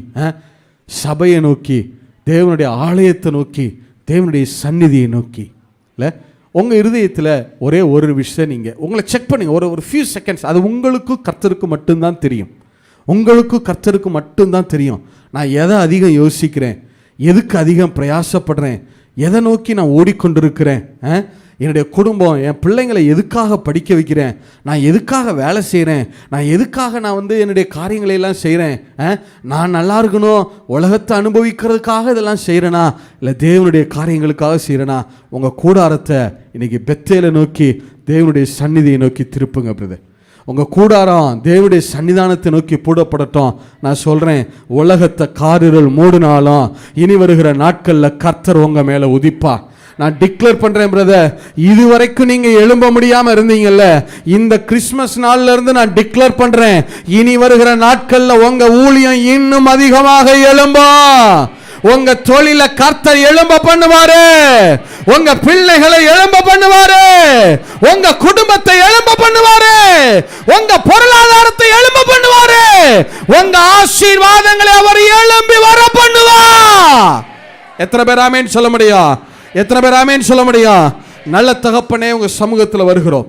Speaker 1: சபையை நோக்கி, தேவனுடைய ஆலயத்தை நோக்கி, தேவனுடைய சந்நிதியை நோக்கி. இல்லை, உங்கள் இருதயத்தில் ஒரே ஒரு விஷயம், நீங்கள் உங்களை செக் பண்ணுங்க. ஒரு ஃபியூ செகண்ட்ஸ். அது உங்களுக்கும் கர்த்தருக்கு மட்டும்தான் தெரியும். உங்களுக்கும் கர்த்தருக்கு மட்டும்தான் தெரியும். நான் எதை அதிகம் யோசிக்கிறேன், எதுக்கு அதிகம் பிரயாசப்படுறேன், எதை நோக்கி நான் ஓடிக்கொண்டிருக்கிறேன், என்னுடைய குடும்பம், என் பிள்ளைங்களை எதுக்காக படிக்க வைக்கிறேன், நான் எதுக்காக வேலை செய்கிறேன், நான் எதுக்காக என்னுடைய காரியங்களை எல்லாம் செய்கிறேன், நான் நல்லா இருக்கணும், உலகத்தை அனுபவிக்கிறதுக்காக இதெல்லாம் செய்கிறேனா, இல்லை தேவனுடைய காரியங்களுக்காக செய்கிறேனா? உங்கள் கூடாரத்தை இன்னைக்கு பெத்தேலை நோக்கி, தேவனுடைய சந்நிதியை நோக்கி திருப்புங்க பிரதர். உங்கள் கூடாரம் தேவனுடைய சன்னிதானத்தை நோக்கி போடப்படட்டும். நான் சொல்கிறேன், உலகத்தை காரிருள் மூடினாலும் இனி வருகிற நாட்களில் கர்த்தர் உங்கள் மேலே உதிப்பா. நான் டிக்ளேர் பண்றேன் பிரதர், இதுவரைக்கும் நீங்க எழும்ப முடியாம இருந்தீங்கல்ல, இந்த கிறிஸ்மஸ் நாள்ல இருந்து நான் டிக்ளேர் பண்றேன், இனி வருகிற நாட்கள்ல உங்க ஊழியம் இன்னும் அதிகமாக எழும்பா. உங்க தொழில கர்த்தர் எழும்ப பண்ணுவாரு, உங்க பிள்ளைகளை எழும்ப பண்ணுவாரு, உங்க குடும்பத்தை எழும்ப பண்ணுவாரு, உங்க பொருளாதாரத்தை எழும்ப பண்ணுவாரு. உங்க ஆசீர்வாதங்களை அவர் எழும்பி வர பண்ணுவார். எத்தனை பேர் ஆமென் சொல்ல முடியும்? எத்தனை பேர் ஆமென் சொல்ல முடியும்? நல்ல தகப்பனே, உங்க சமூகத்தில் வருகிறோம்.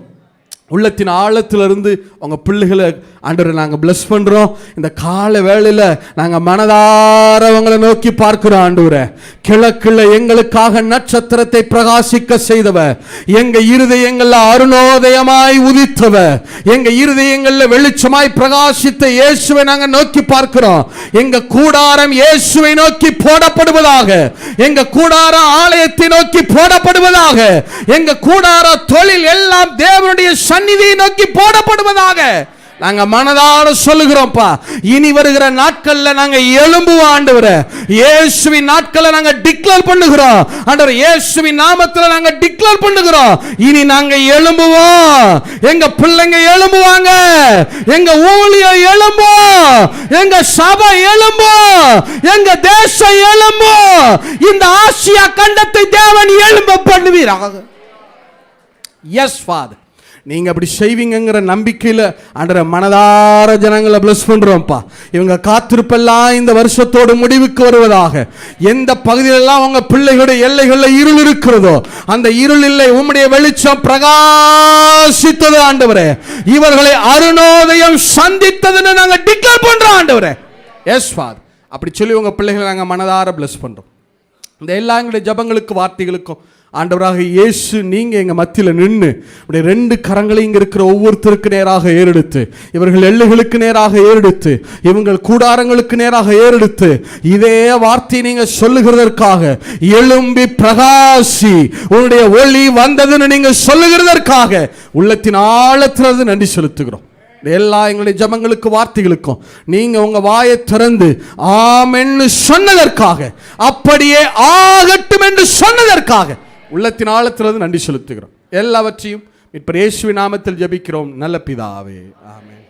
Speaker 1: உள்ளத்தின் ஆழத்திலிருந்து உங்க பிள்ளைகளை ஆண்டவரை நாங்கள் பிளஸ் பண்றோம். இந்த கால வேளையில் நாங்கள் மனதார உங்களை நோக்கி பார்க்கிறோம். ஆண்டவரே, கிழக்குல எங்களுக்காக நட்சத்திரத்தை பிரகாசிக்க செய்தவர், எங்க இருதயங்கள்ல அருணோதயமாய் உதித்தவர், எங்க இருதயங்கள்ல வெளிச்சமாய் பிரகாசித்த இயேசுவை நாங்கள் நோக்கி பார்க்கிறோம். எங்க கூடாரம் இயேசுவை நோக்கி போடப்படுவதாக, எங்க கூடாரம் ஆலயத்தை நோக்கி போடப்படுவதாக, எங்க கூடார தொழில் எல்லாம் தேவனுடைய சந்நிதியை நோக்கி போடப்படுவதாக நாங்க மனதார சொல்லுகிறோம்ப்பா. இனி வருகிற நாட்கள்ல நாங்க எழும்புவோம் ஆண்டவரே. இயேசுவின் நாட்களை நாங்க டிக்ளேர் பண்ணுகிறோம் ஆண்டவரே. இயேசுவின் நாமத்துல நாங்க டிக்ளேர் பண்ணுகிறோம். இனி நாங்க எழும்புவோம். எங்க பிள்ளைங்க எழும்புவாங்க, எங்க ஊழியம் எழும்பும், எங்க சபை எழும்பும், எங்க தேசம் எழும்பும். இந்த ஆசியா கண்டத்தை தேவன் எழும்ப பண்ணுவீராக. எஸ் ஃபாதர், நீங்க அப்படி செய்வீங்கிற நம்பிக்கையில ஆண்டவரே மனதார ஜனங்களை பிளஸ் பண்றோம்ப்பா. இவங்க காத்திருப்பெல்லாம் இந்த வருஷத்தோடு முடிவுக்கு வருவதாக. எந்த பகுதியிலெல்லாம் உங்க பிள்ளைகளுடைய எல்லைகளில் இருள் இருக்கிறதோ அந்த இருள் இல்லை, உம்முடைய வெளிச்சம் பிரகாசித்தது ஆண்டவரே. இவர்களை அருணோதயம் சந்தித்ததுன்னு நாங்க டிக்ளேர் பண்றோம் ஆண்டவரே. எஸ் ஃபாதர், அப்படி சொல்லி உங்க பிள்ளைகளை நாங்க மனதார பிளஸ் பண்றோம். இந்த எல்லா எங்களுடைய ஜபங்களுக்கு வார்த்தைகளுக்கும் ஆண்டவராக இயேசு நீங்க எங்க மத்தியில நின்று ரெண்டு கரங்களை இங்க இருக்கிற ஒவ்வொருத்தருக்கு நேராக ஏறெடுத்து, இவர்கள் எல்லைகளுக்கு நேராக ஏறெடுத்து, இவங்கள் கூடாரங்களுக்கு நேராக ஏறெடுத்து இதே வார்த்தை நீங்க சொல்லுகிறதற்காக, எழும்பி பிரகாசி உன்னுடைய ஒளி வந்ததுன்னு நீங்க சொல்லுகிறதற்காக உள்ளத்தின் ஆழத்திலிருந்து நன்றி செலுத்துகிறோம். எல்லா எங்களுடைய ஜபங்களுக்கு வார்த்தைகளுக்கும் நீங்க உங்க வாயை திறந்து ஆமென்னு சொன்னதற்காக, அப்படியே ஆகட்டும் என்று சொன்னதற்காக உள்ளத்தின் ஆழத்திலிருந்து நன்றி செலுத்துகிறோம். எல்லாவற்றையும் இப்ப இயேசுவின் நாமத்தில் ஜெபிக்கிறோம் நல்ல பிதாவே, ஆமென்.